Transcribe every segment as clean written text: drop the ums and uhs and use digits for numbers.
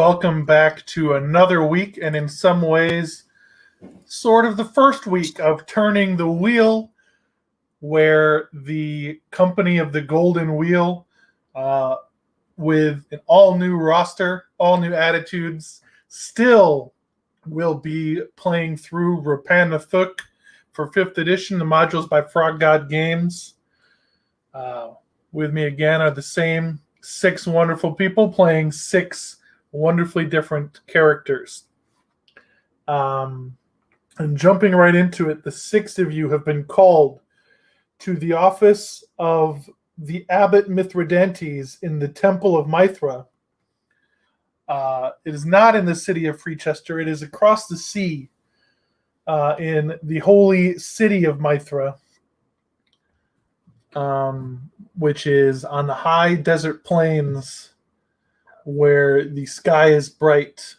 welcome back to another week, and in some ways, sort of the first week of turning the wheel, where the company of the Golden Wheel, with an all-new roster, all new attitudes, still will be playing through Rapana Thuk for 5th edition, the modules by Frog God Games. With me again are the same 6 wonderful people playing 6 wonderfully different characters. And jumping right into it, the 6 of you have been called to the office of the Abbot Mithridates in the Temple of Mithra. It is not in the city of Freechester. It is across the sea in the holy city of Mithra, which is on the high desert plains where the sky is bright.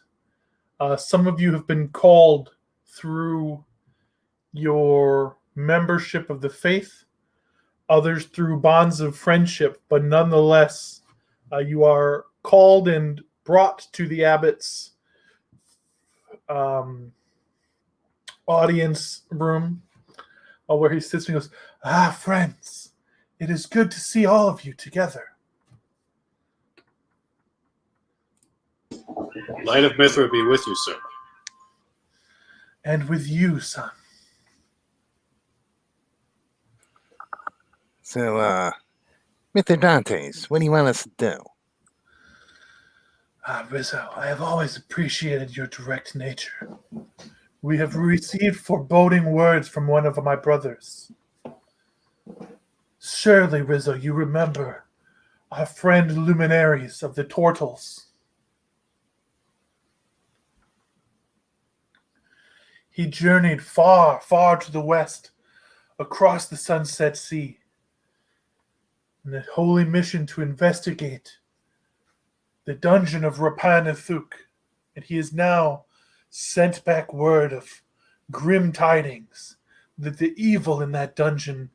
Some of you have been called through your membership of the faith, others through bonds of friendship, but nonetheless, you are called and brought to the abbot's audience room, where he sits and goes, friends, it is good to see all of you together. Light of Mithra be with you, sir. And with you, son. So, Mithridates, what do you want us to do? Rizzo, I have always appreciated your direct nature. We have received foreboding words from one of my brothers. Surely, Rizzo, you remember our friend Luminaries of the Tortles. He journeyed far, far to the west, across the Sunset Sea, in a holy mission to investigate the dungeon of Rapana Thuk, and he is now sent back word of grim tidings that the evil in that dungeon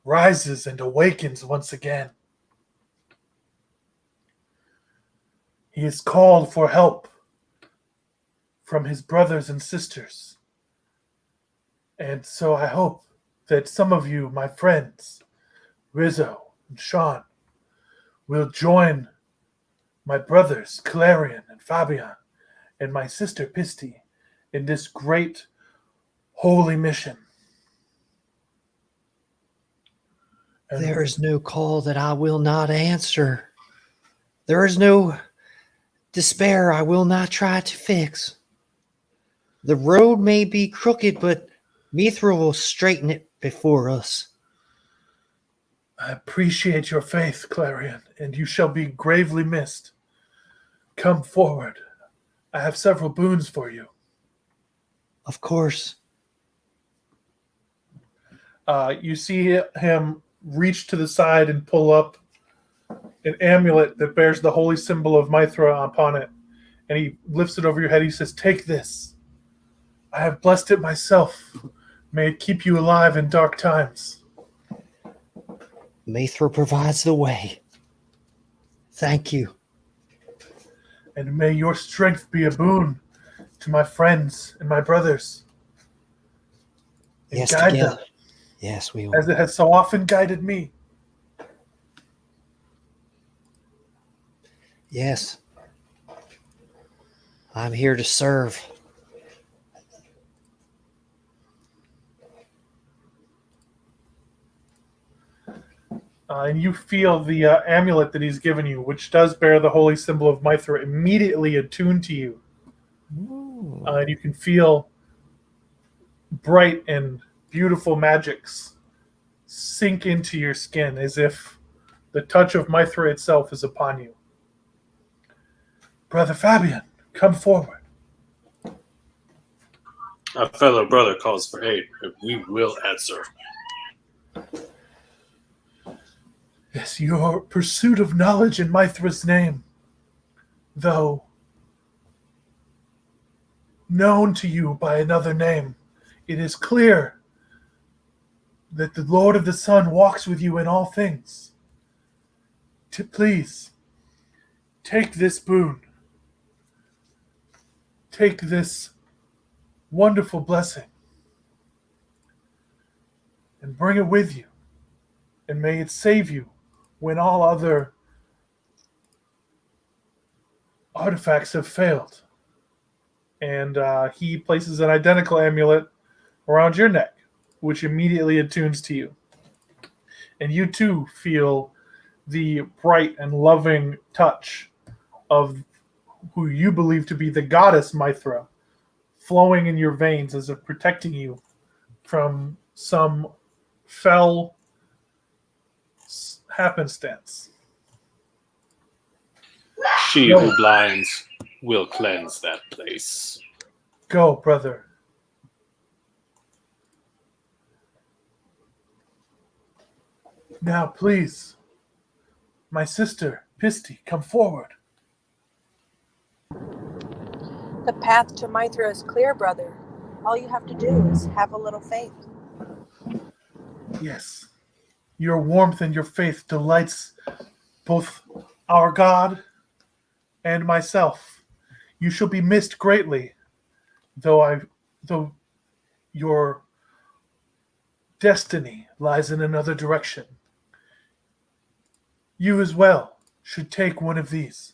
rises and awakens once again. He is called for help from his brothers and sisters. And so I hope that some of you, my friends, Rizzo and Sean, will join my brothers, Clarion and Fabian, and my sister, Pisti, in this great holy mission. And there is no call that I will not answer. There is no despair I will not try to fix. The road may be crooked, but Mithra will straighten it before us. I appreciate your faith, Clarion, and you shall be gravely missed. Come forward. I have several boons for you. Of course. You see him reach to the side and pull up an amulet that bears the holy symbol of Mithra upon it. And he lifts it over your head. He says, "Take this. I have blessed it myself. May it keep you alive in dark times." Mithra provides the way. Thank you. And may your strength be a boon to my friends and my brothers. And yes, guide together. them. Yes, we will. As it has so often guided me. Yes. I'm here to serve. And you feel the amulet that he's given you, which does bear the holy symbol of Mithra, immediately attuned to you. And you can feel bright and beautiful magics sink into your skin as if the touch of Mithra itself is upon you. Brother Fabian, come forward. Our fellow brother calls for aid, and we will answer. Yes, your pursuit of knowledge in Mithra's name, though known to you by another name, it is clear that the Lord of the Sun walks with you in all things. Please, take this boon take this wonderful blessing and bring it with you, and may it save you when all other artifacts have failed. And he places an identical amulet around your neck, which immediately attunes to you. And you too feel the bright and loving touch of who you believe to be the goddess Mithra flowing in your veins as if protecting you from some fell happenstance. She who blinds will cleanse that place. Go, brother. Now, please, my sister, Pisty, come forward. The path to Mithra is clear, brother. All you have to do is have a little faith. Yes, your warmth and your faith delights both our God and myself. You shall be missed greatly, though your destiny lies in another direction. You as well should take one of these.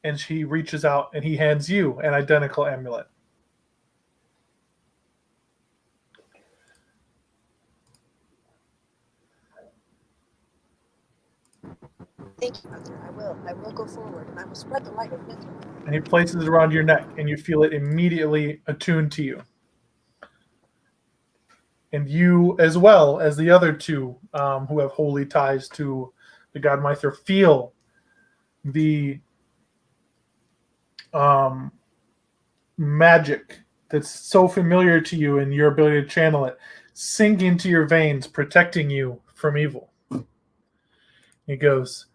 And she reaches out and he hands you an identical amulet. Thank you, brother. I will go forward, and I will spread the light of Mithra. And he places it around your neck, and you feel it immediately attuned to you. And you, as well as the other two who have holy ties to the god Mithra, feel the magic that's so familiar to you and your ability to channel it sink into your veins, protecting you from evil. He goes,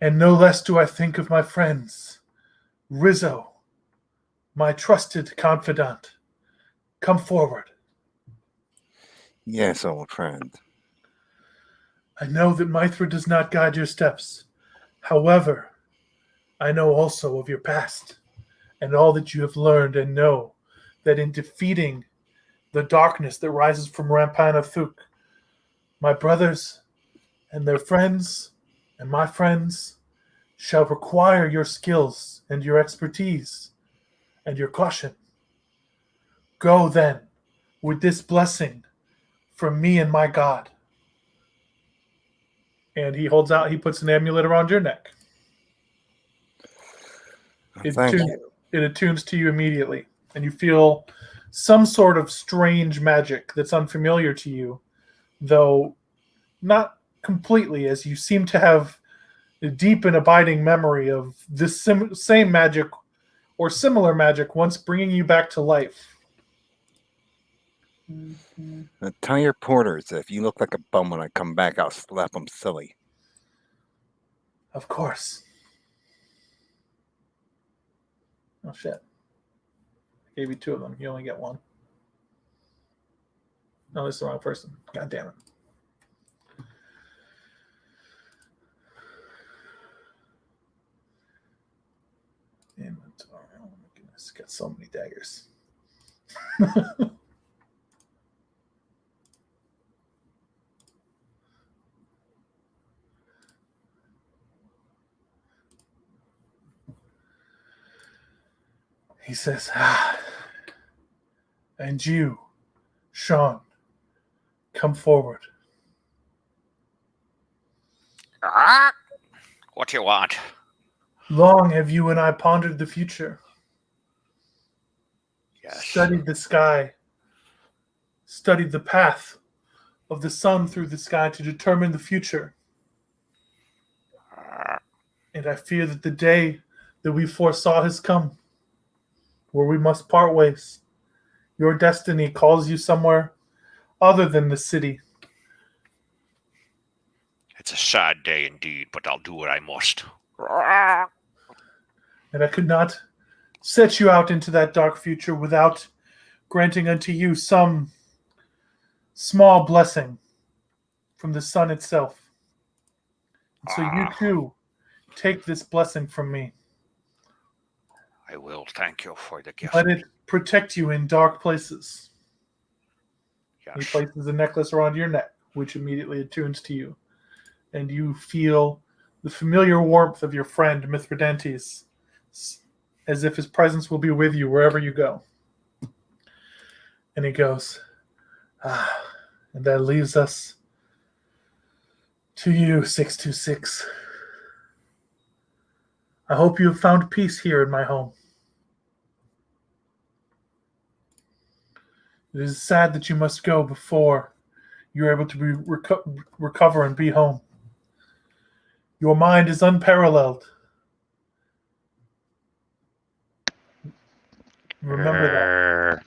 and no less do I think of my friends, Rizzo, my trusted confidant. Come forward. Yes, old friend. I know that Mithra does not guide your steps. However, I know also of your past and all that you have learned, and know that in defeating the darkness that rises from Rampana Thuk, my brothers and their friends and my friends shall require your skills and your expertise and your caution. Go then with this blessing from me and my God. And he puts an amulet around your neck. Thank you. It attunes to you immediately, and you feel some sort of strange magic that's unfamiliar to you, though not completely, as you seem to have a deep and abiding memory of this same magic or similar magic once bringing you back to life. Tell your porters that if you look like a bum when I come back, I'll slap them silly. Of course. Oh, shit. I gave you two of them. You only get one. No, this is the wrong person. God damn it. Inventory. Oh my goodness. Got so many daggers. He says, and you, Sean, come forward. What do you want? Long have you and I pondered the future, Yes. studied the sky, studied the path of the sun through the sky to determine the future. And I fear that the day that we foresaw has come, where we must part ways. Your destiny calls you somewhere other than the city. It's a sad day indeed, but I'll do what I must. And I could not set you out into that dark future without granting unto you some small blessing from the sun itself. And so you too take this blessing from me. I will thank you for the gift. Let it protect you in dark places. He Yes. places a necklace around your neck, which immediately attunes to you. And you feel the familiar warmth of your friend Mithridates, as if his presence will be with you wherever you go. And he goes, and that leaves us to you, 626. I hope you have found peace here in my home. It is sad that you must go before you're able to recover and be home. Your mind is unparalleled. Remember that.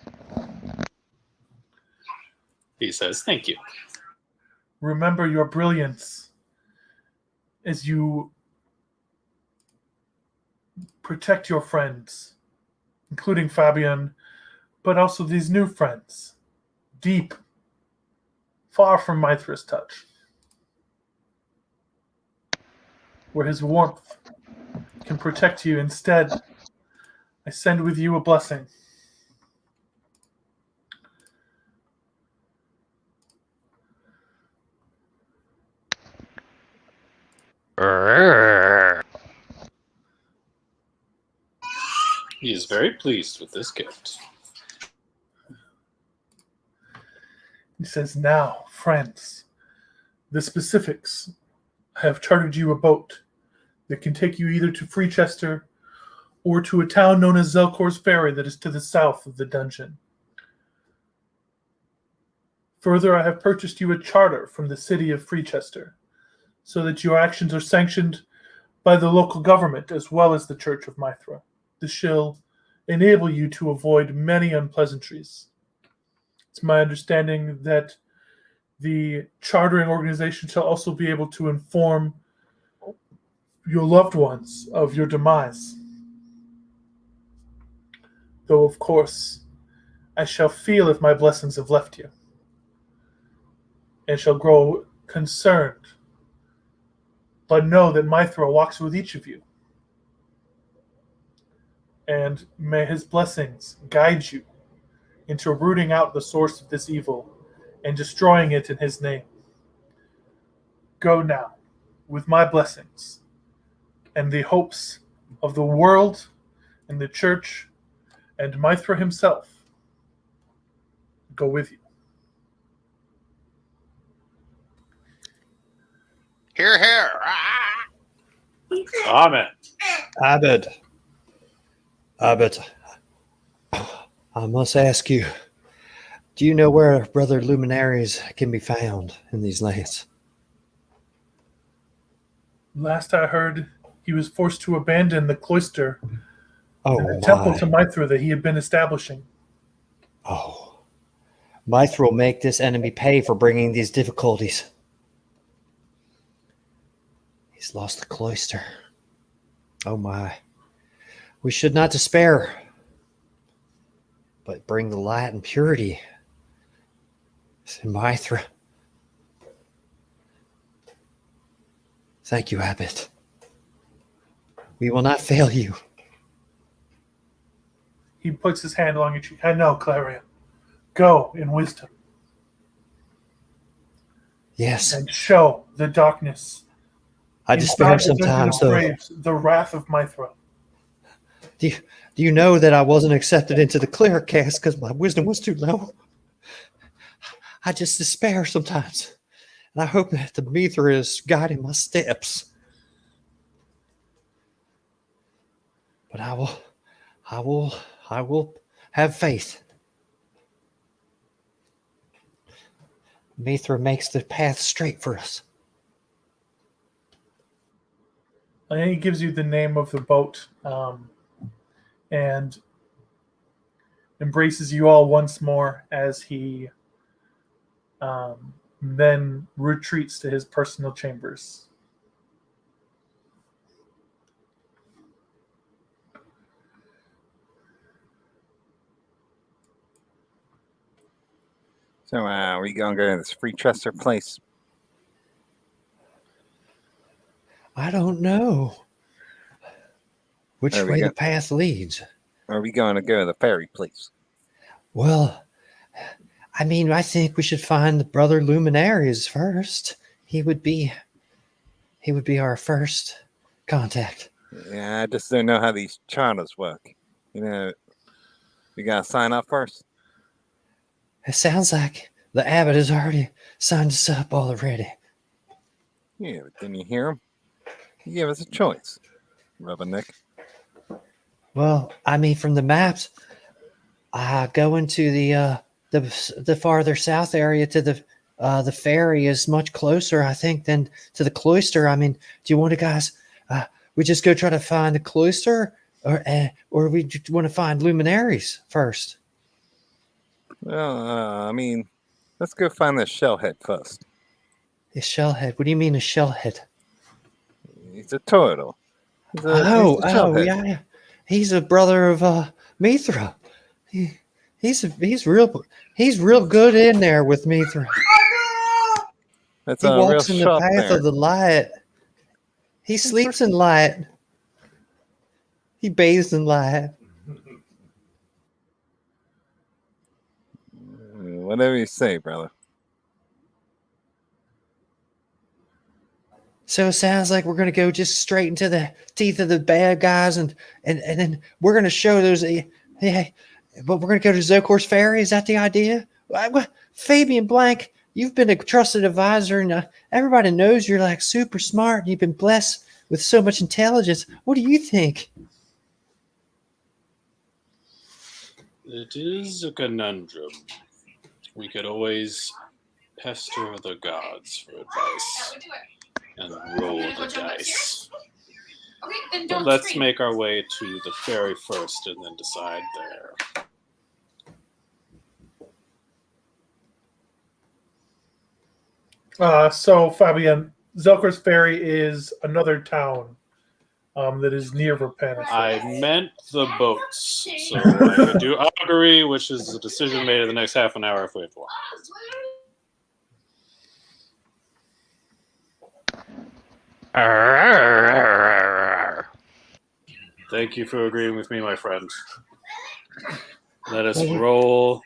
He says, "Thank you." Remember your brilliance as you protect your friends, including Fabian, but also these new friends, deep, far from Mithra's touch, where his warmth can protect you. Instead, I send with you a blessing. He is very pleased with this gift. He says, now, friends, the specifics. I have chartered you a boat that can take you either to Freechester or to a town known as Zelkor's Ferry that is to the south of the dungeon. Further, I have purchased you a charter from the city of Freechester so that your actions are sanctioned by the local government as well as the Church of Mithra. This shall enable you to avoid many unpleasantries. It's my understanding that the chartering organization shall also be able to inform your loved ones of your demise. Though, of course, I shall feel if my blessings have left you, and shall grow concerned. But know that Mithra walks with each of you, and may his blessings guide you into rooting out the source of this evil and destroying it in his name. Go now, with my blessings, and the hopes of the world and the church and Mithra himself go with you. Hear, hear. Amen. Abed, I must ask you, do you know where Brother Luminaries can be found in these lands? Last I heard, he was forced to abandon the cloister Oh, and the temple my. to Mithra that he had been establishing. Oh, Mithra will make this enemy pay for bringing these difficulties. He's lost the cloister. Oh, my. We should not despair, but bring the light and purity in Mithra. Thank you, Abbot. We will not fail you. He puts his hand along your cheek. I know, Clarion. Go in wisdom Yes, and show the darkness. I despair inside the dungeon sometimes, of though. graves, the wrath of Mithra. Do you know that I wasn't accepted into the cleric caste because my wisdom was too low? I just despair sometimes. And I hope that the Mithra is guiding my steps. But I will have faith. Mithra makes the path straight for us. And he gives you the name of the boat and embraces you all once more as he then retreats to his personal chambers. So, we gonna go to this Freechester place? I don't know which There we way go. the path leads. are we going to go to the ferry, please? Well, I mean, I think we should find the brother Luminaries first. He would be our first contact. Yeah, I just don't know how these charters work. You know, we gotta sign up first. It sounds like the abbot has already signed us up already. Yeah, but didn't you hear him? He gave us a choice, Rubberneck. Well, I mean, from the maps, going to the farther south area to the ferry is much closer, I think, than to the cloister. I mean, do you want to guys? We just go try to find the cloister, or we just want to find luminaries first? Well, I mean, let's go find the shellhead first. A shellhead. What do you mean a shellhead? He's a turtle. He's a shellhead. Yeah. He's a brother of Mithra. He's real good in there with Mithra. That's He a real walks in the sharp path there. of the light. He sleeps in light. He bathes in light. Whatever you say, brother. So it sounds like we're gonna go just straight into the teeth of the bad guys, and then we're gonna show those. Hey, but we're gonna go to Zokor's Ferry. Is that the idea? Fabian Blank, you've been a trusted advisor, and everybody knows you're like super smart. You've been blessed with so much intelligence. What do you think? It is a conundrum. We could always pester the gods for advice and roll the dice. Okay, then But don't let's scream. make our way to the ferry first and then decide there. So, Fabian, Zelkor's Ferry is another town that is near Verpennis. I meant the boats. So I could do augury, which is a decision made in the next half an hour if we have one. Thank you for agreeing with me, my friend. Let us roll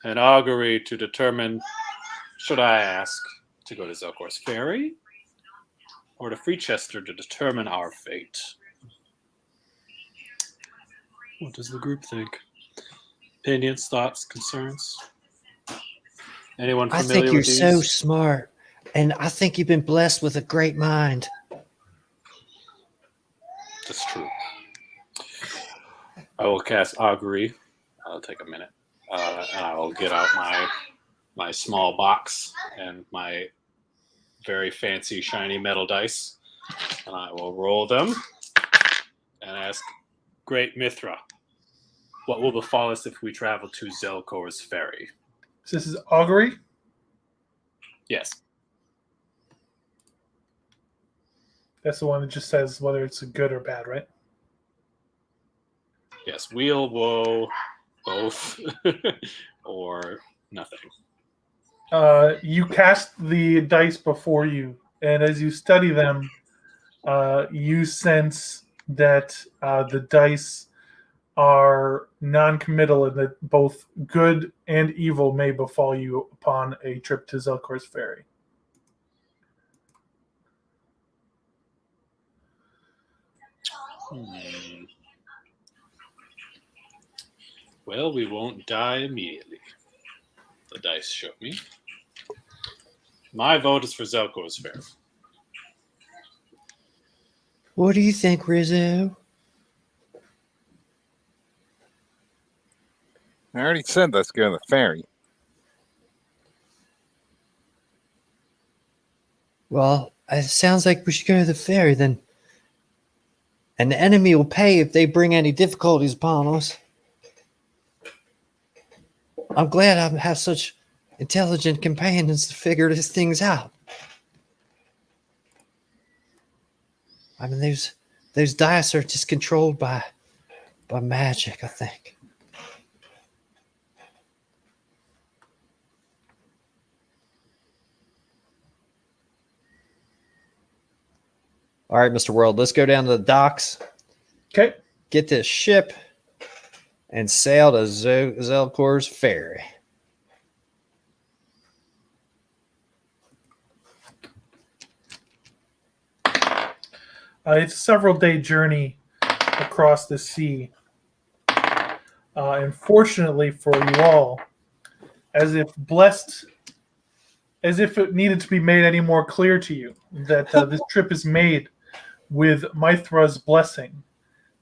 an augury to determine, should I ask to go to Zelkor's Ferry or to Freechester to determine our fate? What does the group think? Opinions, thoughts, concerns? Anyone I familiar think you're with these? so smart, and I think you've been blessed with a great mind. That's true. I will cast augury. I'll take a minute, and I will get out my small box and my very fancy shiny metal dice, and I will roll them and ask Great Mithra, what will befall us if we travel to Zelkor's Ferry? So this is augury. Yes. That's the one that just says whether it's a good or bad, right? Yes. Weal, woe, both, or nothing. You cast the dice before you, and as you study them, you sense that the dice are non-committal and that both good and evil may befall you upon a trip to Zelkor's Ferry. Well, we won't die immediately. The dice show me. My vote is for Zelkor's Ferry. What do you think, Rizzo? I already said let's go to the ferry. Well, it sounds like we should go to the ferry then. And the enemy will pay if they bring any difficulties upon us. I'm glad I have such intelligent companions to figure these things out. I mean, those dice are just controlled by magic, I think. All right, Mr. World, let's go down to the docks. Okay. Get this ship and sail to Zelkor's ferry. It's a several-day journey across the sea. And fortunately for you all, as if it needed to be made any more clear to you that this trip is made with Mithra's blessing,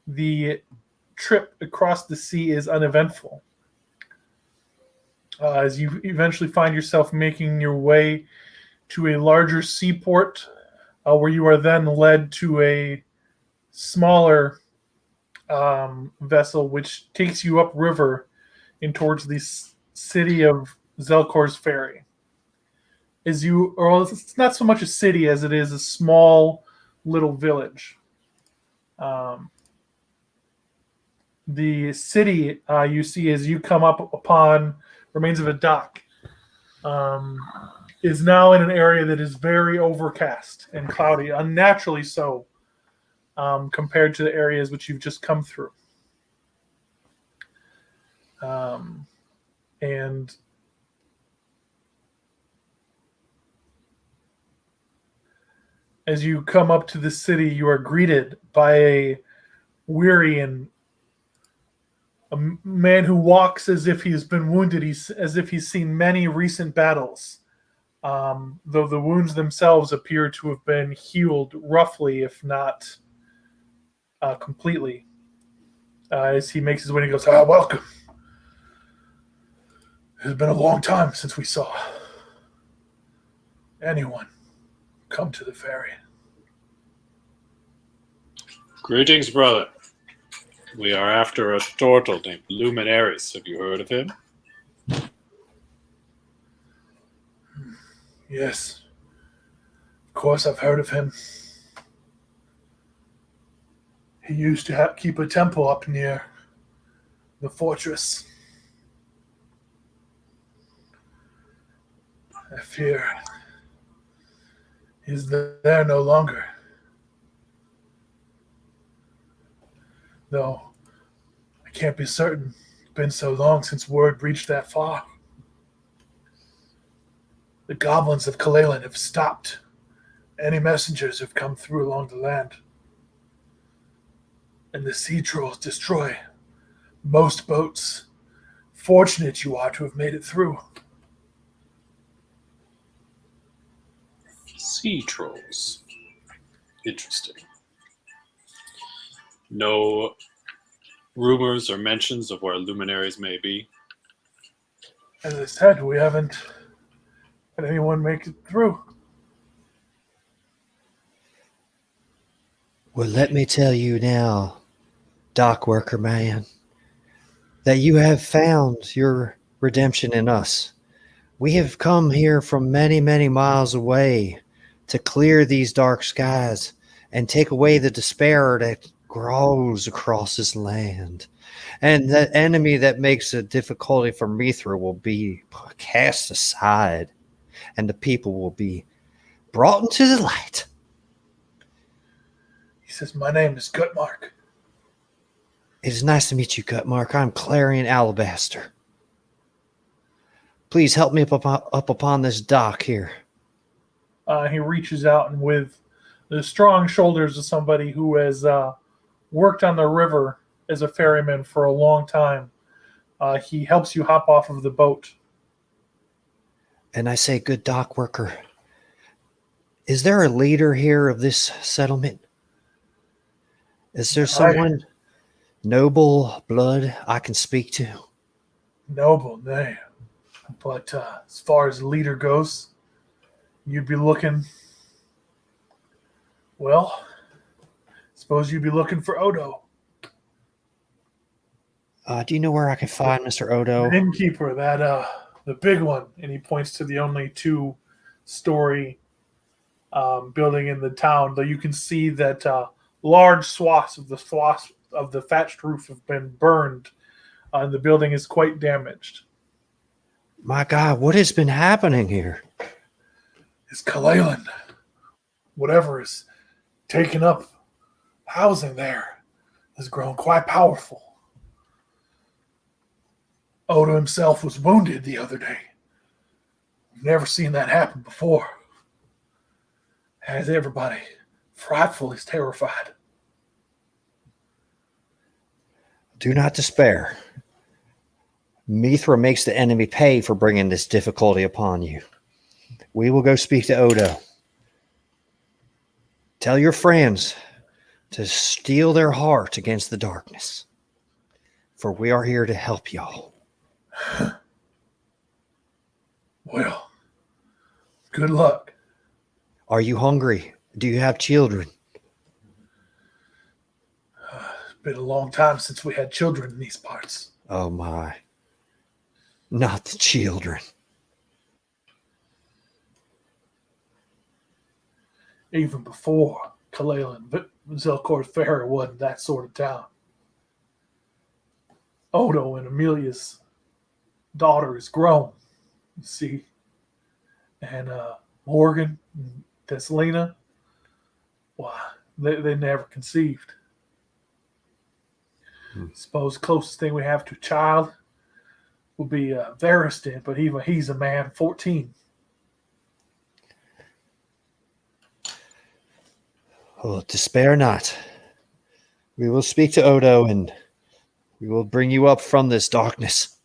the trip across the sea is uneventful. As you eventually find yourself making your way to a larger seaport, where you are then led to a smaller vessel which takes you upriver in towards the city of Zelkor's Ferry. It's not so much a city as it is a small little village. The city you see as you come up upon remains of a dock is now in an area that is very overcast and cloudy, unnaturally so, compared to the areas which you've just come through. And as you come up to the city, you are greeted by a weary and a man who walks as if he's been wounded, as if he's seen many recent battles, though the wounds themselves appear to have been healed roughly, if not completely. As he makes his way, he goes, welcome. It has been a long time since we saw anyone come to the ferry. Greetings, brother. We are after a turtle named Luminaris. Have you heard of him? Yes. Of course I've heard of him. He used to keep a temple up near the fortress. I fear he's there no longer. Though I can't be certain. It's been so long since word reached that far. The goblins of Kalalan have stopped any messengers who've come through along the land. And the sea trolls destroy most boats. Fortunate you are to have made it through. Sea trolls. Interesting. No rumors or mentions of where luminaries may be. As I said, we haven't had anyone make it through. Well, let me tell you now, dock worker man, that you have found your redemption in us. We have come here from many, many miles away to clear these dark skies and take away the despair that grows across this land. And the enemy that makes it difficulty for Mithra will be cast aside, and the people will be brought into the light. He says, my name is Gutmark. It is nice to meet you, Gutmark. I'm Clarion Alabaster. Please help me up upon this dock here. He reaches out, and with the strong shoulders of somebody who has worked on the river as a ferryman for a long time, he helps you hop off of the boat. And I say, good dock worker, is there a leader here of this settlement? Is there someone noble blood I can speak to? Noble, nay. But as far as leader goes, you'd be looking, well, suppose you'd be looking for Odo. Do you know where I can find Mr. Odo? The innkeeper, that the big one, and he points to the only 2-story building in the town. Though you can see that large swaths of the thatched roof have been burned, and the building is quite damaged. My God, what has been happening here? It's Kalalan. Whatever is taking up housing there has grown quite powerful. Odo himself was wounded the other day. I've never seen that happen before. Has everybody frightfully terrified. Do not despair. Mithra makes the enemy pay for bringing this difficulty upon you. We will go speak to Odo. Tell your friends to steel their heart against the darkness, for we are here to help y'all. Well, good luck. Are you hungry? Do you have children? It's been a long time since we had children in these parts. Oh my. Not the children. Even before Kalel and Zelkor Fair wasn't that sort of town. Odo and Amelia's daughter is grown, you see. And Morgan and Thessalina, well, they never conceived. Suppose the closest thing we have to a child would be Varistan, but even he's a man, 14. Oh, despair not. We will speak to Odo and we will bring you up from this darkness.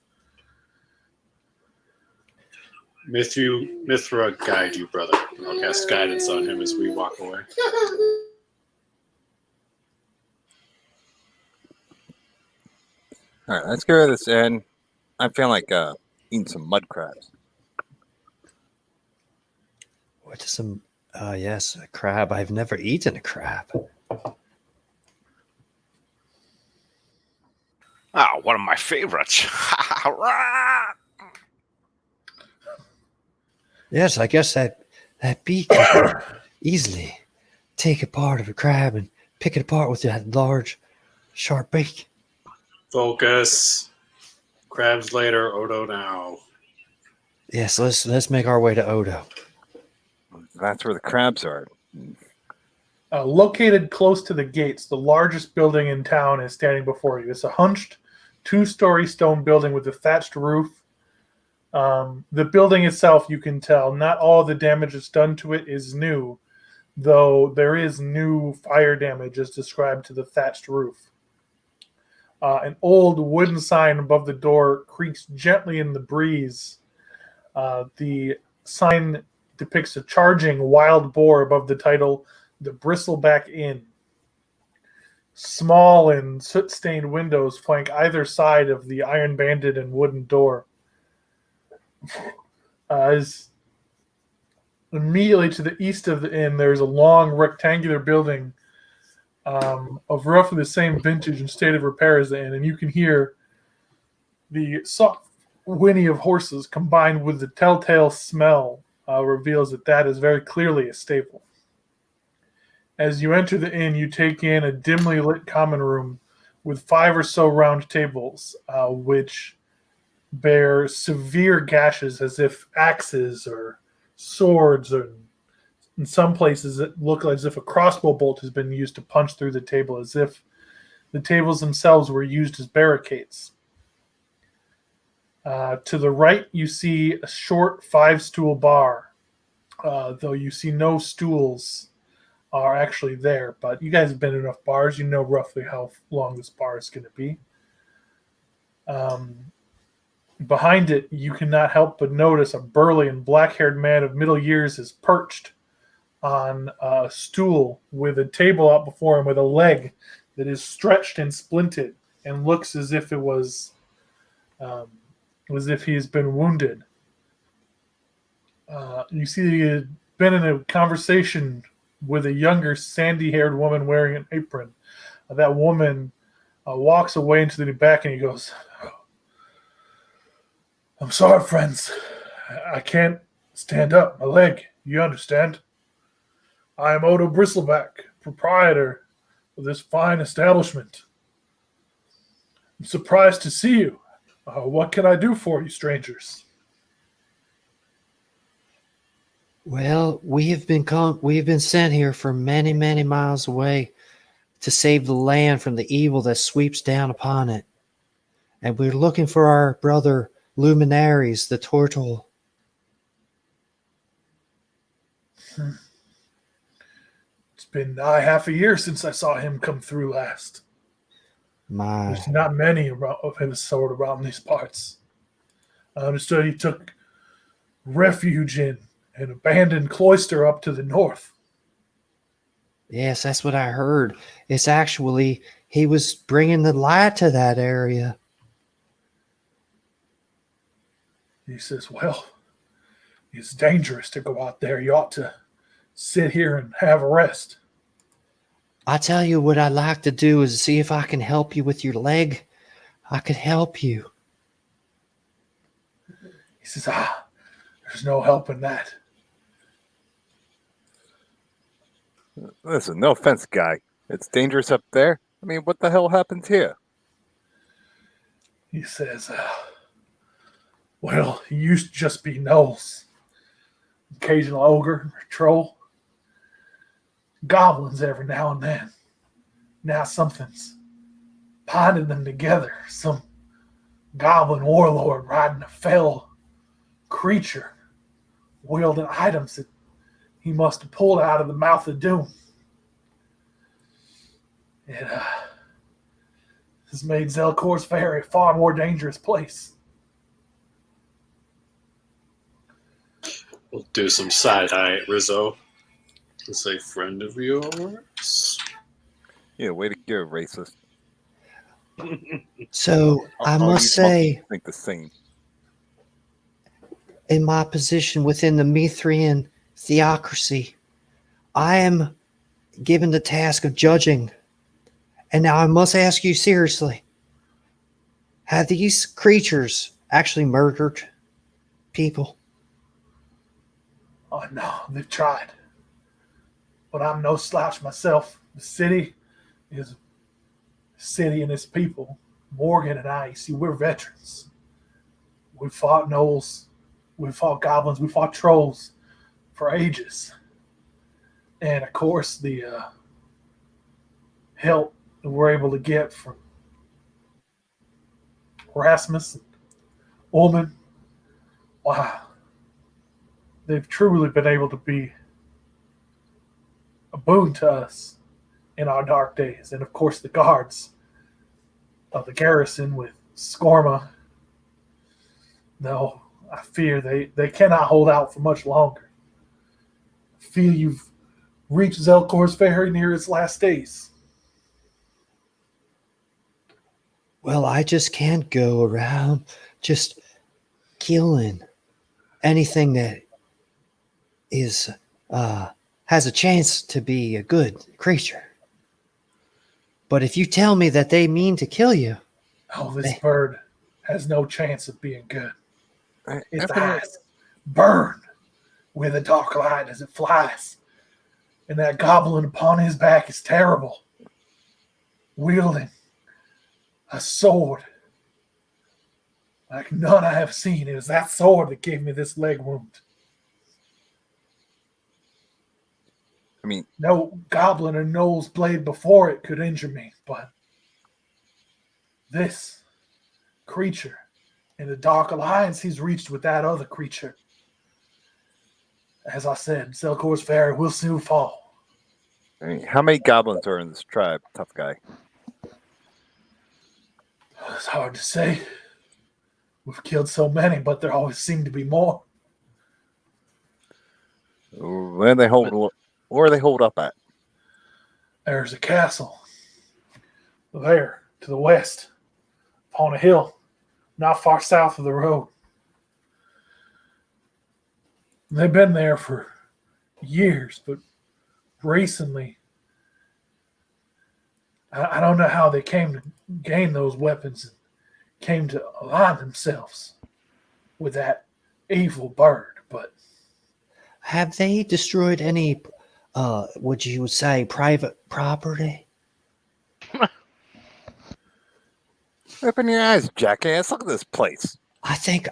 Mithra guide you, brother. I'll cast guidance on him as we walk away. All right, let's go to this end. I feel like eating some mud crabs. What is some? Yes, a crab. I've never eaten a crab. Ah, one of my favorites. Yes, I guess that beak could easily take a part of a crab and pick it apart with that large, sharp beak. Focus. Crabs later, Odo now. Yes, let's make our way to Odo. That's where the crabs are. Located close to the gates, the largest building in town is standing before you. It's a hunched, 2-story stone building with a thatched roof. The building itself, you can tell, not all the damage that's done to it is new, though there is new fire damage as described to the thatched roof. An old wooden sign above the door creaks gently in the breeze. The sign depicts a charging wild boar above the title, The Bristleback Inn. Small and soot-stained windows flank either side of the iron-banded and wooden door. As immediately to the east of the inn, there's a long rectangular building of roughly the same vintage and state of repair as the inn, and you can hear the soft whinny of horses combined with the telltale smell reveals that is very clearly a stable. As you enter the inn, you take in a dimly lit common room with 5 or so round tables, which bear severe gashes as if axes or swords, or in some places it look as if a crossbow bolt has been used to punch through the table, as if the tables themselves were used as barricades. To the right, you see a short 5-stool bar, though you see no stools are actually there. But you guys have been in enough bars, you know roughly how long this bar is going to be. Behind it, you cannot help but notice a burly and black-haired man of middle years is perched on a stool with a table out before him with a leg that is stretched and splinted and looks as if it was as if he has been wounded. You see he had been in a conversation with a younger sandy-haired woman wearing an apron. That woman walks away into the back and he goes, "I'm sorry, friends. I can't stand up. My leg. You understand? I am Odo Bristleback, proprietor of this fine establishment. I'm surprised to see you. What can I do for you, strangers?" Well, we have been sent here from many, many miles away to save the land from the evil that sweeps down upon it. and we're looking for our brother Luminaries, the turtle. It's been nigh half a year since I saw him come through last. My, There's not many of his sort around these parts. I understood he took refuge in an abandoned cloister up to the north. yes, that's what I heard. It's actually, he was bringing the light to that area. He says, well, it's dangerous to go out there. You ought to sit here and have a rest. I tell you what I'd like to do is see if I can help you with your leg. I could help you. He says, there's no helping that. Listen, no offense, guy. It's dangerous up there. I mean, what the hell happens here? He says, well, he used to just be gnolls. Occasional ogre or troll. Goblins every now and then. Now something's binding them together. Some goblin warlord riding a fell creature, wielding items that he must have pulled out of the mouth of doom. It has made Zelkor's Ferry a far more dangerous place. We'll do some side eye, Rizzo. Is a friend of yours? Yeah, way to go, racist. So I All must you say, monkeys think the same. in my position within the Mithrian theocracy, I am given the task of judging. And now I must ask you seriously, have these creatures actually murdered people? Oh no, they've tried. But I'm no slouch myself. The city is a city and its people. Morgan and I, you see, we're veterans. We fought gnolls, we fought goblins, we fought trolls for ages. And of course, the help that we're able to get from Rasmus and Ullman, wow, they've truly been able to be a boon to us in our dark days. And of course, the guards of the garrison with Skorma, no, I fear they cannot hold out for much longer. I feel you've reached Zelkor's Ferry near its last days. Well, I just can't go around just killing anything that is has a chance to be a good creature. But if you tell me that they mean to kill you, Oh, this bird has no chance of being good. Its Open your- eyes burn with a dark light as it flies. And that goblin upon his back is terrible, wielding a sword like none I have seen. It was that sword that gave me this leg wound. I mean, No goblin or gnoll's blade before it could injure me, but this creature in the dark alliance he's reached with that other creature. As I said, Zelkor's Ferry will soon fall. I mean, how many goblins are in this tribe, tough guy? It's hard to say. We've killed so many, but there always seem to be more. Where they hold? Where are they holed up at? There's a castle there to the west, upon a hill, not far south of the road. They've been there for years, but recently, I don't know how they came to gain those weapons and came to align themselves with that evil bird, but have they destroyed any, would you say, private property? Open your eyes, jackass. Look at this place. I think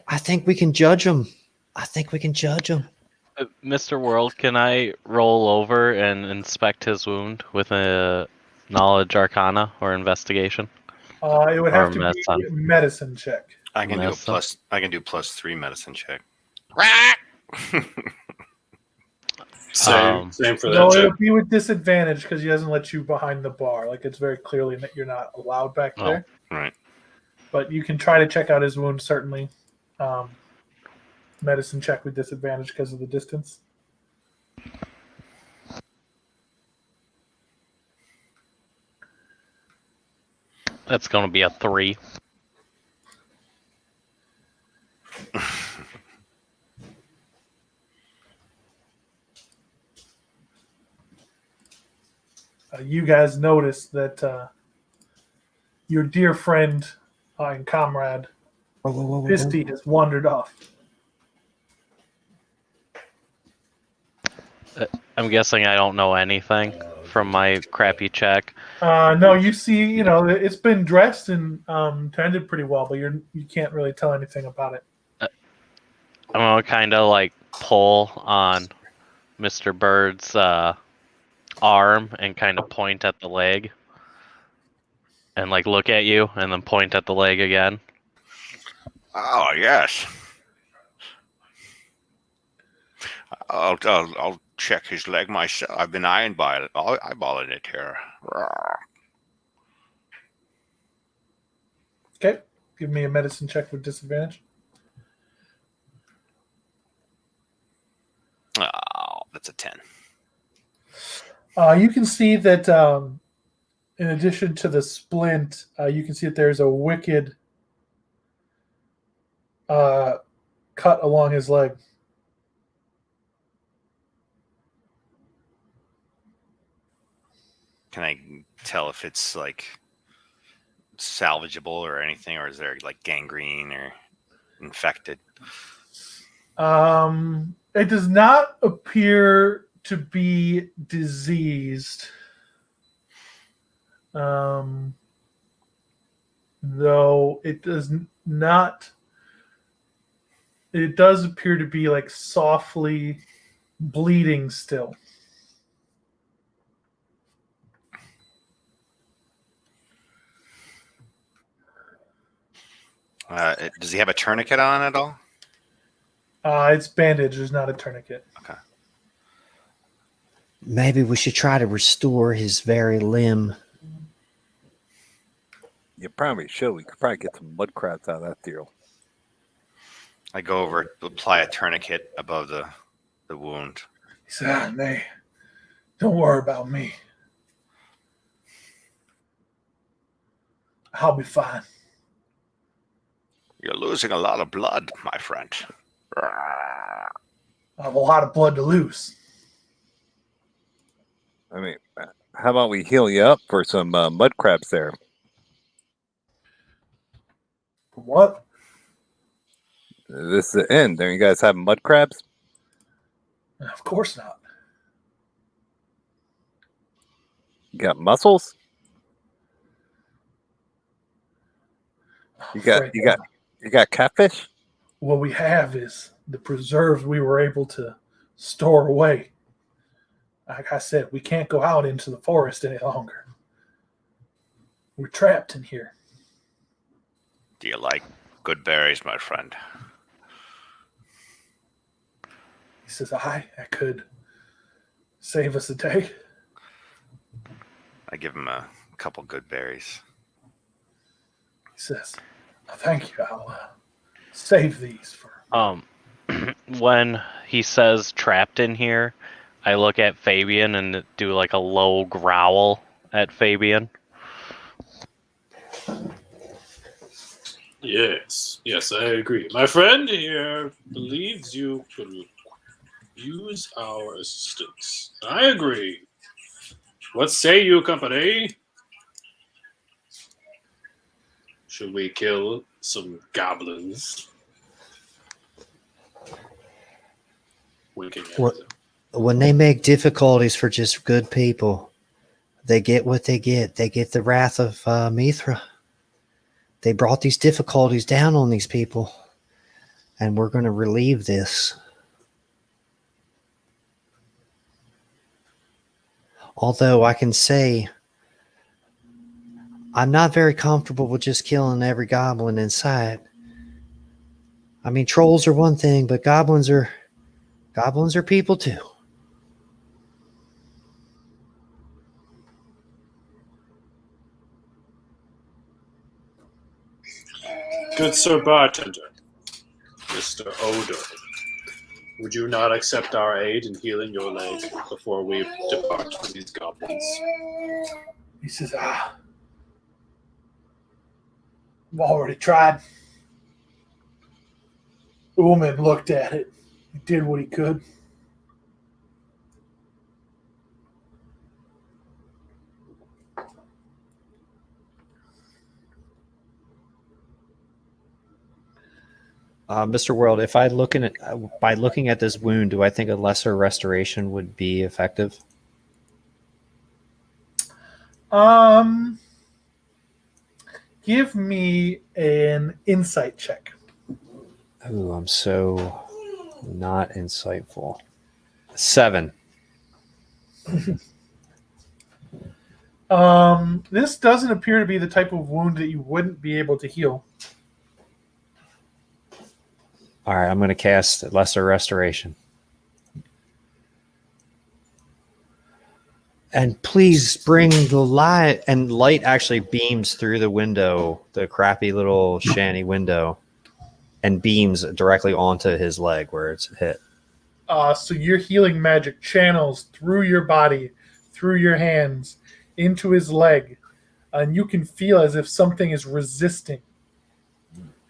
we can judge them. I think we can judge them. Mr. World, can I roll over and inspect his wound with a knowledge arcana or investigation? It would have Or to medicine. be medicine check. I can do a Medicine. plus. I can do +3 medicine check. Same for that No, check. it'll be with disadvantage because he doesn't let you behind the bar. Like it's very clearly that you're not allowed back Oh. there. Right. But you can try to check out his wound, certainly. Medicine check with disadvantage because of the distance. That's going to be a 3. You guys notice that your dear friend and comrade Whoa, whoa, whoa, whoa, whoa. Pisty has wandered off. I'm guessing I don't know anything from my crappy check. No, you see, it's been dressed and tended pretty well, but you can't really tell anything about it. I'm going to kind of like pull on Mr. Bird's arm and kind of point at the leg. And like look at you and then point at the leg again. Oh yes. I'll check his leg myself. I've been eyeballing it here. Okay, give me a medicine check with disadvantage. Oh, that's a 10. You can see that in addition to the splint, you can see that there's a wicked cut along his leg. Can I tell if it's like salvageable or anything, or is there like gangrene or infected? It does not appear to be diseased. Though it does not. It does appear to be like softly bleeding still. Does he have a tourniquet on at all? It's bandaged. There's not a tourniquet. Okay. Maybe we should try to restore his very limb. You probably should. We could probably get some mud crabs out of that deal. I go over, apply a tourniquet above the wound. He said, "Nay, don't worry about me. I'll be fine." You're losing a lot of blood, my friend. I have a lot of blood to lose. I mean, how about we heal you up for some mud crabs there? What? This is the end. Don't you guys have mud crabs? Of course not. You got mussels? You got catfish? What we have is the preserves we were able to store away. Like I said, we can't go out into the forest any longer. We're trapped in here. Do you like good berries, my friend? He says, I could save us a day. I give him a couple good berries. He says, thank you. I'll save these for. When he says trapped in here, I look at Fabian and do like a low growl at Fabian. Yes, I agree. My friend here believes you could use our assistance. I agree. What say you, company? Should we kill some goblins? Winking at What? him. When they make difficulties for just good people, they get what they get. They get the wrath of Mithra. They brought these difficulties down on these people, and we're going to relieve this. Although I can say I'm not very comfortable with just killing every goblin in sight. I mean, trolls are one thing, but goblins are people too. Good Sir Bartender, Mr. Odor, would you not accept our aid in healing your leg before we depart from these goblins? He says, I've already tried. The woman looked at it. He did what he could. Mr. World, if I by looking at this wound, do I think a lesser restoration would be effective? Give me an insight check. Oh, I'm so not insightful. 7. This doesn't appear to be the type of wound that you wouldn't be able to heal. All right, I'm going to cast lesser restoration. And please bring the light. And light actually beams through the window, the crappy little shanty window, and beams directly onto his leg where it's hit. So your healing magic channels through your body, through your hands, into his leg, and you can feel as if something is resisting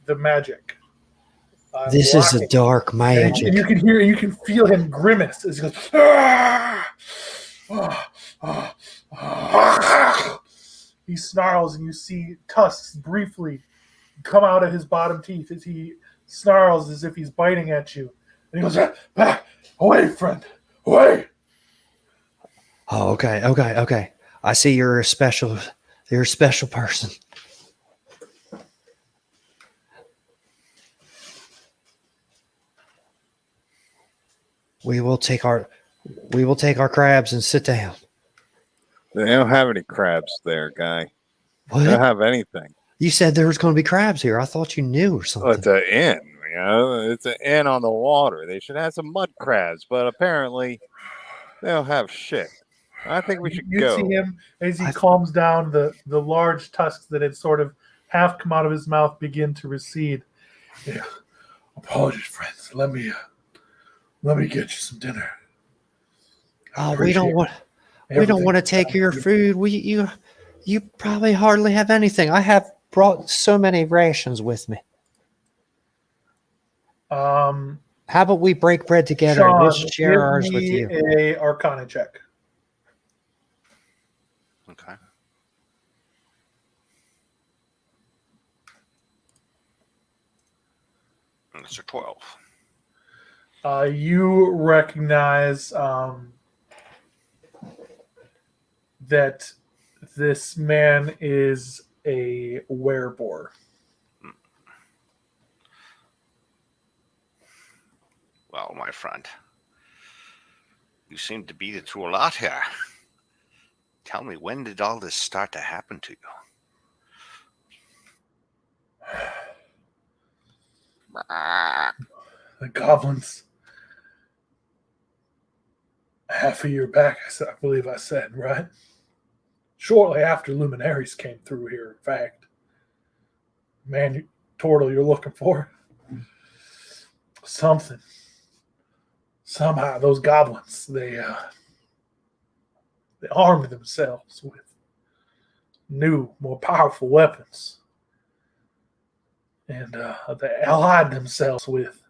the magic. This is a dark magic. And you can hear, you can feel him grimace as he goes. "Ah! Ah! Ah! Ah!" He snarls, and you see tusks briefly come out of his bottom teeth as he snarls as if he's biting at you. And he goes, "Back away, friend, away!" Oh, okay. I see you're a special person. We will take our crabs and sit down. They don't have any crabs there, guy. They don't What? have anything. You said there was going to be crabs here. I thought you knew or Oh, something. it's an inn, you know. It's an inn on the water. They should have some mud crabs, but apparently they don't have shit. I think we should You go. see him as he calms down, the large tusks that had sort of half come out of his mouth begin to recede. Yeah. Apologies, friends. Let me get you some dinner. We don't want to take your food. You probably hardly have anything. I have brought so many rations with me. How about we break bread together and we'll Sean, share give ours with me you? a Arcana check. Okay. That's a 12. You recognize that this man is a werebore. Well, my friend, you seem to be through a lot here. Tell me, when did all this start to happen to you? The goblins. Half a year back, I believe I said, right? Shortly after Luminaries came through here, in fact. Man, Tortle, you're looking for something. Somehow, those goblins, they armed themselves with new, more powerful weapons. And they allied themselves with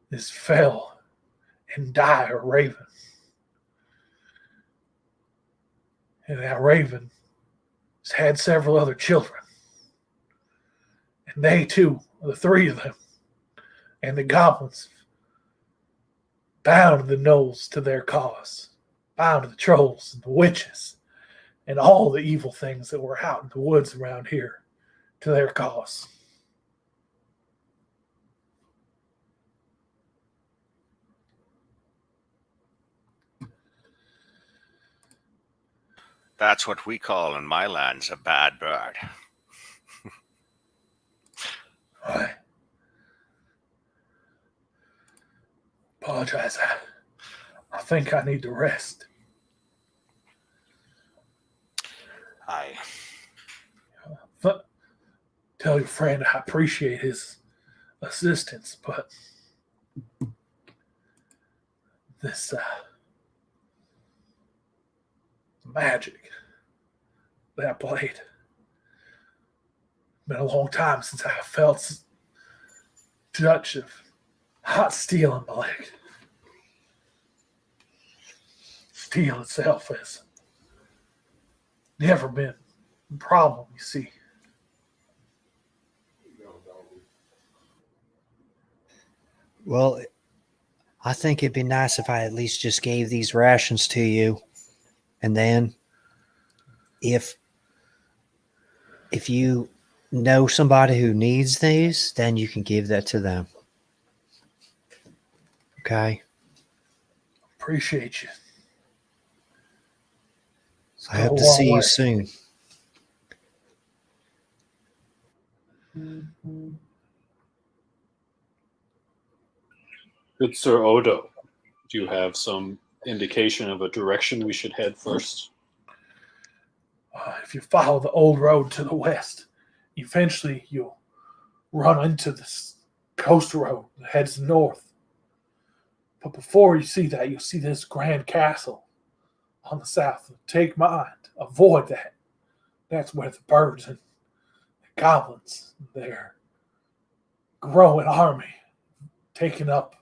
this fell and dire raven. And that raven has had several other children. And they too, the three of them, and the goblins, bound the gnolls to their cause, bound the trolls and the witches, and all the evil things that were out in the woods around here to their cause. That's what we call in my lands a bad bird. I apologize. I think I need to rest. Tell your friend I appreciate his assistance, but this magic that I played. Been a long time since I felt touch of hot steel on my leg. Steel itself has never been a problem, you see. Well, I think it'd be nice if I at least just gave these rations to you. And then if you know somebody who needs these, then you can give that to them. Okay? Appreciate you. I hope to see you soon. Good Sir Odo, do you have some indication of a direction we should head first? If you follow the old road to the west, eventually you'll run into this coast road that heads north. But before you see that, you'll see this grand castle on the south. Take mind, avoid that. That's where the birds and the goblins, their growing army, taking up.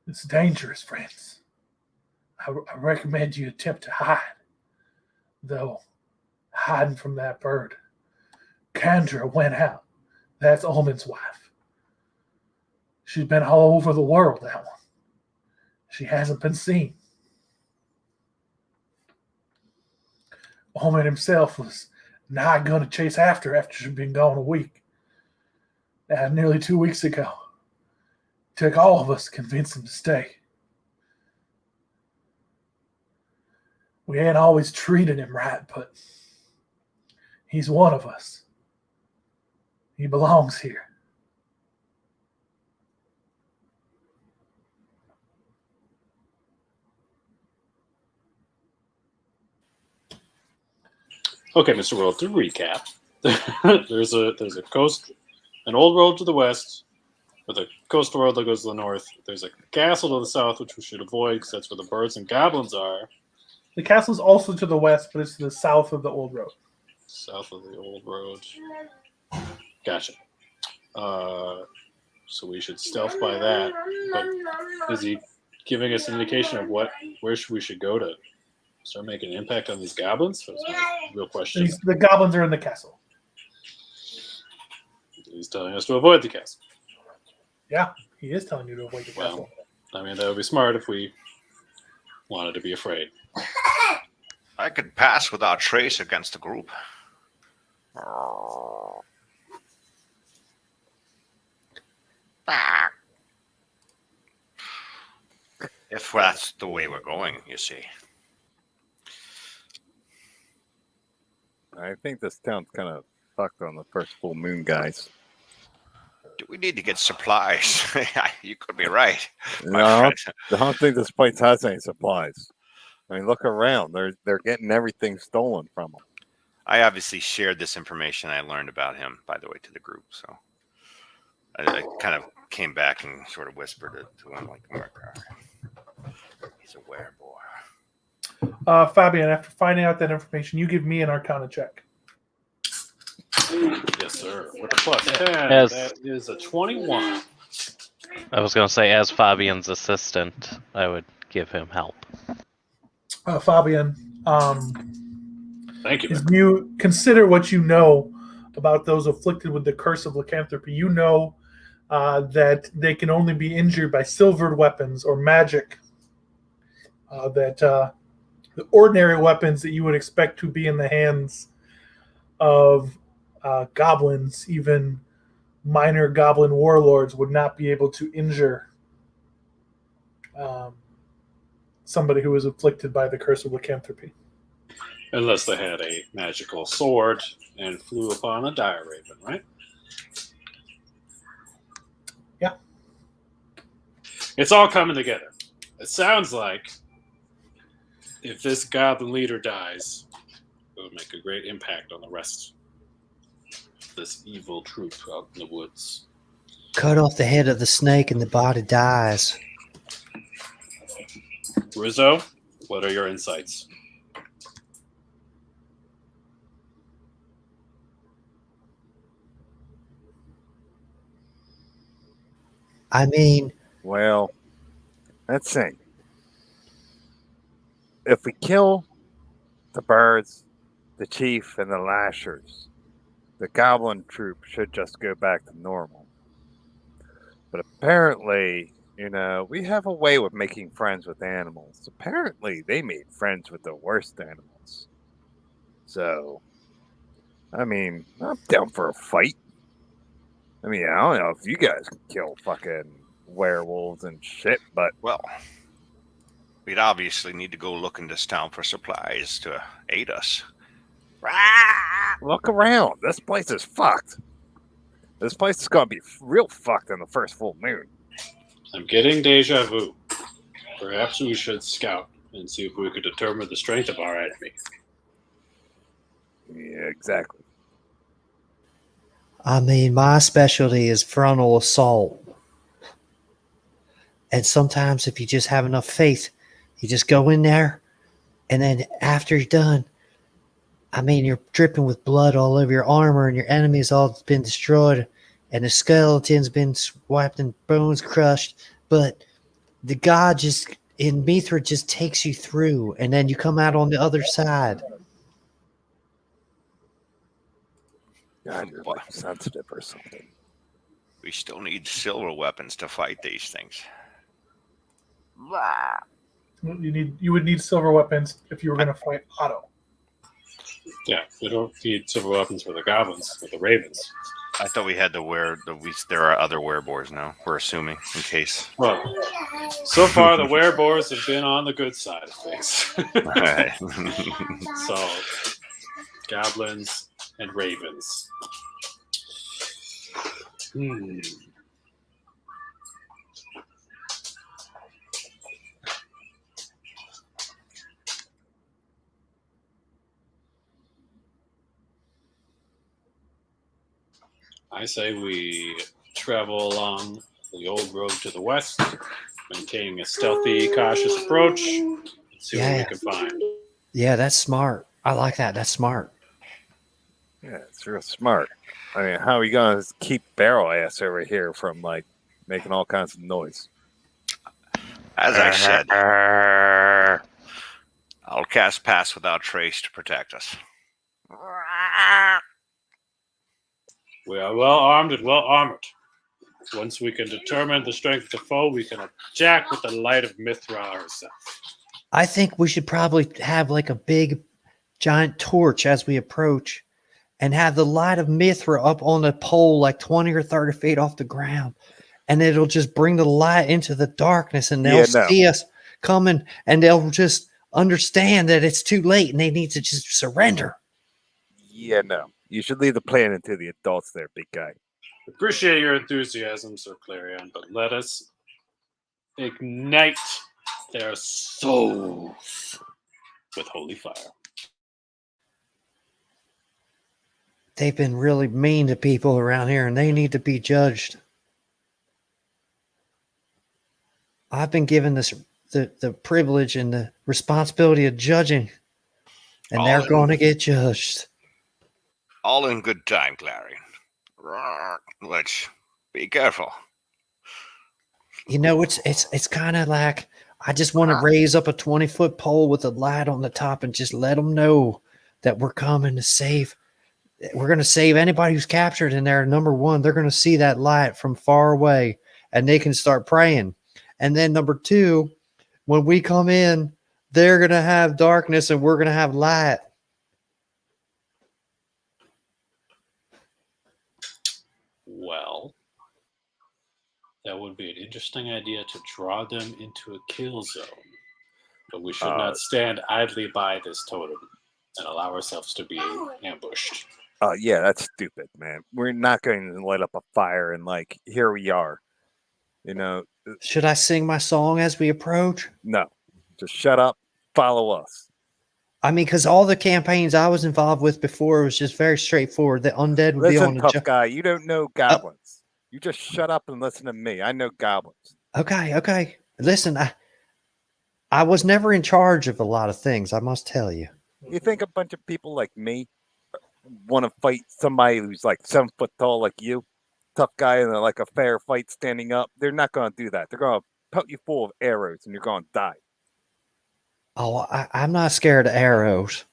It's dangerous, friends. I recommend you attempt to hide. Though, hiding from that bird. Kandra went out. That's Omen's wife. She's been all over the world, that one. She hasn't been seen. Omen himself was not going to chase after she'd been gone a week. Nearly 2 weeks ago. Took all of us to convince him to stay. We ain't always treated him right, but he's one of us. He belongs here. Okay, Mr. World, to recap, there's a coast, an old road to the west, with a coastal road that goes to the north. There's a castle to the south, which we should avoid because that's where the birds and goblins are. The castle is also to the west, but it's to the south of the old road. South of the old road. Gotcha. So we should stealth by that. But is he giving us an indication of where we should go to start making an impact on these goblins? That's my real question. The goblins are in the castle. He's telling us to avoid the castle. Yeah, he is telling you to avoid the castle. I mean, that would be smart if we wanted to be afraid. I could pass without trace against the group. If that's the way we're going, you see. I think this town's kind of fucked on the first full moon, guys. Do we need to get supplies? You could be right. No, I don't think this place has any supplies. I mean, look around. They're getting everything stolen from them. I obviously shared this information I learned about him, by the way, to the group. So I kind of came back and sort of whispered it to him, like, he's a werewolf. Fabian, after finding out that information, you give me an Arcana check. Yes, sir. With a plus 10, Yes. that is a 21. I was going to say, as Fabian's assistant, I would give him help. Fabian, Thank you. as you consider what you know about those afflicted with the curse of lycanthropy, you know that they can only be injured by silvered weapons or magic. That the ordinary weapons that you would expect to be in the hands of goblins, even minor goblin warlords, would not be able to injure somebody who was afflicted by the curse of lycanthropy. Unless they had a magical sword and flew upon a dire raven, right? Yeah. It's all coming together. It sounds like if this goblin leader dies, it would make a great impact on the rest of this evil troop out in the woods. Cut off the head of the snake and the body dies. Rizzo, what are your insights? I mean, Well, let's see. If we kill the birds, the chief, and the lashers, the goblin troop should just go back to normal. But apparently, we have a way with making friends with animals. Apparently, they made friends with the worst animals. So, I mean, I'm down for a fight. I mean, I don't know if you guys can kill fucking werewolves and shit, but Well, we'd obviously need to go look in this town for supplies to aid us. look around. This place is fucked. This place is gonna be real fucked on the first full moon. I'm getting deja vu. Perhaps we should scout and see if we could determine the strength of our enemy. Yeah, exactly. I mean, my specialty is frontal assault. And sometimes if you just have enough faith, you just go in there, and then after you're done, I mean, you're dripping with blood all over your armor, and your enemy's all been destroyed, and the skeleton's been wiped and bones crushed. But the god just in Mithra just takes you through, and then you come out on the other side. God, you're like sensitive or something. We still need silver weapons to fight these things. You would need silver weapons if you were going to fight Otto. Yeah, we don't need silver weapons for the goblins, with the ravens. I thought we had to there are other werebores now. We're assuming, in case. Well, so far the werebores have been on the good side of things. Right. So, goblins and ravens. I say we travel along the old road to the west, maintaining a stealthy, cautious approach, and see what we can find. Yeah, that's smart. I like that. That's smart. Yeah, it's real smart. I mean, how are we gonna keep barrel ass over here from like making all kinds of noise? As I said, I'll cast Pass Without Trace to protect us. We are well armed and well armored. Once we can determine the strength of the foe, we can attack with the light of Mithra herself. I think we should probably have like a big giant torch as we approach and have the light of Mithra up on a pole like 20 or 30 feet off the ground. And it'll just bring the light into the darkness, and they'll see us coming, and they'll just understand that it's too late and they need to just surrender. Yeah, no. You should leave the plan to the adults there, big guy. Appreciate your enthusiasm, Sir Clarion, but let us ignite their souls with holy fire. They've been really mean to people around here, and they need to be judged. I've been given the privilege and the responsibility of judging, and they're going to get judged. All in good time, Clarion. Let's be careful. You know, it's kind of like I just want to raise up a 20-foot pole with a light on the top and just let them know that we're coming to save. We're going to save anybody who's captured in there. Number one, they're going to see that light from far away, and they can start praying. And then number two, when we come in, they're going to have darkness and we're going to have light. Well, that would be an interesting idea to draw them into a kill zone. But we should not stand idly by this totem and allow ourselves to be ambushed. Yeah, that's stupid, man. We're not going to light up a fire and like here we are. You know, Should I sing my song as we approach? no. Just shut up, follow us. I mean, because all the campaigns I was involved with before was just very straightforward. The undead would be on Listen, the tough guy, you don't know goblins. You just shut up and listen to me. I know goblins. Okay. Listen, I was never in charge of a lot of things, I must tell you. You think a bunch of people like me want to fight somebody who's like 7 foot tall like you, tough guy, and like a fair fight standing up? They're not going to do that. They're going to pelt you full of arrows and you're going to die. Oh, I'm not scared of arrows.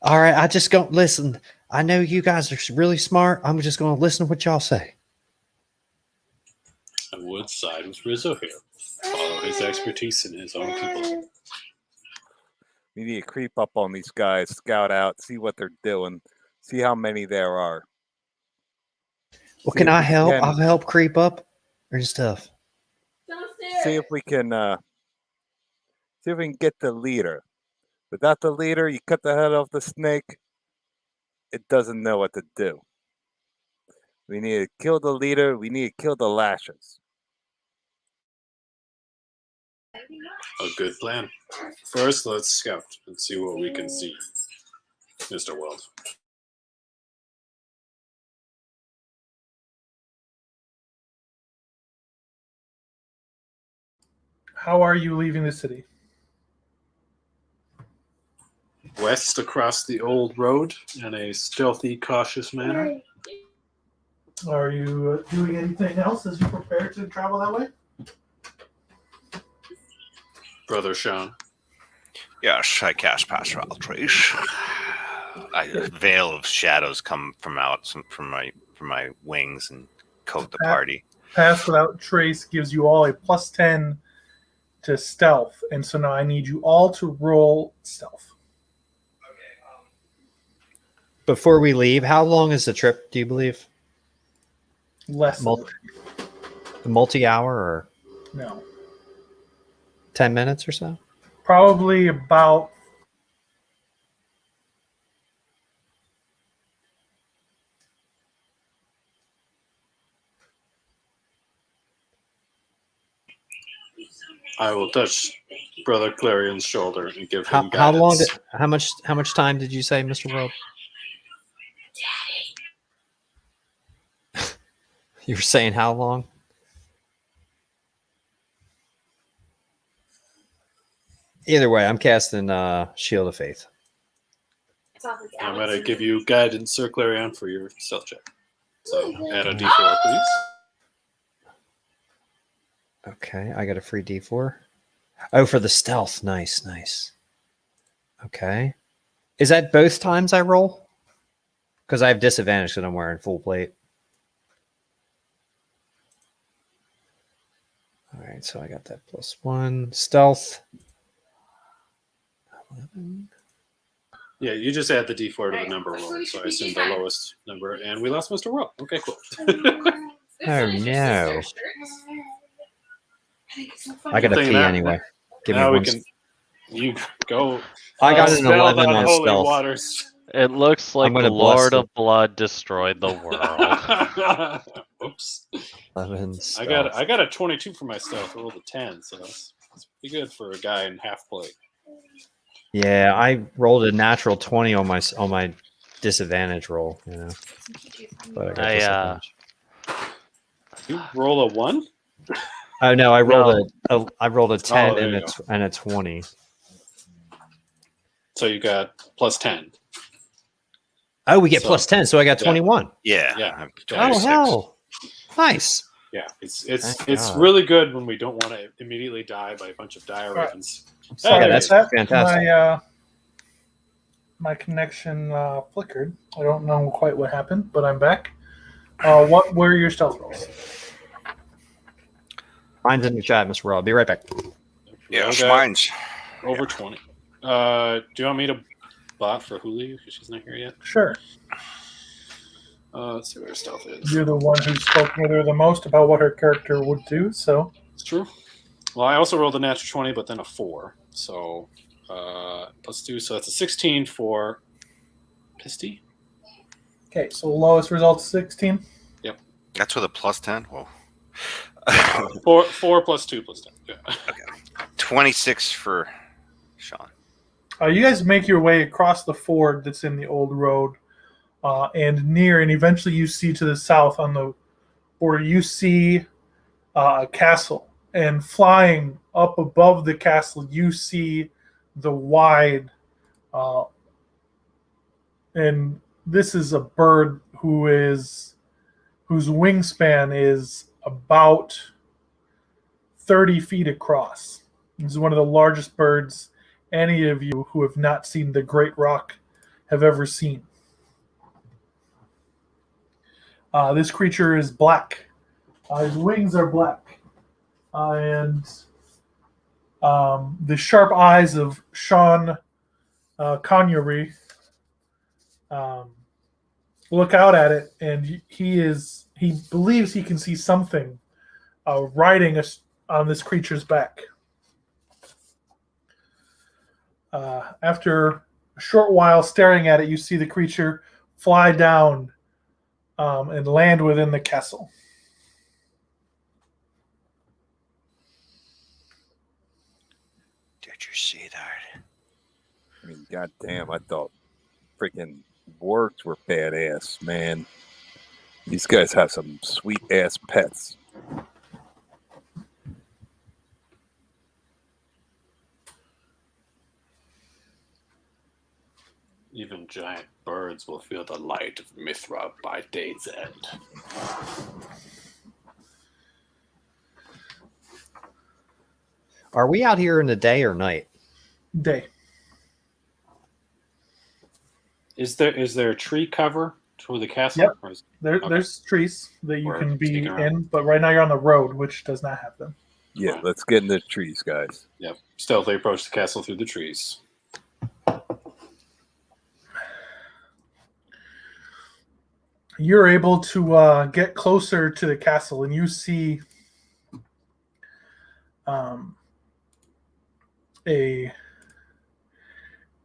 All right, I just go listen. I know you guys are really smart. I'm just going to listen to what y'all say. I would side with Rizzo here. Follow his expertise in his own people. We need to creep up on these guys, scout out, see what they're doing, see how many there are. Well, See can if I we help? can- I'll help creep up and stuff. See if we can get the leader. Without the leader, you cut the head off the snake, it doesn't know what to do. We need to kill the leader, we need to kill the lashers. A good plan. First, let's scout and see what we can see, Mr. Weld. How are you leaving the city? West across the old road in a stealthy, cautious manner. Are you doing anything else as you prepare to travel that way? Brother Sean. Yes, I cast Pastoral Trace. A veil of shadows come from my wings and coat the party. Pass without trace gives you all a +10 to stealth, and so now I need you all to roll stealth. Before we leave, how long is the trip, do you believe? Less than Multi-hour or no, 10 minutes or so? probably about. I will touch Brother Clarion's shoulder and give him How long? guidance. How much time did you say, Mr. World? You were saying how long? Either way, I'm casting Shield of Faith. I'm going to give you guidance, Sir Clarion, for your stealth check. So add a d4, please. Okay, I got a free D4. Oh, for the stealth. Nice. Okay. Is that both times I roll? Because I have disadvantage because I'm wearing full plate. All right, so I got that +1. Stealth. 11. Yeah, you just add the d4 to the number rolled, so I assume the lowest number. And we lost Mr. World. Okay, cool. Oh, no. I got a Thing P that- anyway. Give me now we one. can. You go. I got an spell 11 on on holy stealth. waters. It looks like I'm gonna the Lord bless of Blood destroyed the world. Oops. 11 I got a 22 for my stealth. I rolled a 10, so that's pretty good for a guy in half plate. Yeah, I rolled a natural 20 on my disadvantage roll. You know, but I got disadvantage. You roll a 1? Oh no, I rolled I rolled a 10 there and you and a 20. So you got +10. Oh, we get So- +10, so I got yeah. 21. Yeah. Yeah. I'm Yeah. Oh 26. hell, nice. Yeah, it's Thank it's God. really good when we don't want to immediately die by a bunch of dire Right. ravens. Sorry, there that's it that fantastic. my connection flickered. I don't know quite what happened, but I'm back. What were your stealth rolls? Mine's in the chat, Mr. Rob. Be right back. Yes, Okay. mine's. Over 20. Do you want me to bot for Hulu because she's not here yet? Sure. Let's see what her stealth is. You're the one who spoke with her the most about what her character would do, so It's true. Well, I also rolled a natural 20, but then a 4. So let's do, so that's a 16 for Pisty. Okay, so lowest result 16. That's with a plus 10. Whoa. 4 plus 2 plus 10. Yeah. 26 for Sean. You guys make your way across the ford that's in the old road, and eventually you see to the south on the border, you see a castle. And flying up above the castle, you see the wide, and this is a bird whose wingspan is about 30 feet across. This is one of the largest birds any of you who have not seen the Great Rock have ever seen. This creature is black. His wings are black. And the sharp eyes of Sean Connery look out at it, and he believes he can see something riding on this creature's back. After a short while staring at it, you see the creature fly down and land within the castle. Did you see that? I mean, goddamn, I thought freaking wargs were badass, man. These guys have some sweet ass pets. Even giant birds will feel the light of Mithra by day's end. Are we out here in the day or night? Day. Is there tree cover to the castle? Yep. Or is, There's trees that you Or can be sneaking around. in, but right now you're on the road, which does not have them. Yeah, let's get in the trees, guys. yep. Stealthily approach the castle through the trees. You're able to get closer to the castle, and you see a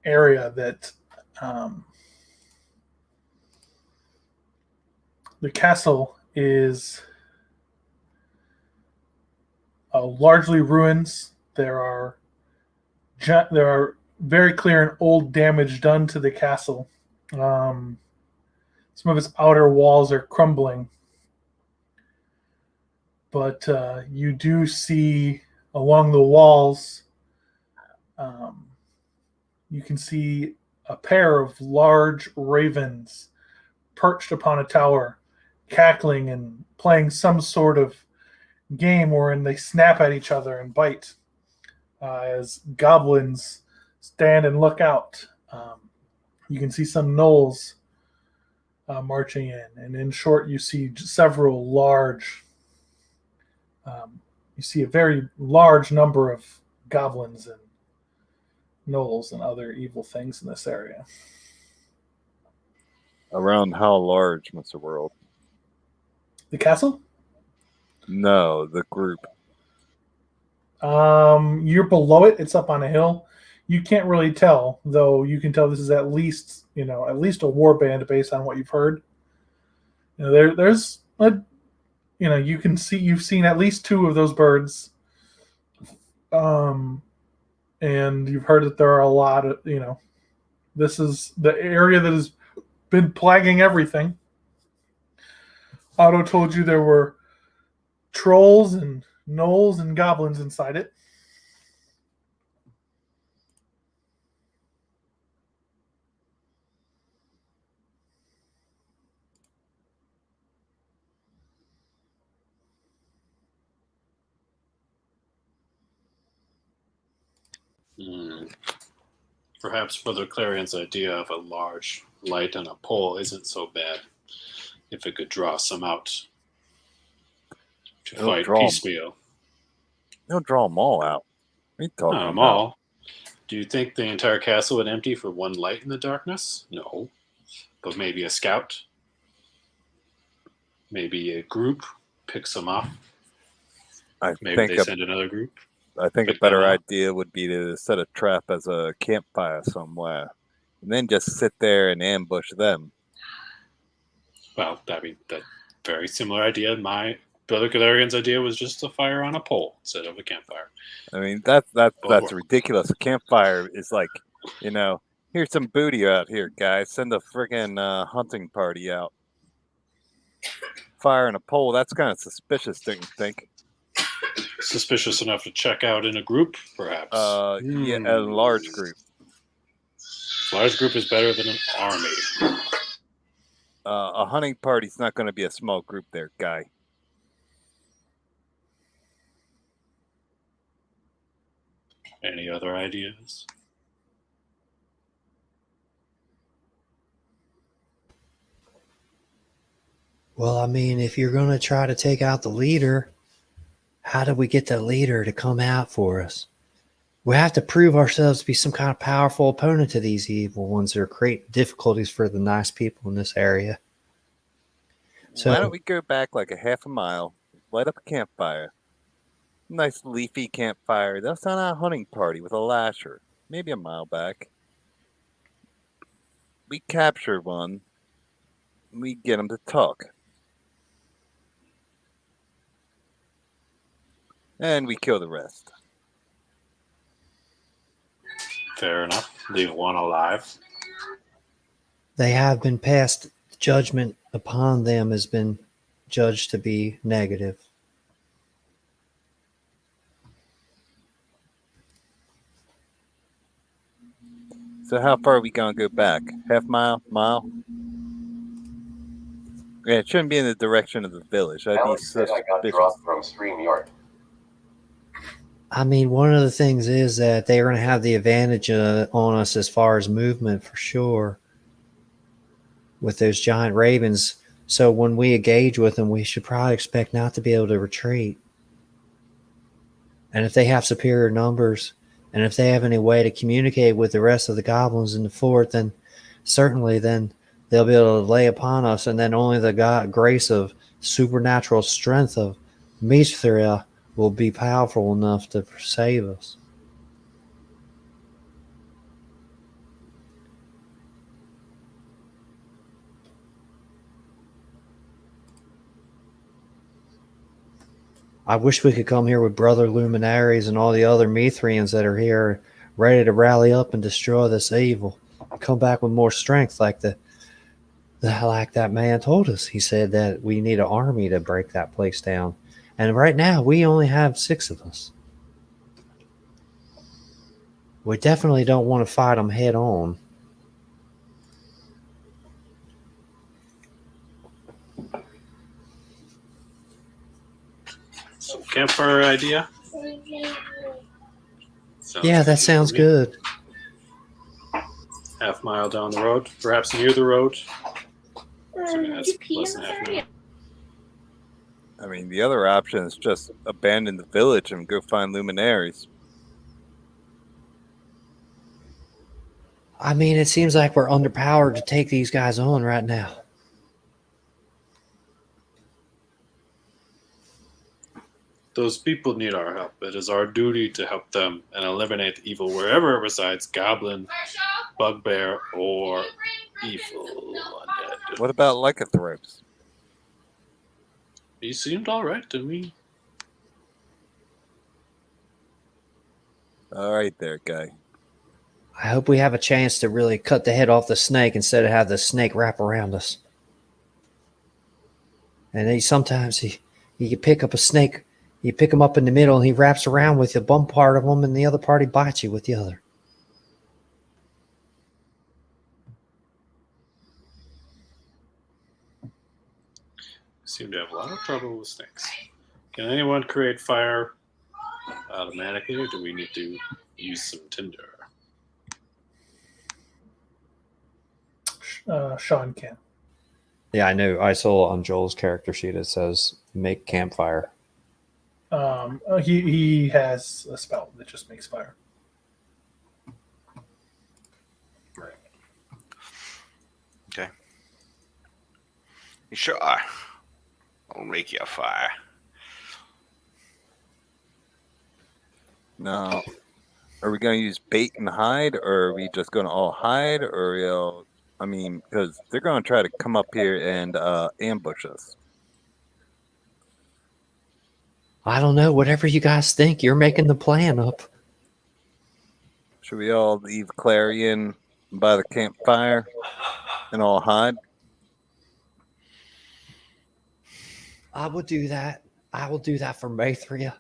area that the castle is largely ruins. There are very clear and old damage done to the castle. Some of its outer walls are crumbling, but you do see along the walls, you can see a pair of large ravens perched upon a tower, cackling and playing some sort of game wherein they snap at each other and bite as goblins stand and look out. You can see some gnolls marching in, and in short, you see several large. You see a very large number of goblins and gnolls and other evil things in this area. Around how large, Mr. World? The castle? No, the group. You're below it. It's up on a hill. You can't really tell, though. You can tell this is at least a war band based on what you've heard. There's a, you can see you've seen at least 2 of those birds, and you've heard that there are a lot of this is the area that has been plaguing everything. Otto told you there were trolls and gnolls and goblins inside it. Perhaps Brother Clarion's idea of a large light on a pole isn't so bad if it could draw some out to It'll fight draw 'em. piecemeal. They'll draw them all out. What are you talking Not them about? all. Do you think the entire castle would empty for one light in the darkness? No. But maybe a scout? Maybe a group picks them off? I Maybe think they send another group? I think a Pick better them up. idea would be to set a trap as a campfire somewhere, and then just sit there and ambush them. Well, I mean, that very similar idea. My brother Galarian's idea was just a fire on a pole instead of a campfire. I mean, that's Or- ridiculous. A campfire is like, here's some booty out here, guys. Send a friggin' hunting party out. Fire in a pole, that's kind of suspicious, don't you think? Suspicious enough to check out in a group, perhaps. Yeah, a large group. Large group is better than an army. A hunting party's not going to be a small group there, guy. Any other ideas? Well, I mean, if you're going to try to take out the leader, how do we get the leader to come out for us? We have to prove ourselves to be some kind of powerful opponent to these evil ones that are creating difficulties for the nice people in this area. So Why don't we go back like a half a mile, light up a campfire? Nice leafy campfire. That's not a hunting party with a lasher. Maybe a mile back. We capture one. We get him to talk. And we kill the rest. Fair enough. Leave one alive. they have been passed. Judgment upon them has been judged to be negative. So how far are we going to go back? Half mile? Mile? Yeah, it shouldn't be in the direction of the village. That'd be Alex said I got suspicious. dropped from StreamYard. I mean, one of the things is that they're going to have the advantage on us as far as movement for sure with those giant ravens. So when we engage with them, we should probably expect not to be able to retreat. And if they have superior numbers, and if they have any way to communicate with the rest of the goblins in the fort, then certainly then they'll be able to lay upon us. And then only the grace of supernatural strength of Mithril will be powerful enough to save us. I wish we could come here with Brother Luminaries and all the other Mithrians that are here ready to rally up and destroy this evil. Come back with more strength like like that man told us. He said that we need an army to break that place down. And right now, we only have 6 of us. We definitely don't want to fight them head on. Some campfire idea? Yeah, that sounds good. Half mile down the road, perhaps near the road. So that's less than half an hour. I mean, the other option is just abandon the village and go find luminaries. I mean, it seems like we're underpowered to take these guys on right now. Those people need our help. It is our duty to help them and eliminate evil wherever it resides, goblin, bugbear, or evil undead. What about lycanthropes? He seemed all right to me. All right there, guy. I hope we have a chance to really cut the head off the snake instead of have the snake wrap around us. And sometimes you can pick up a snake, you pick him up in the middle, and he wraps around with the one part of him, and the other part he bites you with the other. Seem to have a lot of trouble with snakes. Can anyone create fire automatically, or do we need to use some tinder? Sean can. Yeah, I know. I saw on Joel's character sheet it says make campfire. He has a spell that just makes fire. Right. Okay. You sure are. I'll make you a fire. Now, are we going to use bait and hide, or are we just going to all hide, or I mean, because they're going to try to come up here and ambush us. I don't know. Whatever you guys think, you're making the plan up. Should we all leave Clarion by the campfire and all hide? I will do that. I will do that for Maithria.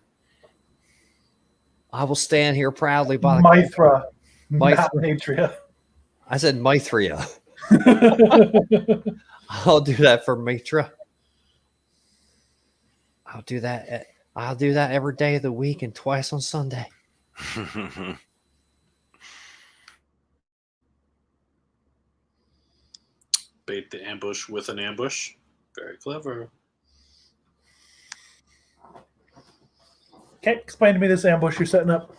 I will stand here proudly by the Mithra, not Mithra. Matria. I said Maithria. I'll do that for Mitra. I'll do that. I'll do that every day of the week and twice on Sunday. Bait the ambush with an ambush. Very clever. Okay, explain to me this ambush you're setting up.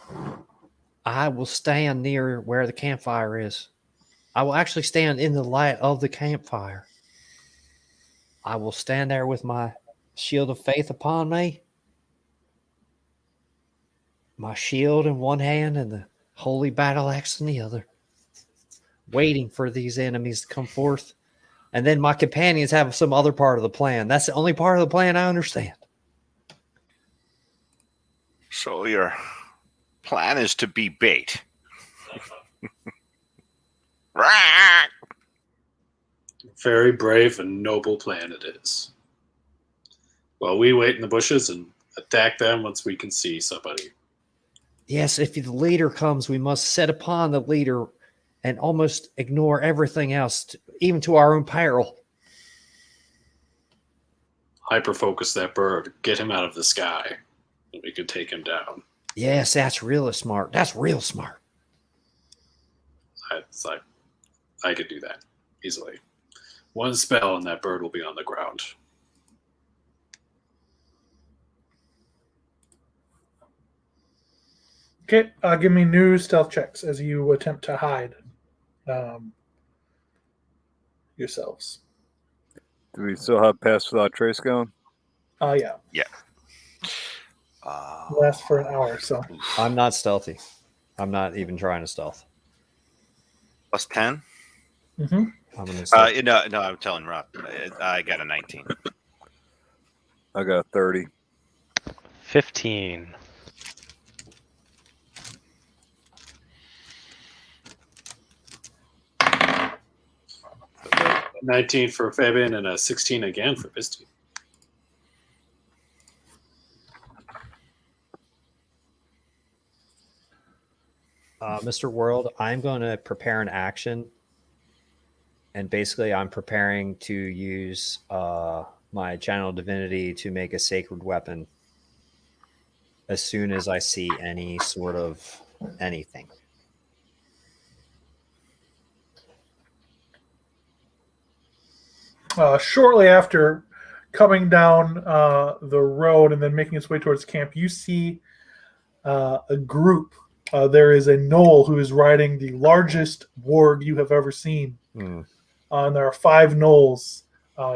I will stand near where the campfire is. I will actually stand in the light of the campfire. I will stand there with my shield of faith upon me, my shield in one hand and the holy battle axe in the other, waiting for these enemies to come forth. And then my companions have some other part of the plan. That's the only part of the plan I understand. So your plan is to be bait. Rah! Very brave and noble plan it is. Well, we wait in the bushes and attack them once we can see somebody. Yes, if the leader comes, we must set upon the leader and almost ignore everything else, even to our own peril. Hyper-focus that bird. Get him out of the sky. And we could take him down. Yes, that's real smart. That's real smart. It's like, I could do that easily. One spell and that bird will be on the ground. Okay, give me new stealth checks as you attempt to hide yourselves. Do we still have Pass Without Trace going? Yeah, lasts for an hour. So I'm not stealthy. I'm not even trying to stealth. Plus 10? mhm. I'm gonna stealth. No, I'm telling Rob. I got a 19. I got 30. 15. A 19 for Fabian and a 16 again for Pisty. Mr. World, I'm going to prepare an action. And basically, I'm preparing to use my channel divinity to make a sacred weapon as soon as I see any sort of anything. Shortly after coming down the road and then making its way towards camp, you see a group. There is a gnoll who is riding the largest warg you have ever seen. And there are 5 gnolls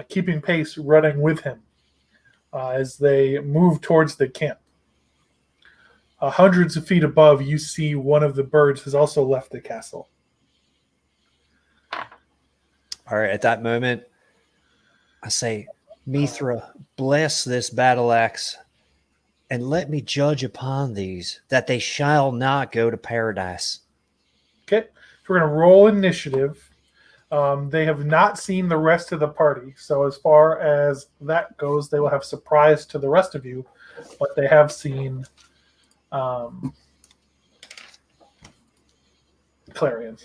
keeping pace, running with him as they move towards the camp. Hundreds of feet above, you see one of the birds has also left the castle. All right, at that moment, I say, Mithra, bless this battle axe and let me judge upon these that they shall not go to paradise. Okay, so we're going to roll initiative. They have not seen the rest of the party, so as far as that goes, they will have surprise to the rest of you, but they have seen Clarion.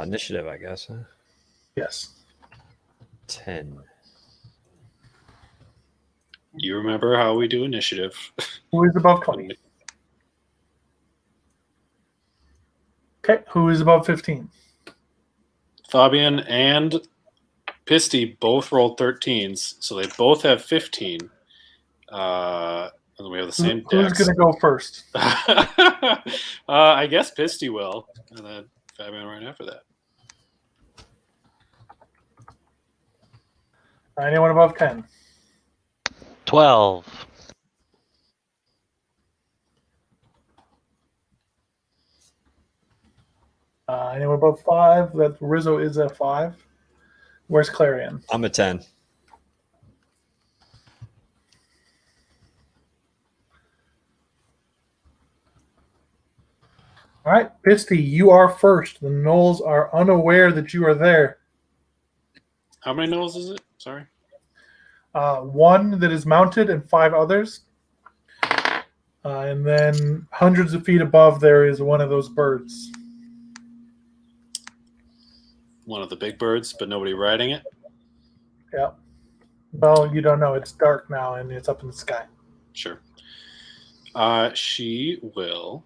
Initiative, I guess. Huh? Yes. 10. You remember how we do initiative. Who is above 20? Okay, who is above 15? Fabian and Pisty both rolled 13s, so they both have 15. And we have the same Who's dex. going to go first? I guess Pisty will, and then Fabian right after that. Anyone above 10? 12. Anyone above 5? That Rizzo is at 5. Where's Clarion? I'm a 10. All right, Pisty, you are first. The Knolls are unaware that you are there. How many Knolls is it? Sorry. 1 that is mounted and 5 others. And then hundreds of feet above there is one of those birds. One of the big birds, but nobody riding it. Yeah. Well, you don't know. It's dark now and it's up in the sky. Sure. She will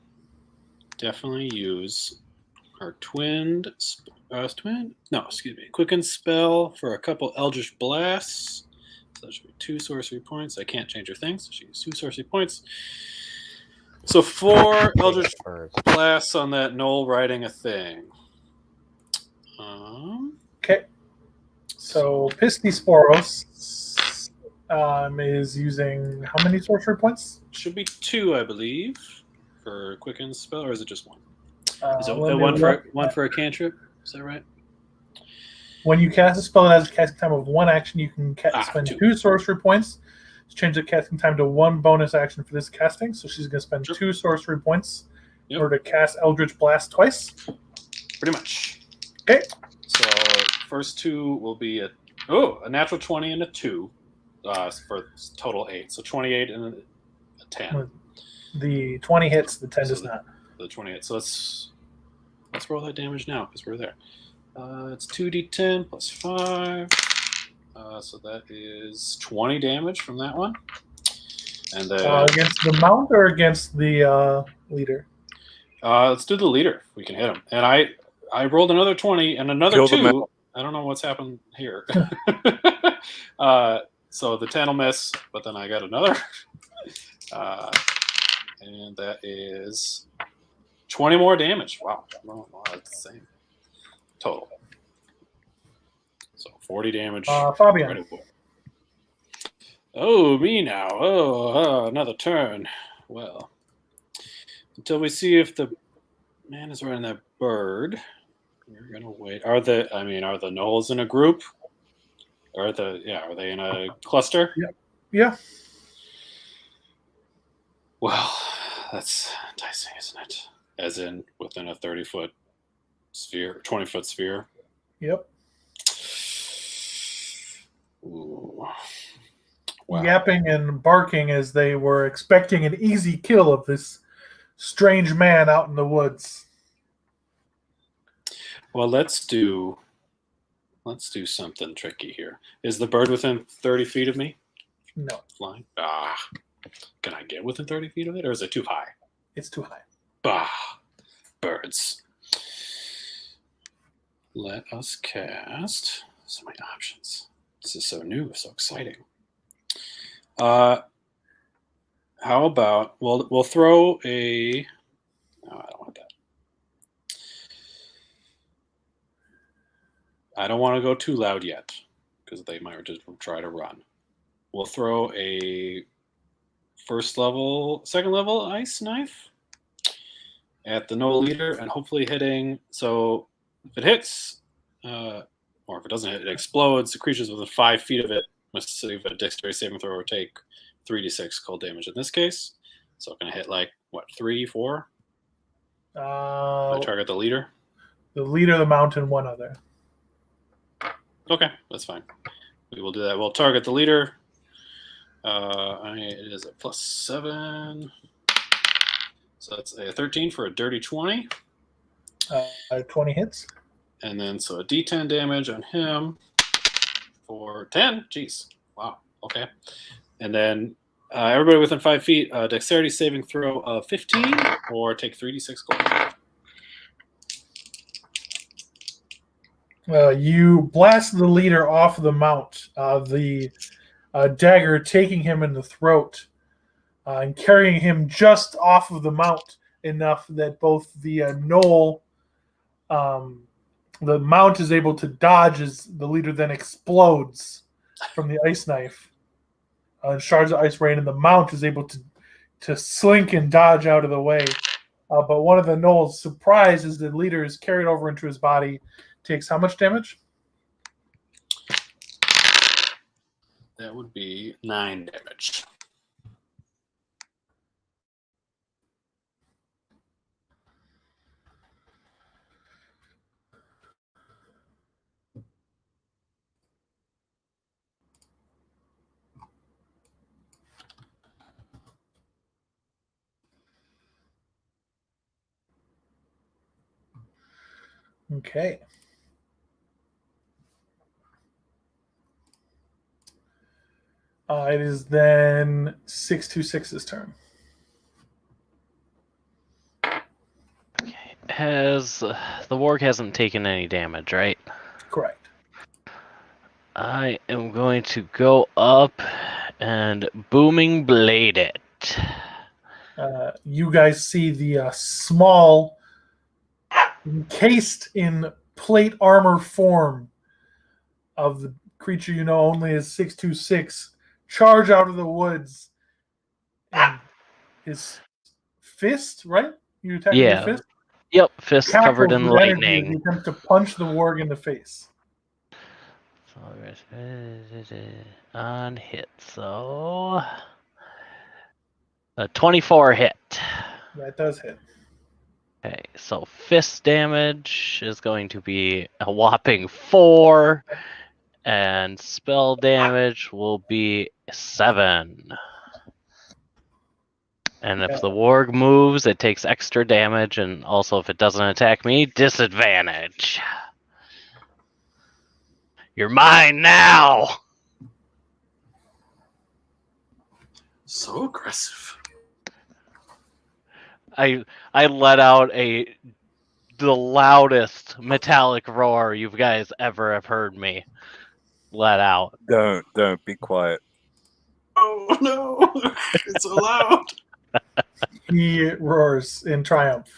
definitely use her quicken spell for a couple Eldritch Blasts. So that should be 2 sorcery points. I can't change her thing, so she gets 2 sorcery points. So 4 Eldritch Blasts on that Knoll riding a thing. Okay. So Pisty Sporos is using how many sorcery points? Should be 2, I believe, for quicken spell, or is it just 1? Is it let me one look. for a cantrip? Is that right? When you cast a spell that has a casting time of 1 action, you can spend 2. 2 sorcery points to change the casting time to 1 bonus action for this casting. So she's going to spend Sure. 2 sorcery points Yep. in order to cast Eldritch Blast twice. Pretty much. Okay. So first 2 will be a natural 20 and a 2 for total 8. So 28 and a 10. The 20 hits, the 10 So does not. The 28. So let's roll that damage now because we're there. It's 2d10 plus 5. So that is 20 damage from that one. And then Against the mount or against the leader? let's do the leader. We can hit him. And I rolled another 20 and another Kill the 2. mount. I don't know what's happened here. So the 10 will miss, but then I got another. And that is 20 more damage. Wow. That's the same total. So 40 damage. Fabian. Right away. Oh, me now. Another turn. Well, until we see if the man is riding that bird, we're gonna wait. Are the Knolls in a group? Are they in a cluster? Yeah. Well, that's enticing, isn't it? As in within a 30-foot sphere, 20-foot sphere. Yep. Ooh. Wow. Yapping and barking as they were expecting an easy kill of this strange man out in the woods. Well, let's do something tricky here. Is the bird within 30 feet of me? No, Flying? Can I get within 30 feet of it, or is it too high? it's too high. Birds. Let us cast. So many options. This is so new, so exciting. How about we'll throw a. No, I don't want that. I don't want to go too loud yet because they might just try to run. We'll throw a second level ice knife at the Knoll leader and hopefully hitting. So if it hits, or if it doesn't hit, it explodes. The creatures within 5 feet of it must save a dexterity saving throw or take 3d6 cold damage in this case. So it's going to hit 3, 4? I target the leader. The leader of the mountain, one other. Okay, that's fine. We will do that. We'll target the leader. It is a +7. So that's a 13 for a dirty 20. 20 hits. And then so a d10 damage on him for 10. Jeez. Wow. Okay. And then everybody within 5 feet, dexterity saving throw of 15 or take 3d6 gold. You blast the leader off the mount. The dagger taking him in the throat. and carrying him just off of the mount enough that both the knoll, the mount is able to dodge as the leader then explodes from the ice knife. Shards of ice rain, and the mount is able to slink and dodge out of the way. But one of the gnolls, surprised as the leader is carried over into his body, takes how much damage? That would be 9 damage. Okay. It is then 626's turn. Okay. Has the warg hasn't taken any damage, right? Correct. I am going to go up and booming blade it. You guys see the small, encased in plate armor form of the creature you know only as 626 charge out of the woods. And his fist, right? You attack with your fist? Yep, fist covered Cackles in with energy as lightning. he attempts to punch the warg in the face. On hit, so a 24 hit. That does hit. Okay, so fist damage is going to be a whopping 4, and spell damage will be 7. And if the warg moves, it takes extra damage, and also if it doesn't attack me, disadvantage. You're mine now! So aggressive. I let out the loudest metallic roar you guys ever have heard me let out. Don't be quiet. Oh no! It's so loud. He roars in triumph.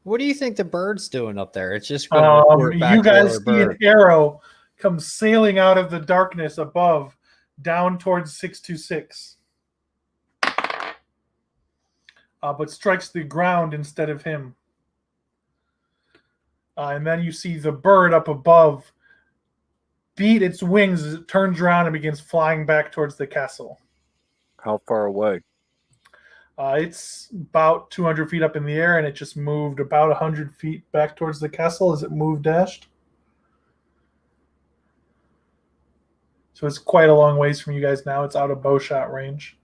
What do you think the bird's doing up there? It's just going to report back You guys to see our an arrow come sailing out of the darkness above, down towards 626. But strikes the ground instead of him. And then you see the bird up above beat its wings as it turns around and begins flying back towards the castle. How far away? It's about 200 feet up in the air, and it just moved about 100 feet back towards the castle as it moved dashed. So it's quite a long ways from you guys now. It's out of bow shot range.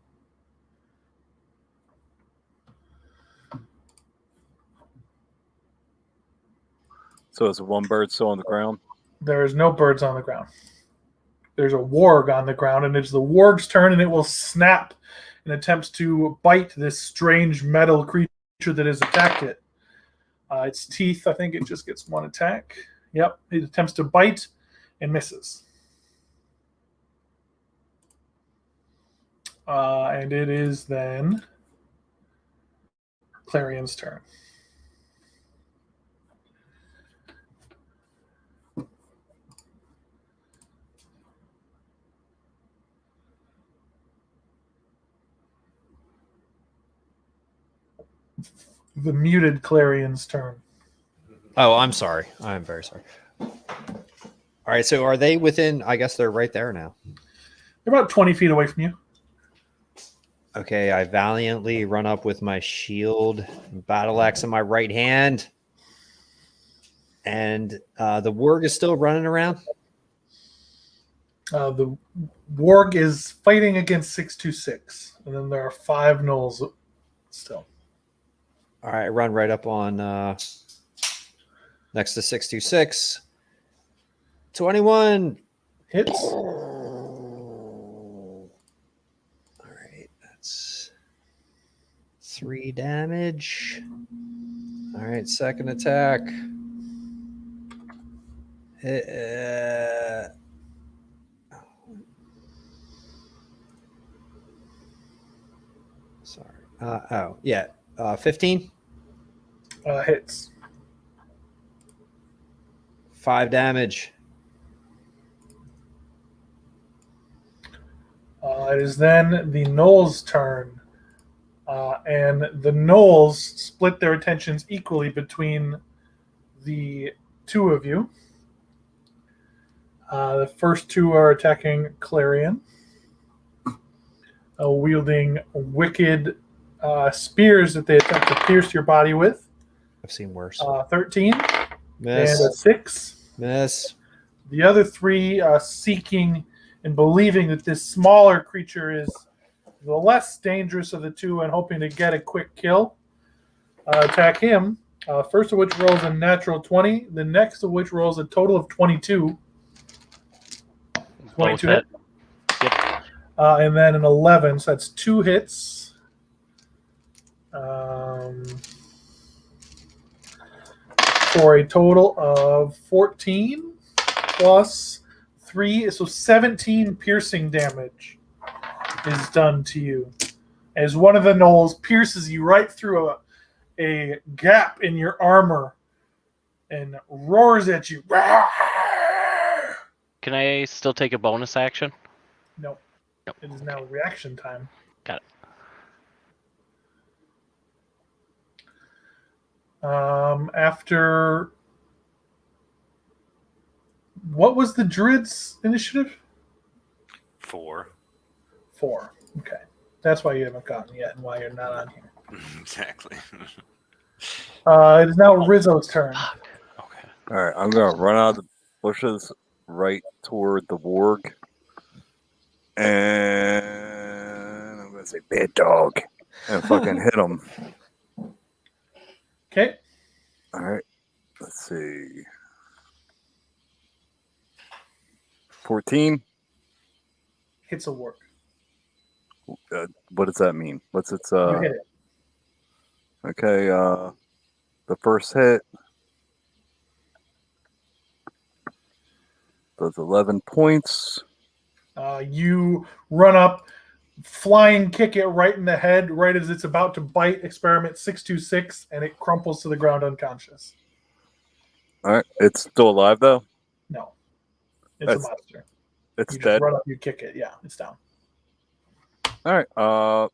So is one bird still on the ground? There is no birds on the ground. There's a warg on the ground, and it's the warg's turn, and it will snap and attempts to bite this strange metal creature that has attacked it. Its teeth, I think it just gets one attack. Yep, it attempts to bite and misses. And it is then Clarion's turn. The muted Clarion's turn. Oh, I'm sorry. I'm very sorry. All right, so are they within? I guess they're right there now. They're about 20 feet away from you. Okay, I valiantly run up with my shield, battle axe in my right hand, and the warg is still running around. The warg is fighting against 626, and then there are 5 gnolls still. All right, I run right up on next to 626. 21 hits. All right, that's 3 damage. All right, second attack. Sorry. 15. Hits. 5 damage. It is then the Gnolls' turn. And the Gnolls split their attentions equally between the two of you. The first two are attacking Clarion, wielding wicked spears that they attempt to pierce your body with. I've seen worse. 13 Miss. and a 6. Miss. The other three seeking and believing that this smaller creature is the less dangerous of the two and hoping to get a quick kill, attack him. First of which rolls a natural 20, the next of which rolls a total of 22. 22 hit. hit. And then an 11, so that's 2 hits. For a total of 14 plus 3, so 17 piercing damage is done to you. As one of the gnolls pierces you right through a gap in your armor and roars at you. Can I still take a bonus action? No, Nope. it is now reaction time. Got it. After what was the druid's initiative? 4. 4. Okay, that's why you haven't gotten yet, and why you're not on here. Exactly. It is now Rizzo's turn. Okay. All right, I'm gonna run out of the bushes right toward the warg, and I'm gonna say "bad dog" and fucking hit him. Okay, All right, let's see. 14. hits a work. What does that mean? What's its You hit it. Okay, the first hit does 11 points. You run up, flying kick it right in the head, right as it's about to bite experiment 626, and it crumples to the ground unconscious. All right, it's still alive though. No, it's That's- a monster. It's You dead. just run up, you kick it. Yeah, it's down. All right.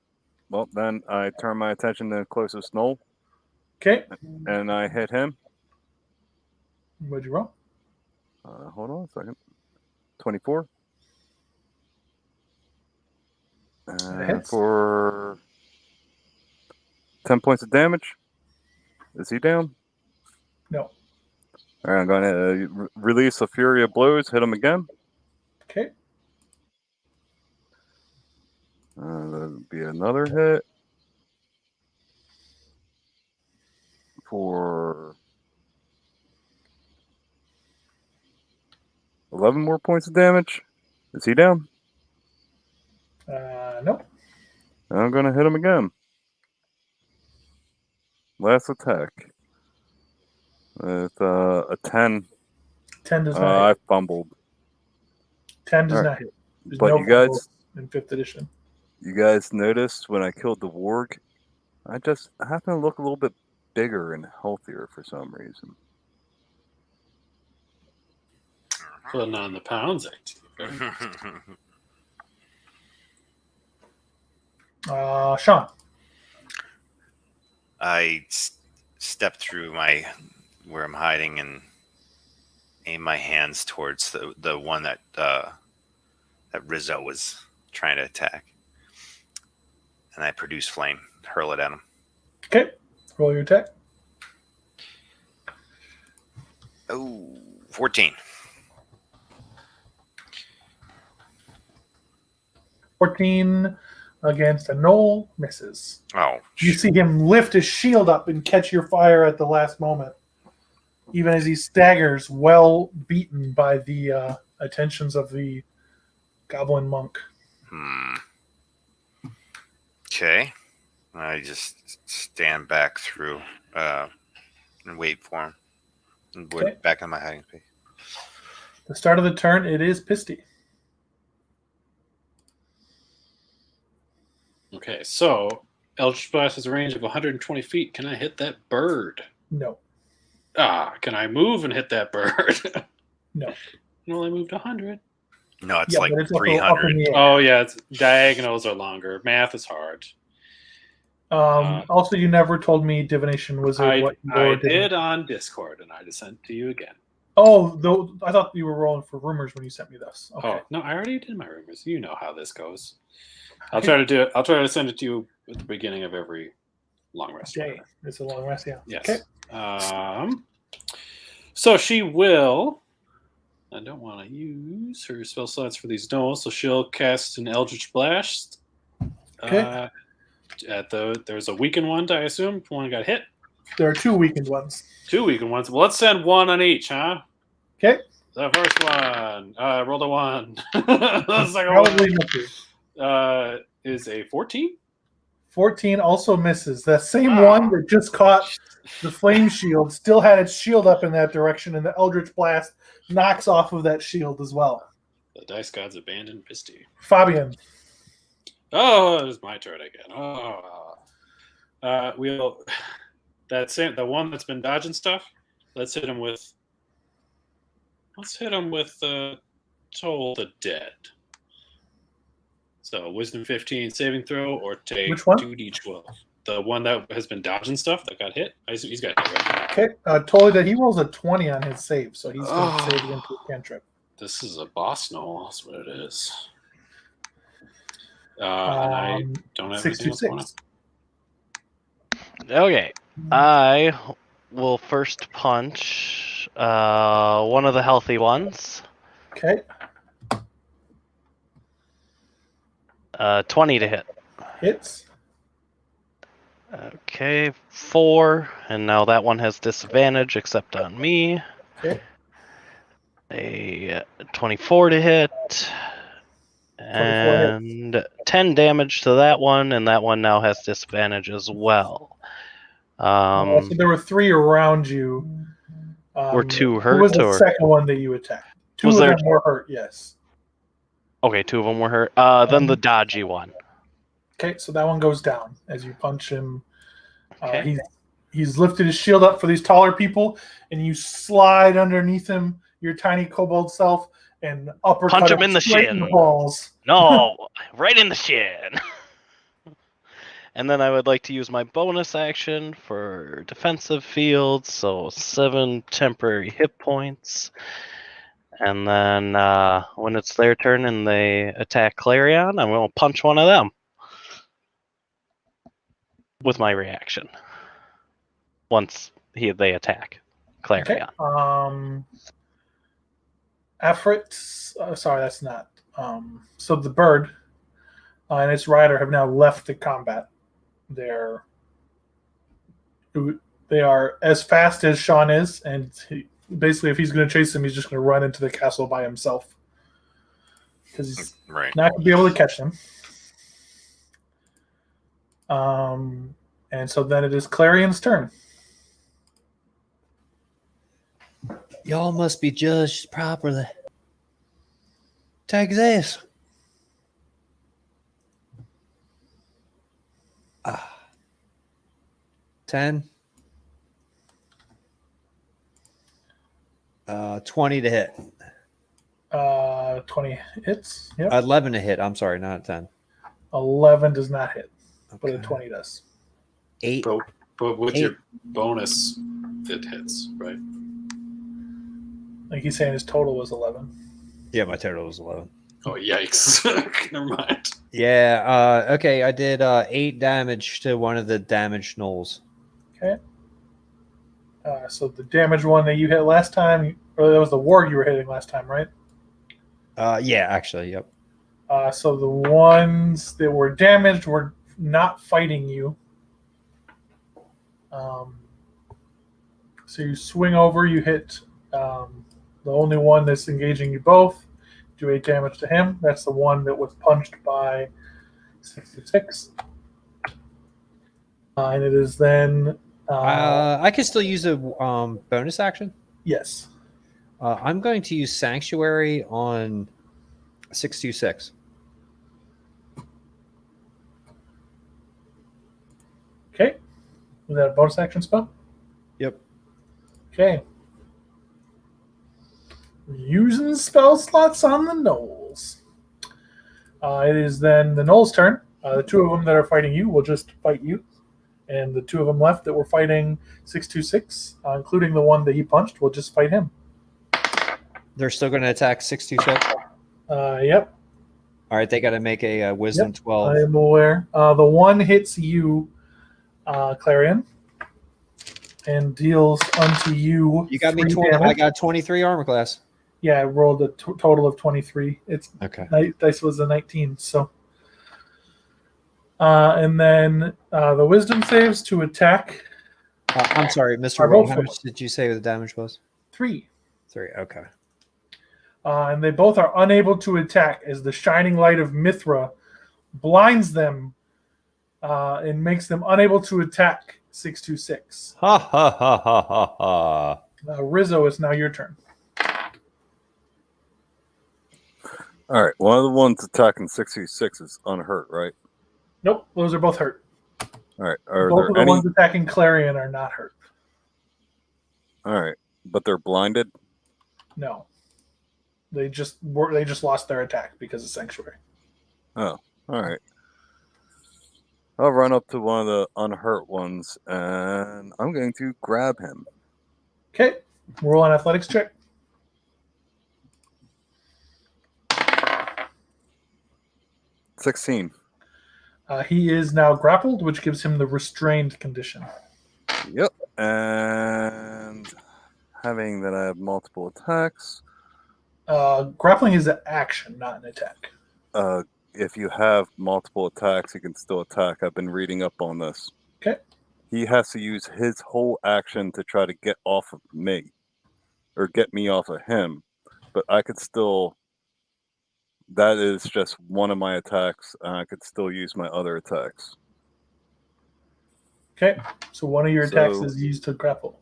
Well, then I turn my attention to the closest gnoll, Okay, and I hit him. what'd you roll? Hold on a second. 24. hits. For 10 points of damage. Is he down? No. All right, I'm going to release a Fury of Blows, hit him again. Okay, That'll be another hit. For 11 more points of damage. Is he down? no. I'm going to hit him again. Last attack. With a 10. 10 does not I hit. fumbled. 10 does all right. not hit. There's But no you guys- fumbles in 5th edition. You guys noticed when I killed the warg, I happen to look a little bit bigger and healthier for some reason. Putting on the pounds, Sean. I step through where I'm hiding and aim my hands towards the one that Rizzo was trying to attack, and I produce flame, hurl it at him. Okay, roll your attack. Oh, 14. 14 against a gnoll, misses. Oh, You see him lift his shield up and catch your fire at the last moment, even as he staggers, well beaten by the attentions of the goblin monk. Okay. I just stand back through and wait for him. And we're Okay. back in my hiding space. The start of the turn, it is Pisty. Okay, so Eldritch Blast has a range of 120 feet. Can I hit that bird? No. Can I move and hit that bird? No. I can only move to 100. No, it's Yeah, like but it's also up 300. in the air. Oh, yeah. Diagonals are longer. Math is hard. Also, you never told me divination wizard I what your did on Discord, and I just sent to you again. Oh, though I thought you were rolling for rumors when you sent me this. Okay. Oh, no, I already did my rumors. You know how this goes. I'll try to do it. I'll try to send it to you at the beginning of every long rest. Okay. It's a long rest, yeah. Yes. Okay. So she will. I don't want to use her spell slots for these gnolls, so she'll cast an Eldritch Blast. Okay. There's a weakened one, I assume. One got hit. There are 2 weakened ones. 2 weakened ones. Well, let's send one on each, huh? Okay. The first one, rolled a 1. The second Probably one is a 14. 14 also misses. That same one that just caught the flame shield still had its shield up in that direction, and the Eldritch Blast knocks off of that shield as well. The dice gods abandoned Pisty. Fabian. Oh, it's my turn again. We'll the one that's been dodging stuff. Let's hit him with Toll the Dead. So wisdom 15 saving throw, or take Which one? 2d12. The one that has been dodging stuff that got hit. He's got hit, right? Okay. Totally that he rolls a 20 on his save, so he's going to save against a cantrip. This is a boss knoll. That's what it is. And I don't have anything else going on. 626. Okay. I will first punch one of the healthy ones. Okay. 20 to hit. Hits. Okay, 4, and now that one has disadvantage except on me. Okay. A 24 to hit, and 10 damage to that one, and that one now has disadvantage as well. So there were 3 around you. Were 2 hurt? Who was the or... second one that you attacked? 2 Was of there- them were hurt, yes. Okay, 2 of them were hurt. Then the dodgy one. Okay, so that one goes down as you punch him. Okay. He's lifted his shield up for these taller people, and you slide underneath him, your tiny kobold self, and uppercut Punch him in the straight shin. the balls. No, right in the shin. And then I would like to use my bonus action for defensive fields, so 7 temporary hit points. And then when it's their turn and they attack Clarion, I'm going to punch one of them with my reaction. Once they attack Clarion. Okay. Afrit, sorry, that's not. So the bird and its rider have now left the combat. They are as fast as Sean is, and basically, if he's going to chase him, he's just going to run into the castle by himself because he's Right. not going to be able to catch him. And so then it is Clarion's turn. Y'all must be judged properly. Take this. 10. 20 to hit. 20 hits. Yep. 11 to hit. I'm sorry, not 10. 11 does not hit, but a Okay. 20 does. 8. But with 8. your bonus, it hits, right? Like he's saying his total was 11. Yeah, my total was 11. Oh, yikes. Never mind. Yeah, okay, I did 8 damage to one of the damaged gnolls. Okay. So the damage one that you hit last time, or that was the warg you were hitting last time, right? Yeah, actually, yep. So the ones that were damaged were not fighting you. So you swing over, you hit the only one that's engaging you both. Do 8 damage to him. That's the one that was punched by 66. And it is then... I can still use a bonus action. yes. I'm going to use Sanctuary on 626. Okay. Was that a bonus action spell? Yep. Okay. Using spell slots on the gnolls. It is then the gnolls' turn. The two of them that are fighting you will just fight you. And the two of them left that were fighting 626, including the one that he punched, will just fight him. They're still going to attack 626. Yep. All right, they got to make a wisdom Yep, 12. I am aware. The one hits you, Clarion, and deals unto you. You got me 3 20. damage. I got 23 armor class. Yeah, I rolled a total of 23. It's Okay. dice was a 19, so. And then the wisdom saves to attack I'm sorry, Mr. Are Roll. both How full. much did you say the damage was? 3. 3. Okay. And they both are unable to attack as the shining light of Mithra blinds them and makes them unable to attack 626. Ha ha ha ha ha ha. Rizzo, it's now your turn. All right. One of the ones attacking 626 is unhurt, right? Nope, those are both hurt. All right. Are Both of the there any? ones attacking Clarion are not hurt. All right, but they're blinded. No, they just lost their attack because of Sanctuary. Oh, all right. I'll run up to one of the unhurt ones, and I'm going to grab him. Okay, roll an athletics check. $16. He is now grappled, which gives him the restrained condition. Yep. And having that I have multiple attacks. Grappling is an action, not an attack. If you have multiple attacks, you can still attack. I've been reading up on this. Okay. He has to use his whole action to try to get off of me. Or get me off of him. But I could still... That is just one of my attacks, and I could still use my other attacks. Okay, so one of your attacks So- is used to grapple.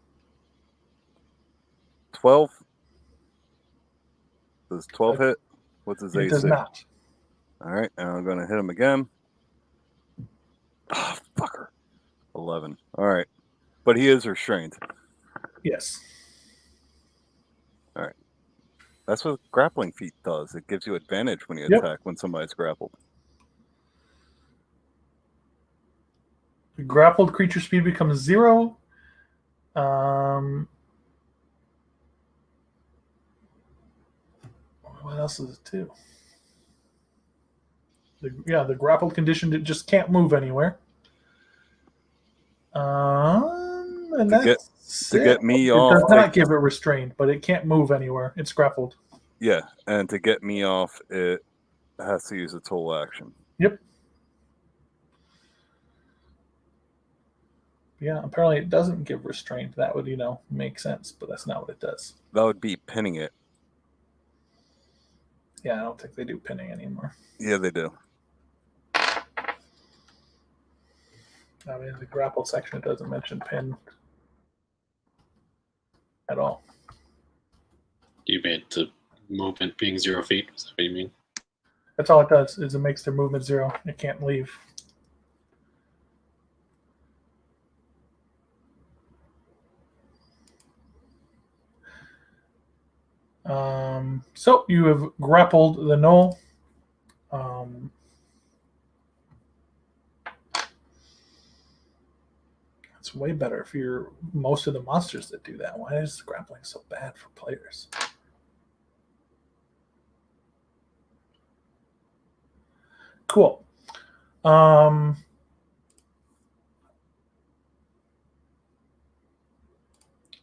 12? Does 12 hit? What's his It AC? does not. All right, and I'm going to hit him again. Ah, fucker. 11. All right. But he is restrained. Yes. That's what grappling feat does. It gives you advantage when you Yep. attack when somebody's grappled. The grappled creature speed becomes 0. What else is it too? The grappled condition, it just can't move anywhere. And To get- that's to get me it off, does not take- give it restrained, but it can't move anywhere. It's grappled. Yeah, and to get me off, it has to use its whole action. Yep. Yeah, apparently it doesn't give restraint. That would, make sense, but that's not what it does. That would be pinning it. Yeah, I don't think they do pinning anymore. Yeah, they do. I mean, the grappled section, it doesn't mention pin at all. You made the movement being 0 feet. Is that what you mean? That's all it does, is it makes their movement 0. It can't leave. So you have grappled the gnoll. It's way better if you're most of the monsters that do that. Why is grappling so bad for players? Cool.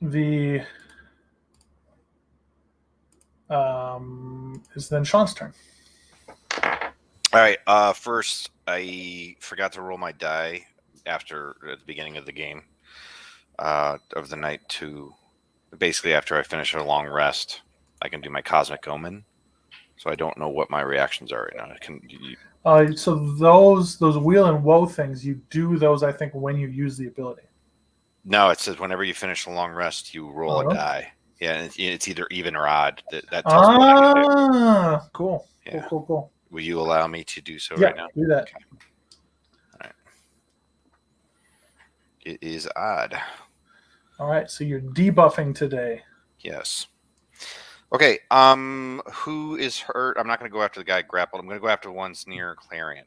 The is then Sean's turn. All right. First, I forgot to roll my die at the beginning of the game of the night to basically after I finish a long rest, I can do my Cosmic Omen. So I don't know what my reactions are right now. So those wheel and woe things, you do those, I think, when you use the ability. No, it says whenever you finish a long rest, you roll Oh. a die. Yeah, and it's either even or odd. That tells me what I can do. Cool. Yeah. Cool. Will you allow me to do so Yeah, right now? do that. Okay. All right. It is odd. All right, so you're debuffing today. Yes. Okay. Who is hurt? I'm not going to go after the guy grappled. I'm going to go after the ones near Clarion.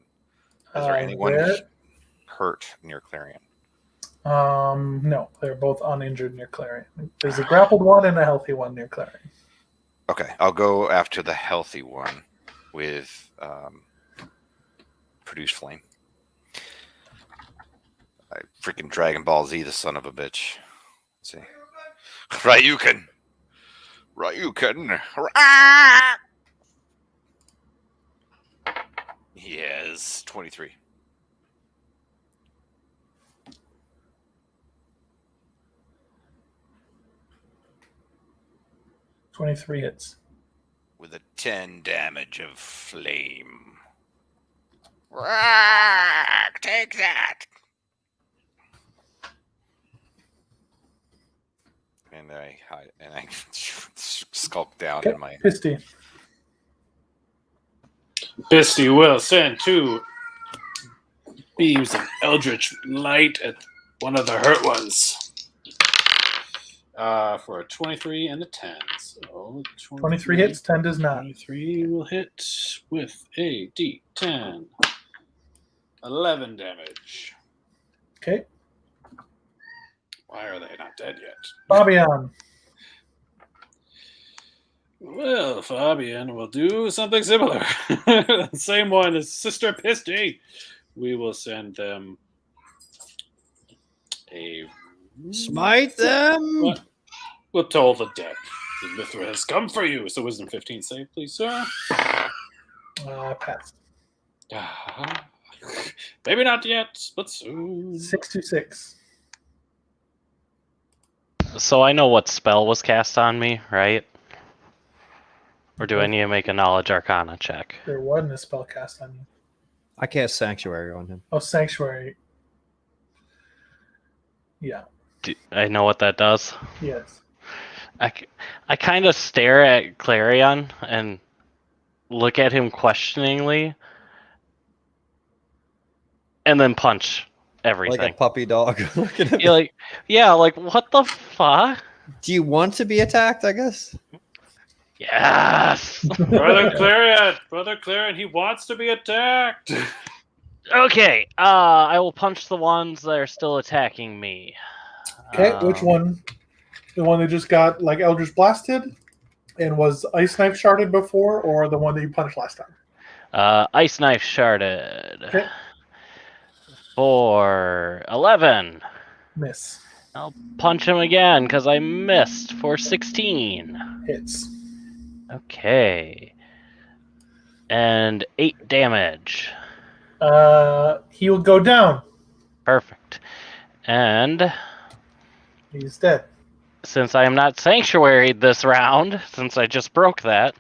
Is there anyone hurt near Clarion? No, they're both uninjured near Clarion. There's a grappled one and a healthy one near Clarion. Okay, I'll go after the healthy one with Produce Flame. I freaking Dragon Ball Z, the son of a bitch. Let's see. Ryuken. Yes, 23. $23 hits. With a 10 damage of flame. Take that. And I skulk down Okay, in my. Pisty. Pisty will send 2 beams of Eldritch Light at one of the hurt ones. For a 23 and a 10. So 23 hits, 10 does not. 23 will hit with a D10. 11 damage. Okay, Why are they not dead yet? Fabian. Well, Fabian will do something similar. Same one as Sister Pisty. We will send them a Smite them. What? We'll toll the dead. The Mithra has come for you. So wisdom 15 save, please, sir. Passed. Maybe not yet, but soon. 626. So I know what spell was cast on me, right? Or do I need to make a knowledge arcana check? There wasn't a spell cast on you. I cast Sanctuary on him. Oh, Sanctuary. Yeah. I know what that does. Yes. I kind of stare at Clarion and look at him questioningly and then punch everything. Like a puppy dog. Looking at me. You're like, what the fuck? Do you want to be attacked, I guess? Yes! Brother Clarion, he wants to be attacked. Okay, I will punch the ones that are still attacking me. Okay, which one? The one that just got like Eldritch Blasted and was Ice Knife sharded before, or the one that you punched last time? Ice Knife sharded. Okay. For 11. Miss. I'll punch him again because I missed for 16. Hits. Okay. And 8 damage. He will go down. Perfect. And He's dead. since I am not sanctuaried this round, since I just broke that,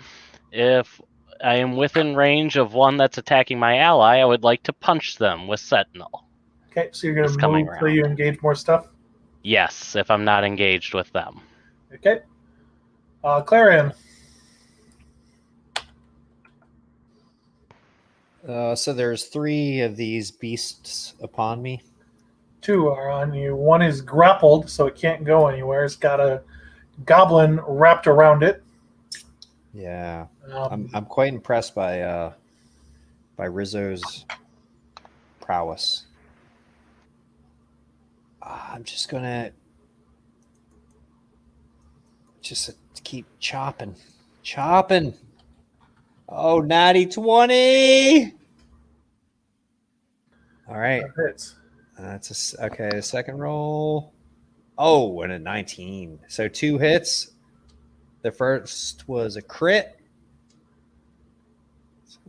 if I am within range of one that's attacking my ally, I would like to punch them with Sentinel. Okay, so you're It's going to coming move till you engage more stuff? Yes, if I'm not engaged with them. Okay. Clarion. So there's 3 of these beasts upon me. 2 are on you. One is grappled, so it can't go anywhere. It's got a goblin wrapped around it. Yeah, I'm quite impressed by Rizzo's prowess. I'm just gonna keep chopping. Oh, natty 20! All right, That hits. that's okay. The second roll. Oh, and a 19. So 2 hits. The first was a crit.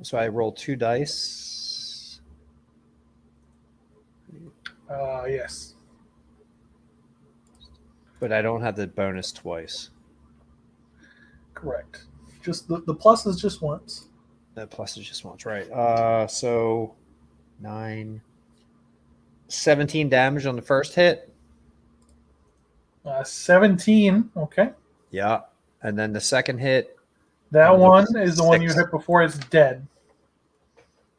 So I rolled 2 dice. Yes. But I don't have the bonus twice. Correct. Just the plus is just once. The plus is just once, right? So 9, 17 damage on the first hit. 17. Okay. Yeah. And then the second hit. That one is the one 6. you hit before it's dead.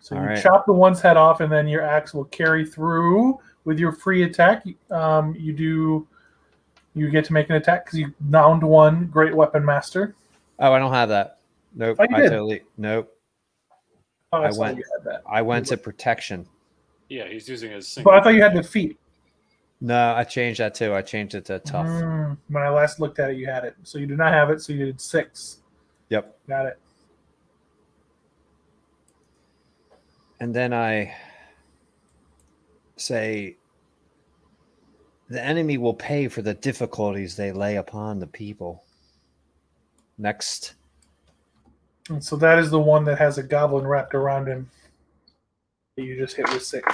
So All you right. chop the one's head off, and then your axe will carry through with your free attack, you get to make an attack because you downed one Great Weapon Master. Oh, I don't have that. Nope. Oh, you did. Nope. Oh, I I saw went- you had that. I went to protection. Yeah, he's using his single. But I thought you had defeat. No, I changed that too. I changed it to tough. When I last looked at it, you had it. So you do not have it. So you did 6. Yep. Got it. And then I say the enemy will pay for the difficulties they lay upon the people. Next. And so that is the one that has a goblin wrapped around him that you just hit with 6.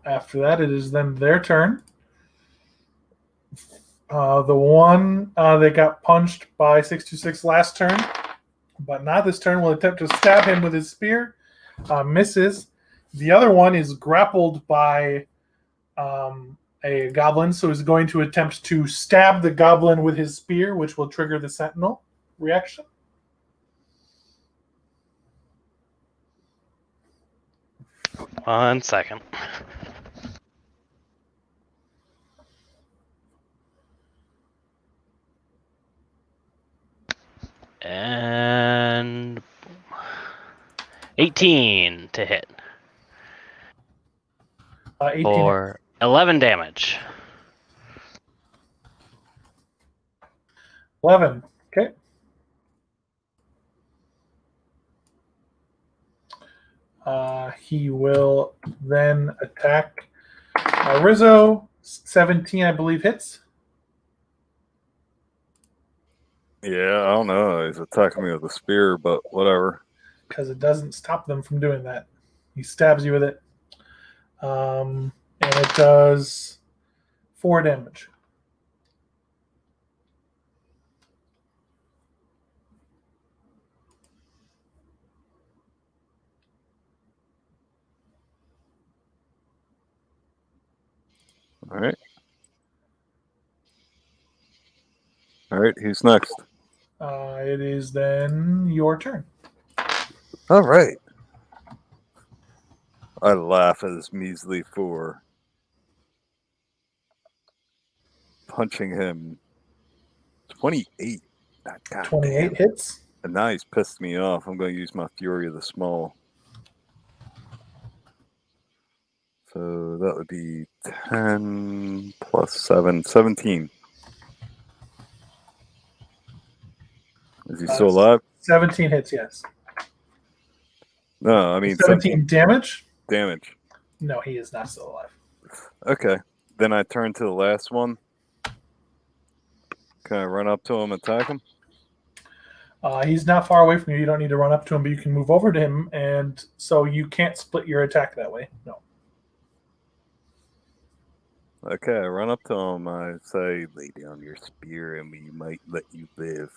After that, it is then their turn. The one that got punched by 626 last turn, but not this turn, will attempt to stab him with his spear. Misses. The other one is grappled by a goblin, so he's going to attempt to stab the goblin with his spear, which will trigger the sentinel reaction. One second. And 18 to hit 18 for 11 damage. 11. Okay. He will then attack Rizzo. 17, I believe, hits. Yeah, I don't know. He's attacking me with a spear, but whatever. Because it doesn't stop them from doing that. He stabs you with it. And it does 4 damage. All right. All right, who's next? It is then your turn. All right. I laugh at this measly 4. Punching him 28. God 28 damn. hits. And now he's pissed me off. I'm going to use my Fury of the Small. So that would be 10 plus 7, 17. Is he still alive? 17 hits, yes. No, I mean 17 damage? damage. No, he is not still alive. Okay. Then I turn to the last one. Can I run up to him and attack him? He's not far away from you. You don't need to run up to him, but you can move over to him, and so you can't split your attack that way. No. Okay, I run up to him. I say, lay down your spear and we might let you live.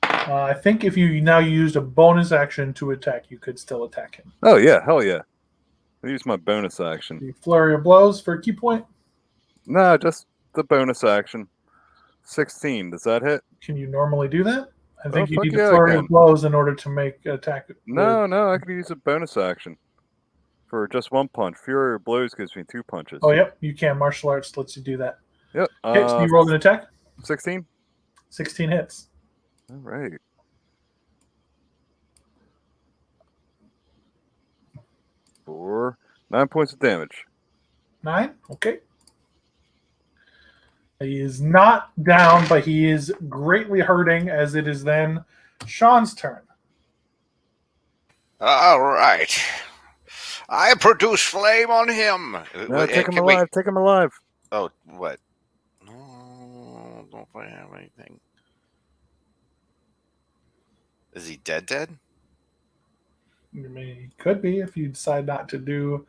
I think if you now used a bonus action to attack, you could still attack him. Oh, yeah, hell yeah. I use my bonus action. The flurry of blows for a key point. No, just the bonus action. 16, does that hit? Can you normally do that? I think you fuck need yeah, a I flurry can. of blows in order to make attack. No, I can use a bonus action. For just 1 punch. Fury of Blows gives me 2 punches. Oh, yep, you can. Martial arts lets you do that. Yep. Okay, so you rolled an attack. 16? 16 hits. All right. For 9 points of damage. 9. Okay. He is not down, but he is greatly hurting as it is then Sean's turn. All right. I produce flame on him. No, take him alive. Take him alive. Oh, what? No, don't I have anything? Is he dead? I mean, he could be if you decide not to do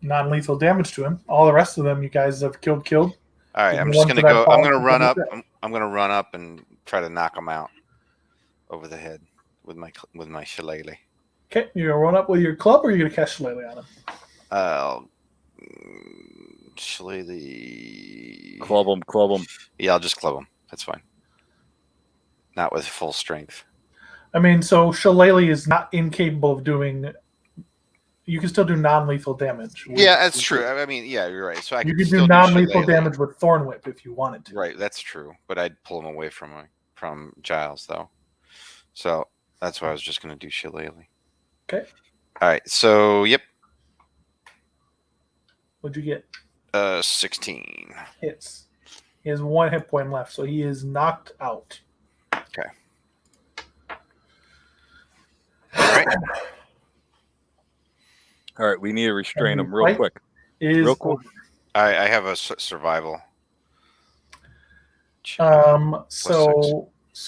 non-lethal damage to him. All the rest of them, you guys have killed. All right, The I'm just ones gonna that I go. I'm followed gonna from run up. the I'm gonna run up and try to knock him out over the head with my shillelagh. Okay, you're gonna run up with your club, or you're gonna cast Shillelagh on him. Shillelagh. Club him. Yeah, I'll just club him. That's fine. Not with full strength. I mean, so Shillelagh is not incapable of doing. You can still do non-lethal damage. Yeah, that's true. I mean, yeah, you're right. So I You could can still do non-lethal Shillelagh. damage with Thorn Whip if you wanted to. Right, that's true. But I'd pull him away from Giles, though. So that's why I was just going to do Shillelagh. Okay. All right. So, yep. What'd you get? 16. Hits. He has 1 hit point left, so he is knocked out. Okay. All right. All right, we need to restrain And him real fight quick. Is Real quick. I have a survival. so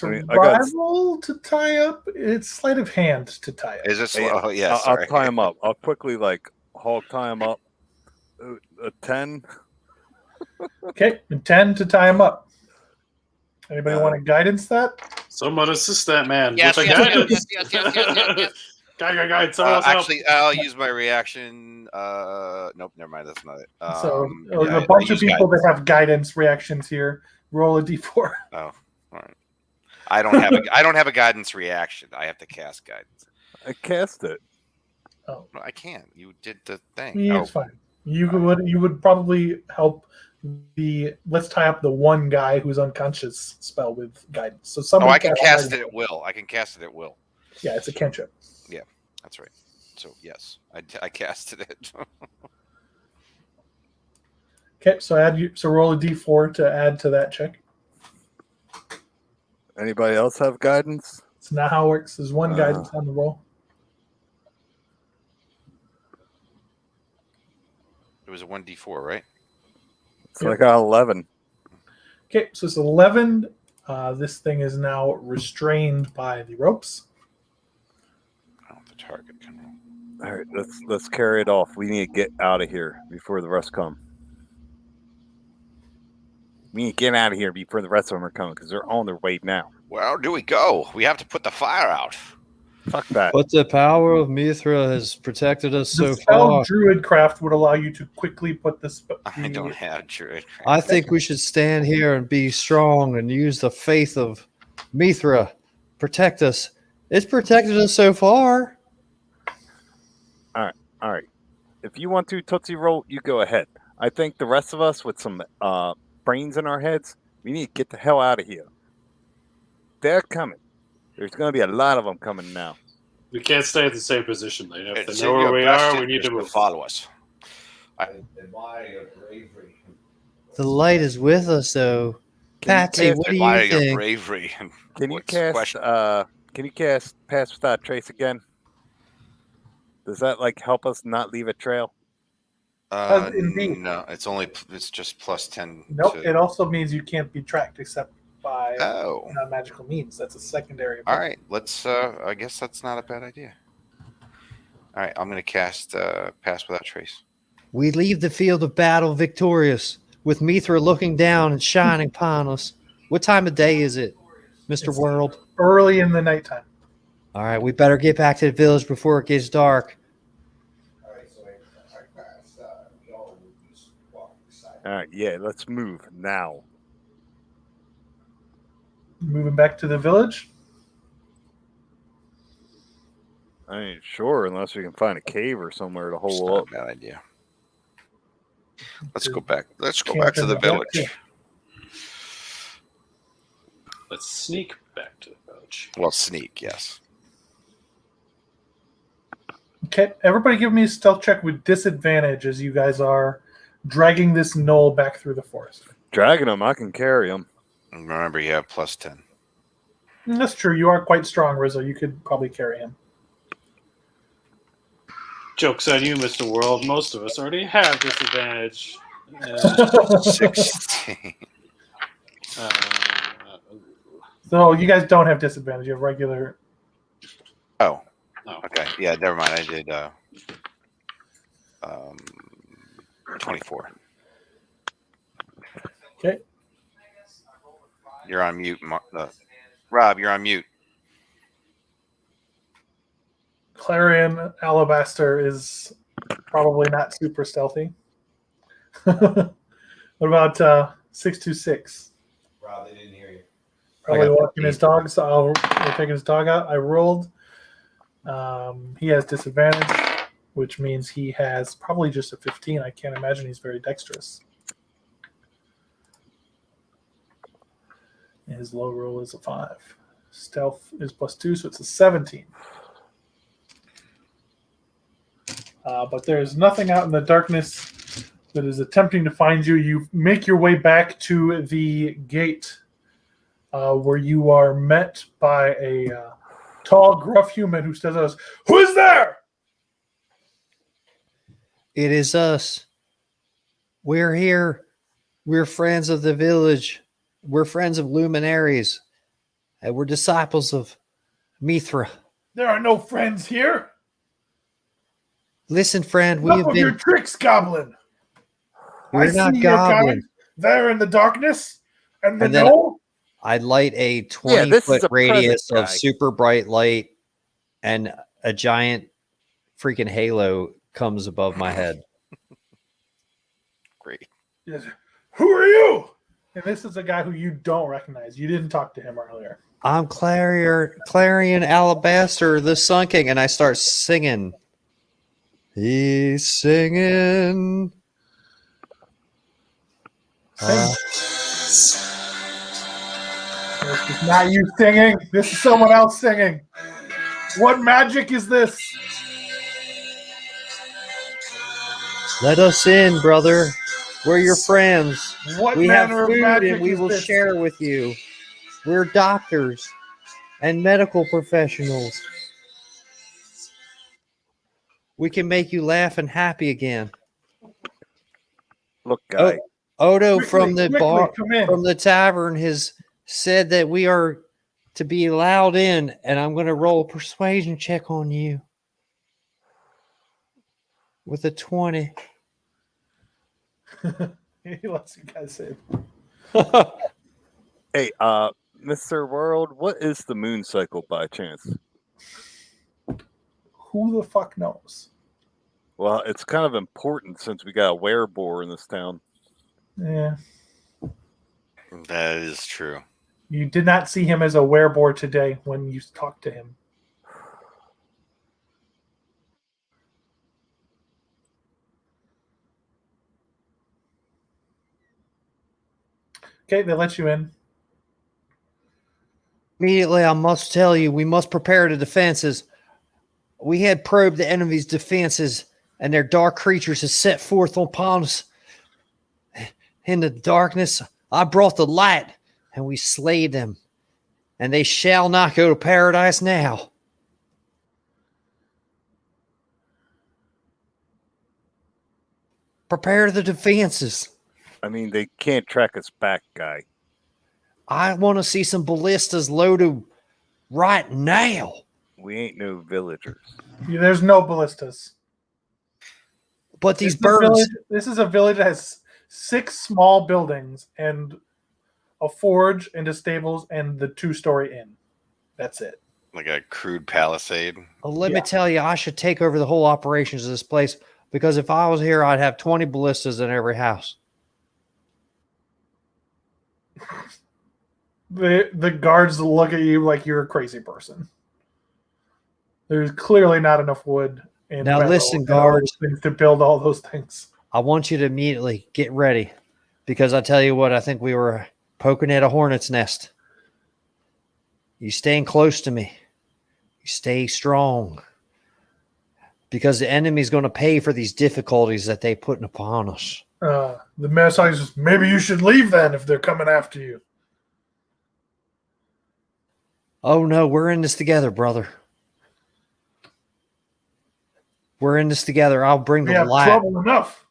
I mean, I got- survival to tie up. It's sleight of hand to tie up. Is it? Yeah, Oh, yeah. I'll Sorry. tie him up. I'll quickly Hulk tie him up. A 10. Okay, and 10 to tie him up. Anybody want to guidance that? Someone assist that man. Yes, with a yes, guidance. yes. Guide. Someone else help. Actually, I'll use my reaction. Nope, never mind. That's not it. So yeah, there's a bunch I of use people guidance. that have guidance reactions here. Roll a d4. Oh, all right. I don't have a guidance reaction. I have to cast guidance. I cast it. Oh, No, I can't. You did the thing. yeah, it's fine. You would probably help the let's tie up the one guy who's unconscious spell with guidance. So Oh, someone I can cast guidance. it at will. I can cast it at will. Yeah, it's a cantrip. That's right. So yes, I casted it. Okay, so roll a d4 to add to that check. Anybody else have guidance? It's not how it works. There's one guidance on the roll. It was a 1d4, right? So I got 11. Okay, so it's 11. This thing is now restrained by the ropes. Oh, the target can roll. All right, let's carry it off. We need to get out of here before the rest come. We need to get out of here before the rest of them are coming because they're on their way now. Where do we go? We have to put the fire out. Fuck that. But the power of Mithra has protected us The so spell far. Druidcraft would allow you to quickly put I don't have druid. I think we should stand here and be strong and use the faith of Mithra. Protect us. It's protected us so far. All right. If you want to Tootsie Roll, you go ahead. I think the rest of us with some brains in our heads, we need to get the hell out of here. They're coming. There's going to be a lot of them coming now. We can't stay at the same position. They have It's to know in where your we best are. We need interest to move. follow us. The light is with us, though. Patsy, what do Admire you your think? bravery. Can you What's the question? cast Pass Without Trace again? Does that help us not leave a trail? Indeed. No, it's just plus 10. Nope. to- It also means you can't be tracked except by Oh, non-magical means. That's a secondary. all effect. right. Let's. I guess that's not a bad idea. All right, I'm going to cast Pass Without Trace. We leave the field of battle victorious, with Mithra looking down and shining upon us. What time of day is it, Mr. It's- World? Early in the nighttime. All right, we better get back to the village before it gets dark. All right, yeah, let's move now. Moving back to the village. I ain't sure unless we can find a cave or somewhere to It's hole not up. a bad idea. Let's go back. Let's go Camp back to in the the back, village. yeah. Let's sneak back to the village. Well, sneak, yes. Okay, everybody give me a stealth check with disadvantage as you guys are dragging this knoll back through the forest. Dragging them, I can carry them. And remember, you have plus 10. That's true. You are quite strong, Rizzo. You could probably carry him. Joke's on you, Mr. World. Most of us already have disadvantage. 16. So you guys don't have disadvantage. You have regular. Oh, Oh. okay. Yeah, never mind. I did 24. Okay. You're on mute. Rob, you're on mute. Clarion Alabaster is probably not super stealthy. What about 626? Rob, they didn't hear you. Probably got walking his dog, so we're taking his dog out. I rolled. He has disadvantage, which means he has probably just a 15. I can't imagine he's very dexterous. And his low roll is a 5. Stealth is +2, so it's a 17. But there's nothing out in the darkness that is attempting to find you. You make your way back to the gate where you are met by a tall, gruff human who says to us, "Who is there?" It is us. We're here. We're friends of the village. We're friends of luminaries. And we're disciples of Mithra. There are no friends here. Listen, friend, we Enough have of your been. tricks, goblin. We're not see your goblin. kind there in the darkness, and the And then- no. I'd light a this 20-foot is a radius present of guy. super bright light, and a giant freaking halo comes above my head. Great. Yes. Who are you? And this is a guy who you don't recognize. You didn't talk to him earlier. I'm Clarion Alabaster, the Sun King, and I start singing. He's singing. This is not you singing. This is someone else singing. What magic is this? Let us in, brother. We're your friends. What We have manner of food magic and we is will this? share with you. We're doctors and medical professionals. We can make you laugh and happy again. Look, guy. Odo Quickly, from the quickly, bar, come in. from the tavern, has said that we are to be allowed in, and I'm going to roll a persuasion check on you with a 20. He lets you guys say. Hey, Mr. World, what is the moon cycle by chance? Who the fuck knows? Well, it's kind of important since we got a werebore in this town. Yeah. That is true. You did not see him as a werebore today when you talked to him. Okay, they let you in. Immediately, I must tell you, we must prepare the defenses. We had probed the enemy's defenses, and their dark creatures have set forth upon us. In the darkness, I brought the light, and we slayed them, and they shall not go to paradise now. Prepare the defenses. I mean, they can't track us back, guy. I want to see some ballistas loaded right now. We ain't no villagers. There's no ballistas. But these This is a birds, village- This is a village that has 6 small buildings and a forge and a stables and the 2-story inn. That's it. Like a crude palisade. let me Yeah. tell you, I should take over the whole operations of this place, because if I was here, I'd have 20 ballistas in every house. The guards look at you like you're a crazy person. There's clearly not enough wood and Now metal listen, and all guards. those things to build all those things. I want you to immediately get ready, because I tell you what, I think we were poking at a hornet's nest. You staying close to me. You stay strong, because the enemy's going to pay for these difficulties that they putting upon us. The Messiah says, maybe you should leave then if they're coming after you. Oh no, we're in this together, brother. We're in this together. I'll bring We the have light. trouble enough.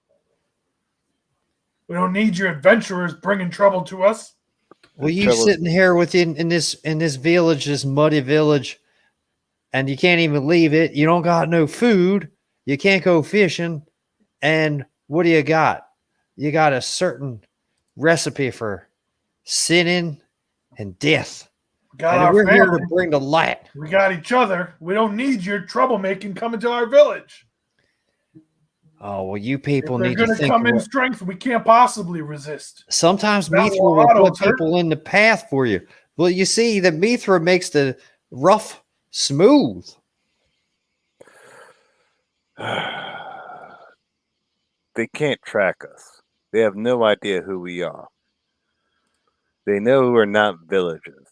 We don't need your adventurers bringing trouble to us. Well, you Tell us- sitting here within in this village, this muddy village, and you can't even leave it. You don't got no food. You can't go fishing. And what do you got? You got a certain recipe for sinning and death. Got And our we're here family. to bring the light. We got each other. We don't need your troublemaking coming to our village. Oh, well, you If people they're need to going to think. come in what- strength, we can't possibly resist. Sometimes That Mithra will Waddle put people in the path for you. Well, you see, the Mithra makes the rough smooth. They can't track us. They have no idea who we are. They know we're not villagers.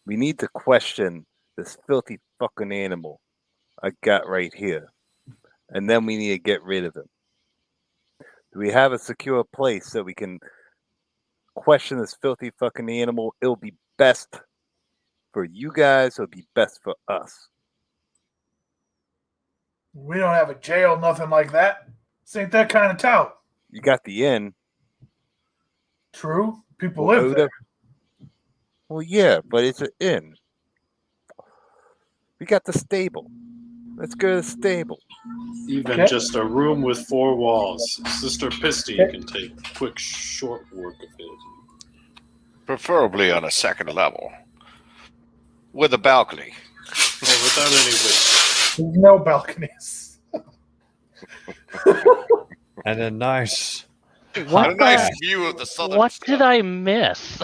We need to question this filthy fucking animal I got right here. And then we need to get rid of him. Do we have a secure place so we can question this filthy fucking animal? It'll be best for you guys, it'll be best for us. We don't have a jail, nothing like that. This ain't that kind of town. You got the inn. True. People Well, live there. Well, yeah, but it's an inn. We got the stable. Let's go to the stable. Even Okay. just a room with 4 walls. Sister Pisty Okay. can take quick, short work of it. Preferably on a second level. With a balcony. Well, without any windows. There's no balconies. And a nice. What a nice the- view of the southern What sky. did I miss?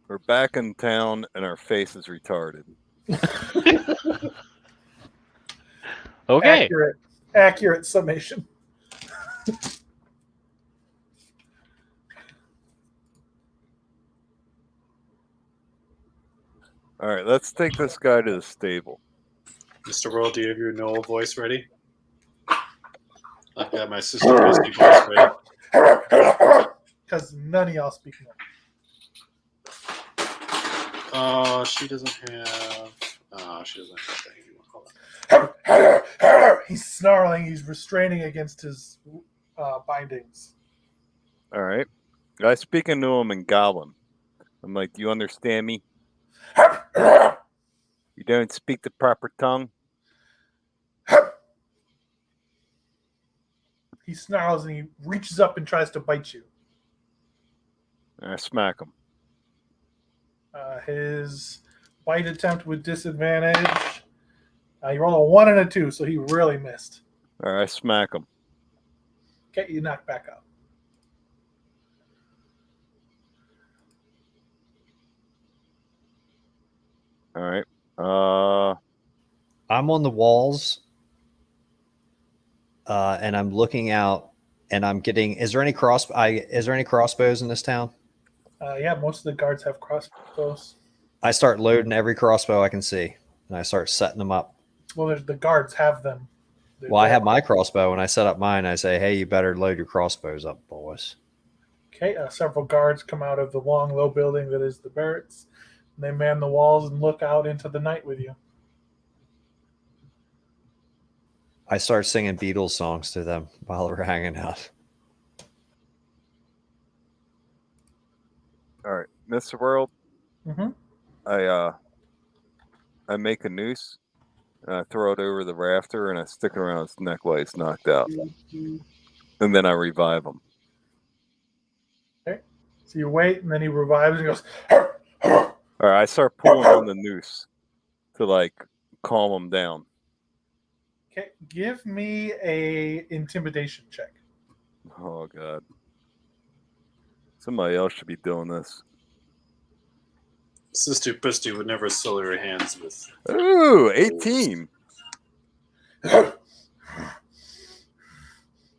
We're back in town and our face is retarded. Okay. Accurate summation. All right, let's take this guy to the stable. Mr. World, do you have your Noel voice ready? I've got my Sister Pisty voice ready. Because none of y'all speak North. She doesn't have. She doesn't have that anymore. Hold on. He's snarling. He's restraining against his bindings. All right. I speak into him in Goblin. I'm like, do you understand me? You don't speak the proper tongue? He snarls and he reaches up and tries to bite you. And I smack him. His bite attempt with disadvantage. You roll a 1 and a 2, so he really missed. All right, I smack him. Okay, you knock back up. All right. I'm on the walls, and I'm looking out, and I'm getting. Is there any crossbows in this town? Yeah, most of the guards have crossbows. I start loading every crossbow I can see, and I start setting them up. Well, the guards have them. Well, I have my crossbow, and I set up mine. I say, "Hey, you better load your crossbows up, boys." Okay, several guards come out of the long, low building that is the barracks. And they man the walls and look out into the night with you. I start singing Beatles songs to them while we're hanging out. All right, Mr. World. Mm-hmm. I make a noose, and I throw it over the rafter, and I stick it around his neck while he's knocked out, and then I revive him. Okay, so you wait, and then he revives and goes. All right, I start pulling on the noose to like calm him down. Okay, give me a intimidation check. Oh God, somebody else should be doing this. Sister Pisty would never sully her hands with. Ooh, 18.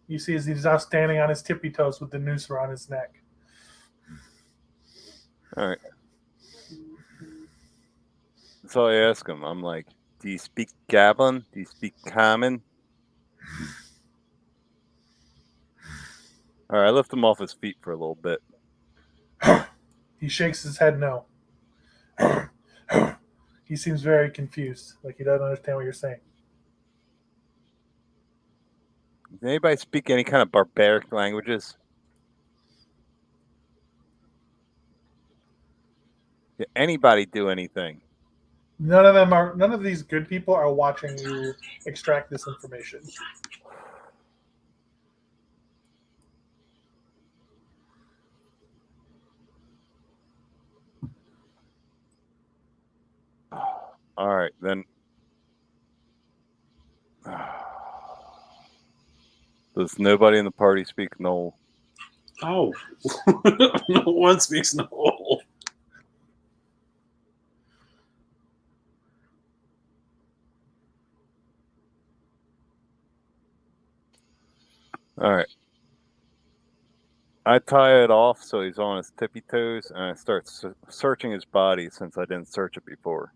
You see as he's now standing on his tippy toes with the noose around his neck. All right. So I ask him, I'm like, do you speak Goblin? Do you speak Common? All right, I lift him off his feet for a little bit. He shakes his head no. He seems very confused, like he doesn't understand what you're saying. Does anybody speak any kind of barbaric languages? Did anybody do anything? None of these good people are watching you extract this information. All right, then. Does nobody in the party speak Knoll? Oh, no one speaks Knoll. All right. I tie it off so he's on his tippy toes, and I start searching his body since I didn't search it before.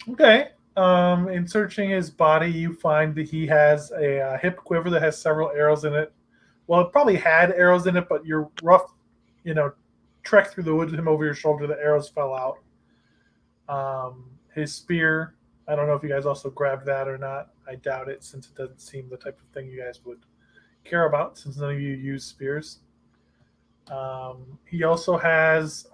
Okay. In searching his body, you find that he has a hip quiver that has several arrows in it. Well, it probably had arrows in it, but your rough, trek through the woods with him over your shoulder, the arrows fell out. His spear, I don't know if you guys also grabbed that or not. I doubt it, since it doesn't seem the type of thing you guys would care about, since none of you use spears. He also has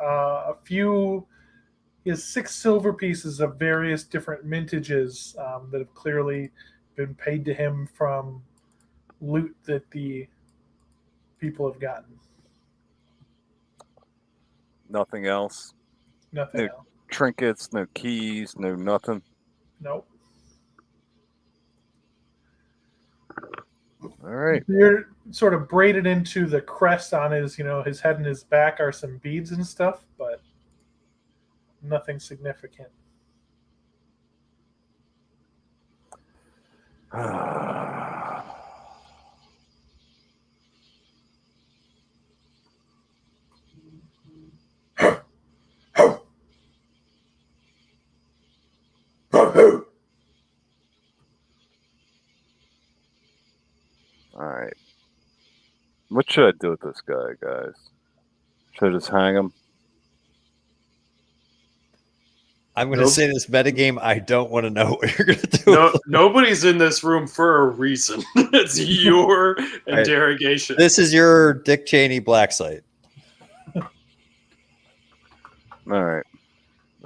he has 6 silver pieces of various different mintages that have clearly been paid to him from loot that the people have gotten. Nothing else. Nothing No else. trinkets, no keys, no nothing. Nope. All right. You're sort of braided into the crest on his, his head and his back are some beads and stuff, but nothing significant. All right. What should I do with this guy, guys? Should I just hang him? I'm going to Nope. say this metagame. I don't want to know what you're going to do. No, nobody's in this room for a reason. It's your interrogation. This is your Dick Cheney black site. All right.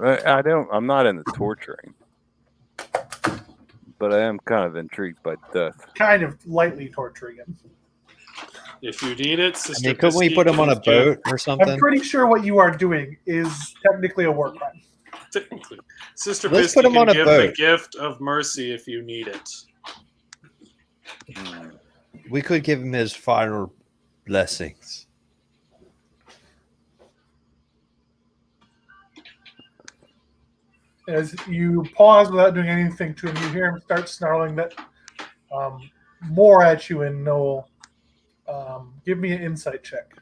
I'm not into torturing, but I am kind of intrigued by death. Kind of lightly torturing him. If you need it, I Sister mean, couldn't we Pisky put him on a can give- boat or something? I'm pretty sure what you are doing is technically a war crime. Technically, Sister Let's Pisky put him can on a give boat. the gift of mercy if you need it. We could give him his final blessings. As you pause without doing anything to him, you hear him start snarling that more at you, and Noel. Give me an insight check.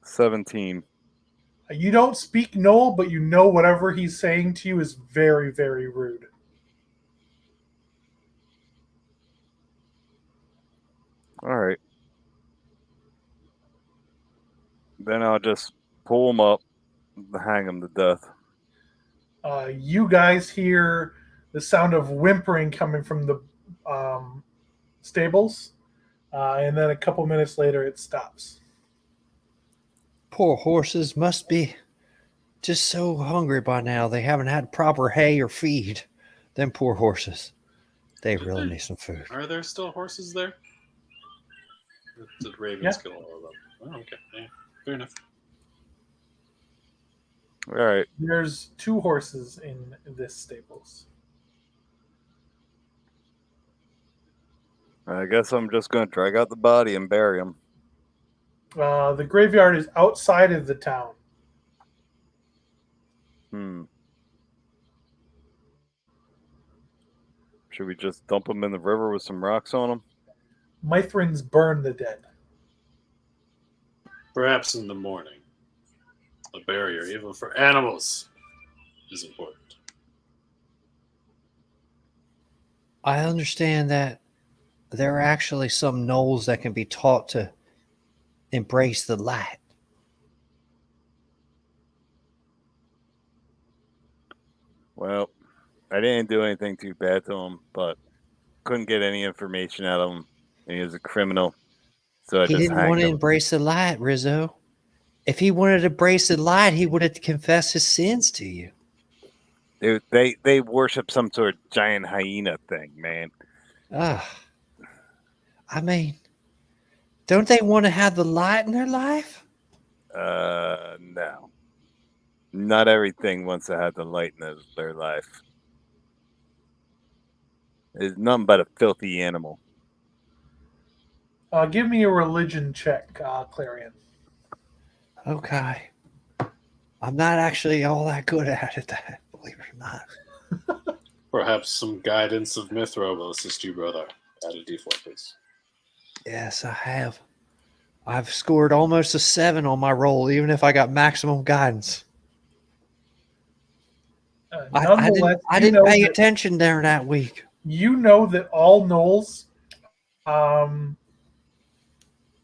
$17. You don't speak Noel, but you know whatever he's saying to you is very, very rude. All right. Then I'll just pull him up, hang him to death. You guys hear the sound of whimpering coming from the stables, and then a couple minutes later it stops. Poor horses must be just so hungry by now. They haven't had proper hay or feed. Them poor horses. They really need some food. Are there still horses there? Did ravens Yeah. kill all of them? Oh, okay. Yeah, fair enough. All right. There's 2 horses in this stables. I guess I'm just going to drag out the body and bury him. The graveyard is outside of the town. Should we just dump him in the river with some rocks on him? Mithrans burn the dead. Perhaps in the morning. A barrier, even for animals, is important. I understand that there are actually some gnolls that can be taught to embrace the light. Well, I didn't do anything too bad to him, but couldn't get any information out of him. And he was a criminal. So I He just didn't want hanged to him. embrace the light, Rizzo. If he wanted to embrace the light, he would have confessed his sins to you. Dude, they worship some sort of giant hyena thing, man. I mean, don't they want to have the light in their life? No. Not everything wants to have the light in their life. It's nothing but a filthy animal. Give me a religion check, Clarion. Okay. I'm not actually all that good at it, believe it or not. Perhaps some guidance of Mithra will assist you, brother. Add a d4, please. Yes, I have. I've scored almost a 7 on my roll, even if I got maximum guidance. Nonetheless, I you didn't know pay that- attention there that week. You know that all gnolls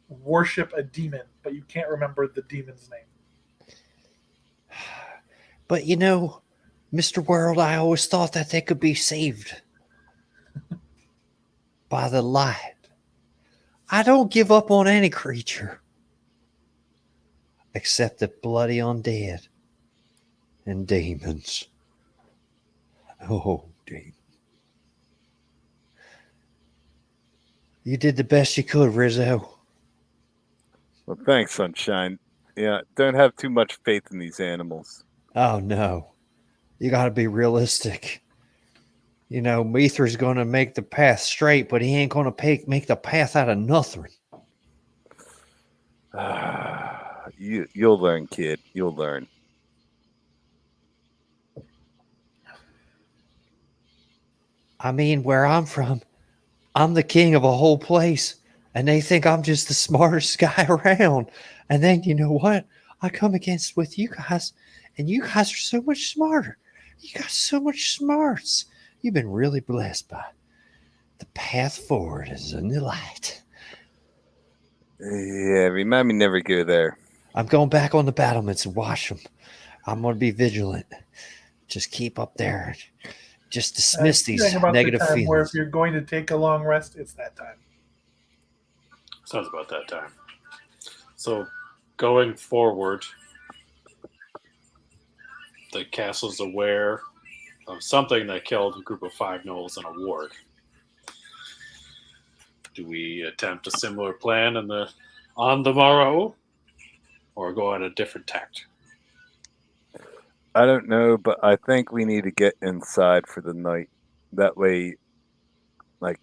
worship a demon, but you can't remember the demon's name. But you know, Mr. World, I always thought that they could be saved by the light. I don't give up on any creature except the bloody undead and demons. Oh, demon. You did the best you could, Rizzo. Well, thanks, Sunshine. Yeah, don't have too much faith in these animals. Oh, no. You got to be realistic. You know, Mithra's going to make the path straight, but he ain't going to make the path out of nothing. You'll learn, kid. You'll learn. I mean, where I'm from, I'm the king of a whole place, and they think I'm just the smartest guy around. And then, you know what? I come against with you guys, and you guys are so much smarter. You got so much smarts. You've been really blessed by the path forward is in the light. Yeah, remind me never go there. I'm going back on the battlements and watch them. I'm going to be vigilant. Just keep up there. Just dismiss these Feeling about negative the time where feelings. if you're going to take a long rest, it's that time. Sounds about that time. So, going forward, the castle's aware of something that killed a group of 5 gnolls in a ward. Do we attempt a similar plan on the morrow, or go on a different tact? I don't know, but I think we need to get inside for the night. That way, like,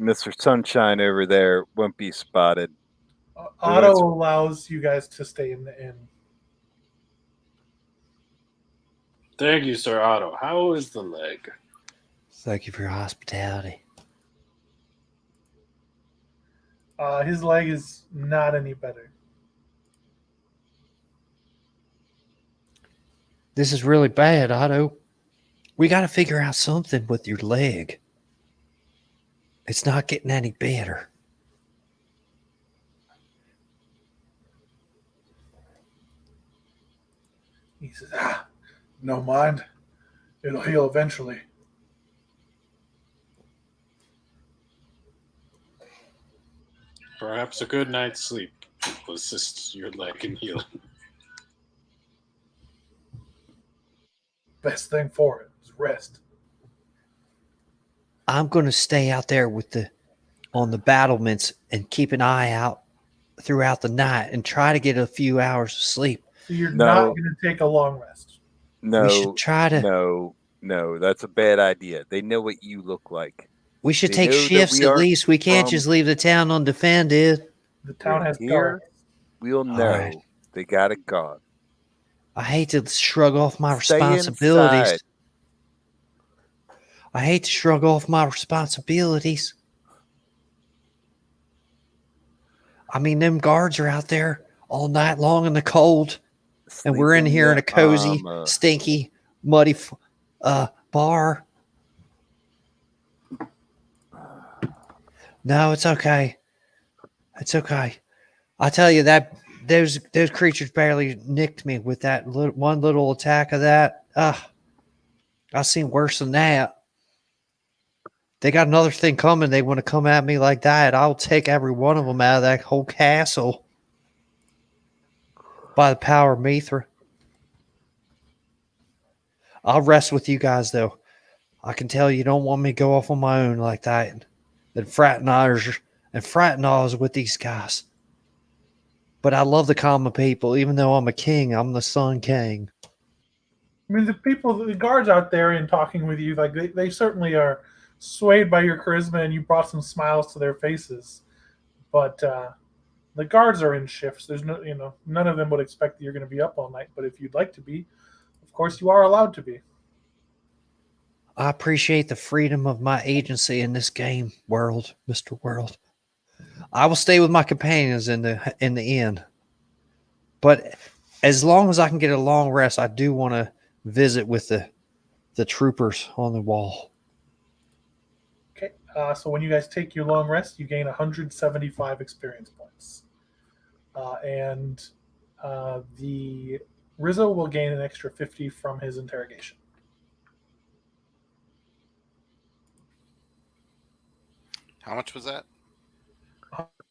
Mr. Sunshine over there won't be spotted. Otto allows you guys to stay in the inn. Thank you, Sir Otto. How is the leg? Thank you for your hospitality. His leg is not any better. This is really bad, Otto. We got to figure out something with your leg. It's not getting any better. He says, no mind. It'll heal eventually. Perhaps a good night's sleep will assist your leg in healing. Best thing for it is rest. I'm going to stay out there on the battlements and keep an eye out throughout the night and try to get a few hours of sleep. So you're No. not going to take a long rest. No, We should try to. no, that's a bad idea. They know what you look like. We should They take know that shifts we at are least. We can't from- just leave the town undefended. The town has Here, guards. we'll know right. they got a guard. I hate to shrug off my Stay responsibilities. inside. I hate to shrug off my responsibilities. I mean, them guards are out there all night long in the cold, and we're in Sleep here in a the cozy, armor. stinky, muddy bar. No, it's okay. It's okay. I tell you that those creatures barely nicked me with that one little attack of that. I've seen worse than that. They got another thing coming. They want to come at me like that. I'll take every one of them out of that whole castle by the power of Mithra. I'll rest with you guys, though. I can tell you don't want me to go off on my own like that and fraternize with these guys. But I love the common people. Even though I'm a king, I'm the Sun King. I mean, the guards out there and talking with you, like they certainly are swayed by your charisma, and you brought some smiles to their faces. But the guards are in shifts. There's none of them would expect that you're going to be up all night. But if you'd like to be, of course, you are allowed to be. I appreciate the freedom of my agency in this game world, Mr. World. I will stay with my companions in the inn. But as long as I can get a long rest, I do want to visit with the troopers on the wall. Okay. So when you guys take your long rest, you gain 175 experience points. And the Rizzo will gain an extra 50 from his interrogation. How much was that?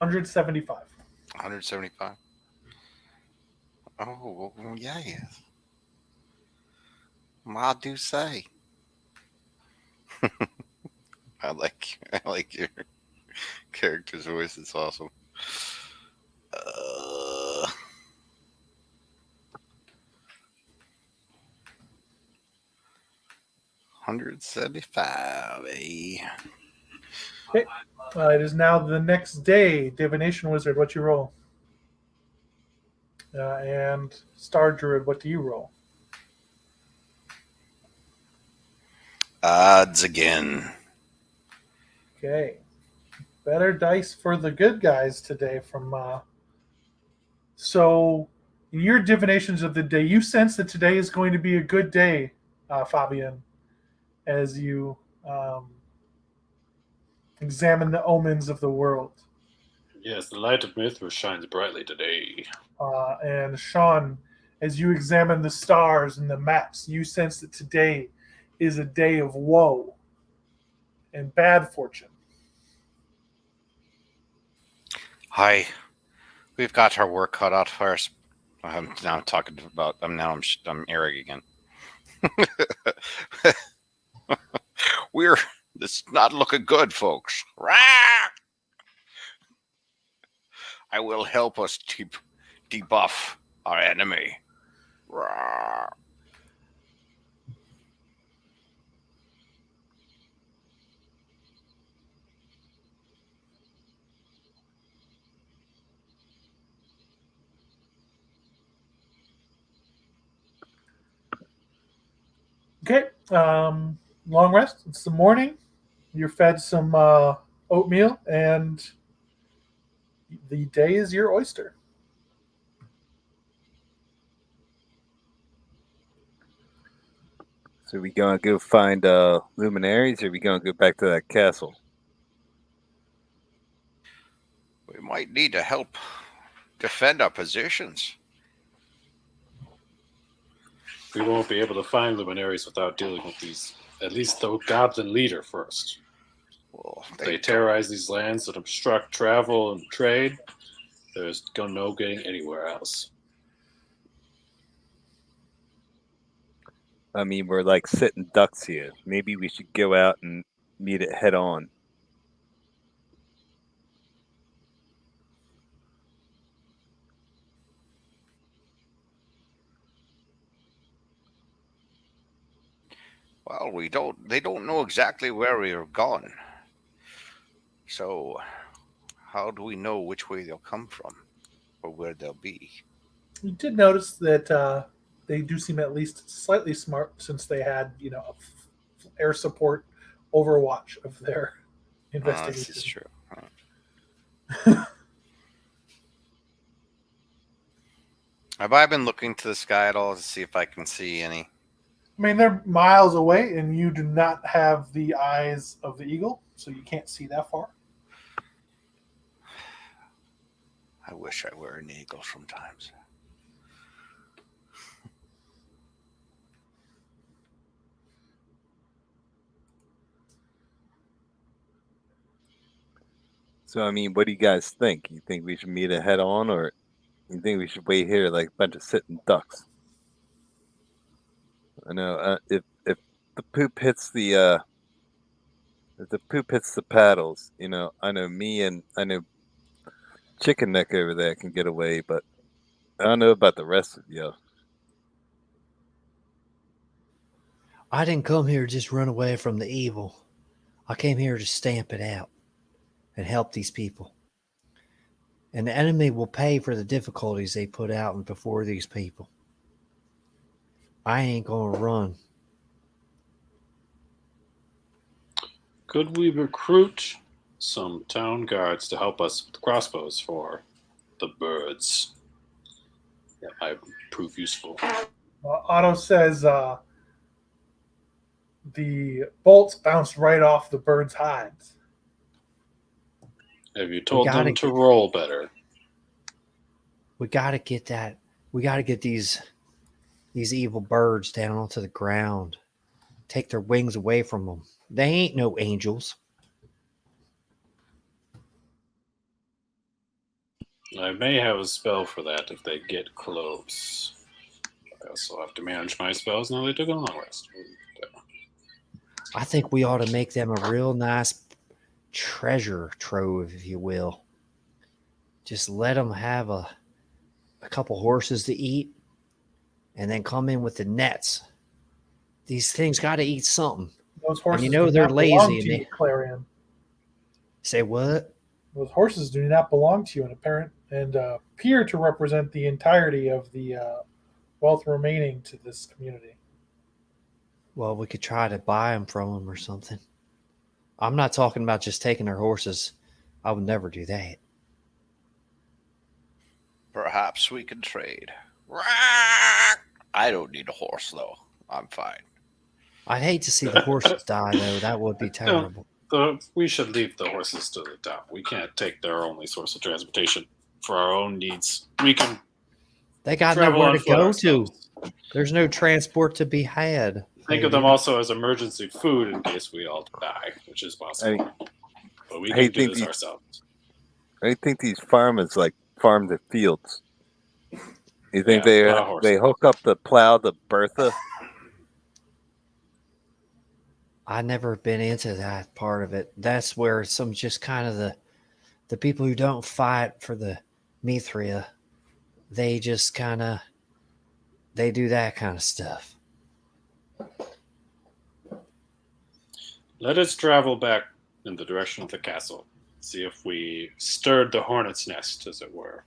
175. 175. Oh, well, yeah, yes. I do say. I like your character's voice. It's awesome. 175. Okay. It is now the next day. Divination Wizard, what you roll? And Star Druid, what do you roll? Odds again. Okay. Better dice for the good guys today from so in your divinations of the day, you sense that today is going to be a good day, Fabian, as you examine the omens of the world. Yes, the light of Mithras shines brightly today. And Sean, as you examine the stars and the maps, you sense that today is a day of woe and bad fortune. Hi. We've got our work cut out for us. I'm Eric again. It's not looking good, folks. Rah! I will help us debuff our enemy. Rah! Okay, long rest. It's the morning. You're fed some oatmeal, and the day is your oyster. So we gonna go find luminaries, or we gonna go back to that castle? We might need to help defend our positions. We won't be able to find luminaries without dealing with these, at least the goblin leader first. Well, They terrorize these lands and obstruct travel and trade. There's no getting anywhere else. I mean, we're like sitting ducks here. Maybe we should go out and meet it head on. Well, they don't know exactly where we are gone. So, how do we know which way they'll come from or where they'll be? You did notice that they do seem at least slightly smart, since they had, air support overwatch of their investigation. This is true. Have I been looking to the sky at all to see if I can see any? I mean, they're miles away, and you do not have the eyes of the eagle, so you can't see that far. I wish I were an eagle sometimes. So, I mean, what do you guys think? You think we should meet it head on, or you think we should wait here like a bunch of sitting ducks? I know if the poop hits the paddles, I know chicken neck over there can get away, but I don't know about the rest of you. I didn't come here to just run away from the evil. I came here to stamp it out and help these people. And the enemy will pay for the difficulties they put out before these people. I ain't going to run. Could we recruit some town guards to help us with crossbows for the birds? That might prove useful. Otto says the bolts bounced right off the bird's hides. Have you told gotta them to get- roll better? We got to get that. We got to get these evil birds down onto the ground. Take their wings away from them. They ain't no angels. I may have a spell for that if they get close. I also have to manage my spells now they took a long rest. I think we ought to make them a real nice treasure trove, if you will. Just let them have a couple horses to eat and then come in with the nets. These things got to eat something. Those horses, you know do they're not belong lazy to and you, Clarion. Say what? Those horses do not belong to you and appear to represent the entirety of the wealth remaining to this community. Well, we could try to buy them from them or something. I'm not talking about just taking their horses. I would never do that. Perhaps we can trade. I don't need a horse, though. I'm fine. I'd hate to see the horses die, though. That would be terrible. We should leave the horses to the town. We can't take their only source of transportation for our own needs. We can They got travel nowhere on to foot go ourselves. to. There's no transport to be had. Think of them also as emergency food in case we all die, which is possible. But we can do this ourselves. I think these farmers farm the fields. You think Yeah, they hook up the plow to Bertha? I never been into that part of it. That's where some just kind of the people who don't fight for the Mithria, they just kind of they do that kind of stuff. Let us travel back in the direction of the castle. See if we stirred the hornet's nest, as it were.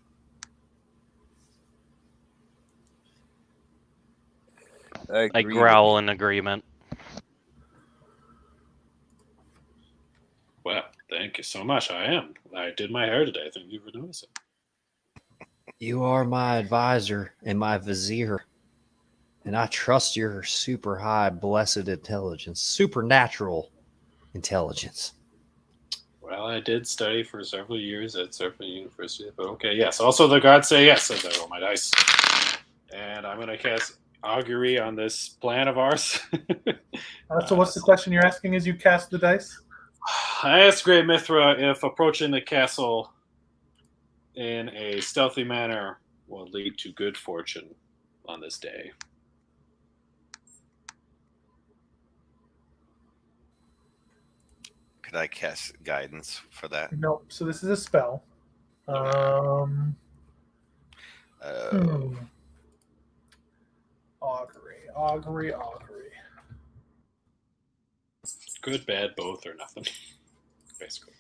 I growl in agreement. Well, thank you so much. I did my hair today. Thank you for noticing. You are my advisor and my vizier, and I trust your super high blessed intelligence, supernatural intelligence. Well, I did study for several years at several universities, but okay, yes. Also, the gods say yes as I roll my dice. And I'm going to cast augury on this plan of ours. So what's the question you're asking as you cast the dice? I asked Great Mithra if approaching the castle in a stealthy manner will lead to good fortune on this day. Could I cast guidance for that? Nope. So this is a spell. Augury. Good, bad, both, or nothing. Basically.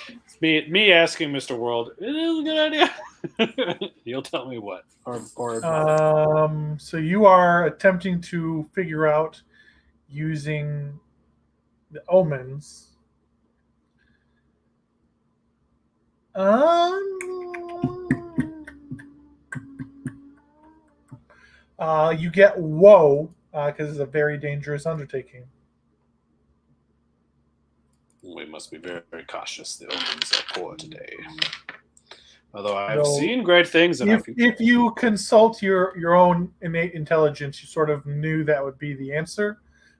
It's me asking Mr. World, it is a good idea. You'll tell me what. So you are attempting to figure out using the omens. You get woe because it's a very dangerous undertaking. We must be very, very cautious. The omens are poor today. Although I've So seen great things, and if you consult your own innate intelligence, you sort of knew that would be the answer.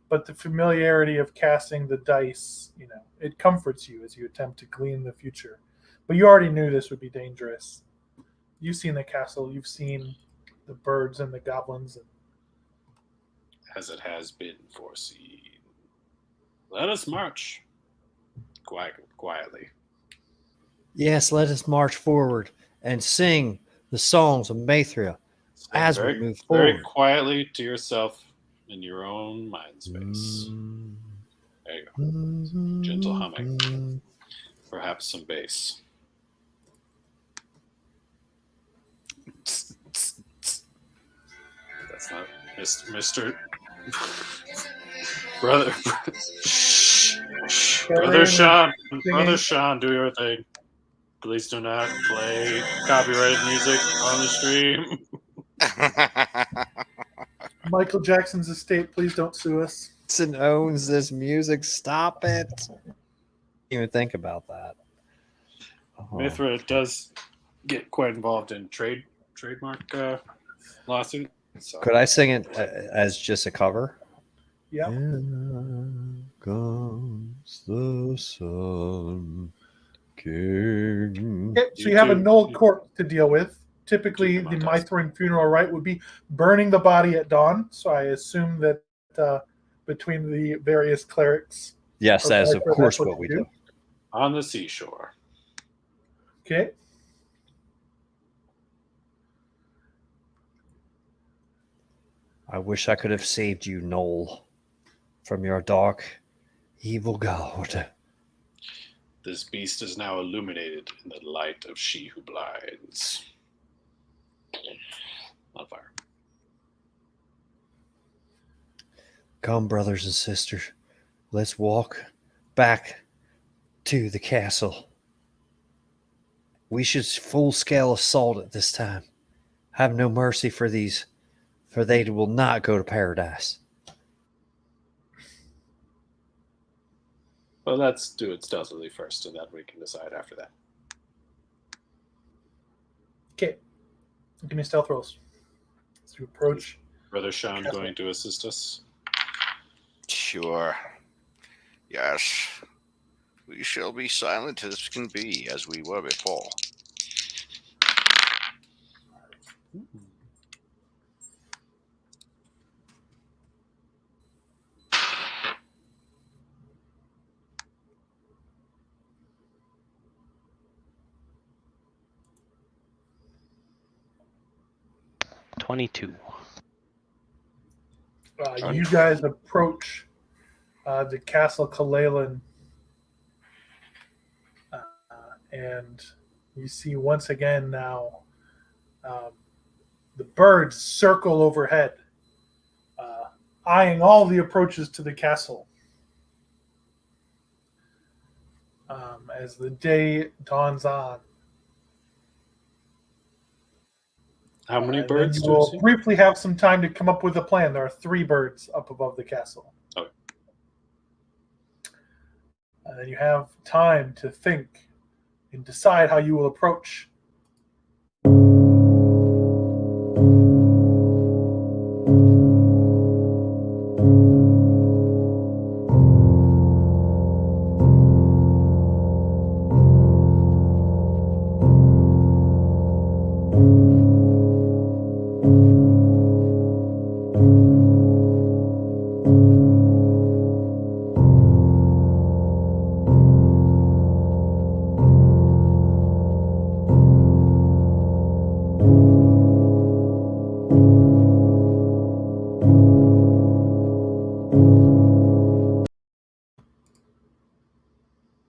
But the familiarity of casting the dice, it comforts you as you attempt to glean the future. But you already knew this would be dangerous. You've seen the castle. You've seen the birds and the goblins. as it has been foreseen. Let us march quietly. Yes, let us march forward and sing the songs of Maithria Say as we very, move very forward. quietly to yourself in your own mind space. Mm. There you go. Gentle humming. Perhaps some bass. That's not Mr. Brother. Brother Sean. Brother Sean, do your thing. Please do not play copyrighted music on the stream. Michael Jackson's estate, please don't sue us. Jackson owns this music. Stop it. Even think about that. Oh. Mithra does get quite involved in trademark lawsuit. So. Could I sing it as just a cover? Yeah. Here comes the sun, King. Okay, so you have a null court to deal with. Typically, the Mithrin funeral rite would be burning the body at dawn. So I assume that between the various clerics. Yes, that is of course what we do. On the seashore. Okay. I wish I could have saved you, Noel, from your dark, evil god. This beast is now illuminated in the light of she who blinds. On fire. Come, brothers and sisters, let's walk back to the castle. We should full-scale assault at this time. Have no mercy for these, for they will not go to paradise. Well, let's do it stealthily first, and then we can decide after that. Okay. Give me stealth rolls. To approach. Brother Sean going to assist us? Sure. Yes. We shall be silent as can be, as we were before. $22. You guys approach the Castle Kalalan, and you see once again now the birds circle overhead, eyeing all the approaches to the castle. As the day dawns on. How many birds you do you will see? briefly have some time to come up with a plan. There are 3 birds up above the castle. Okay. And then you have time to think and decide how you will approach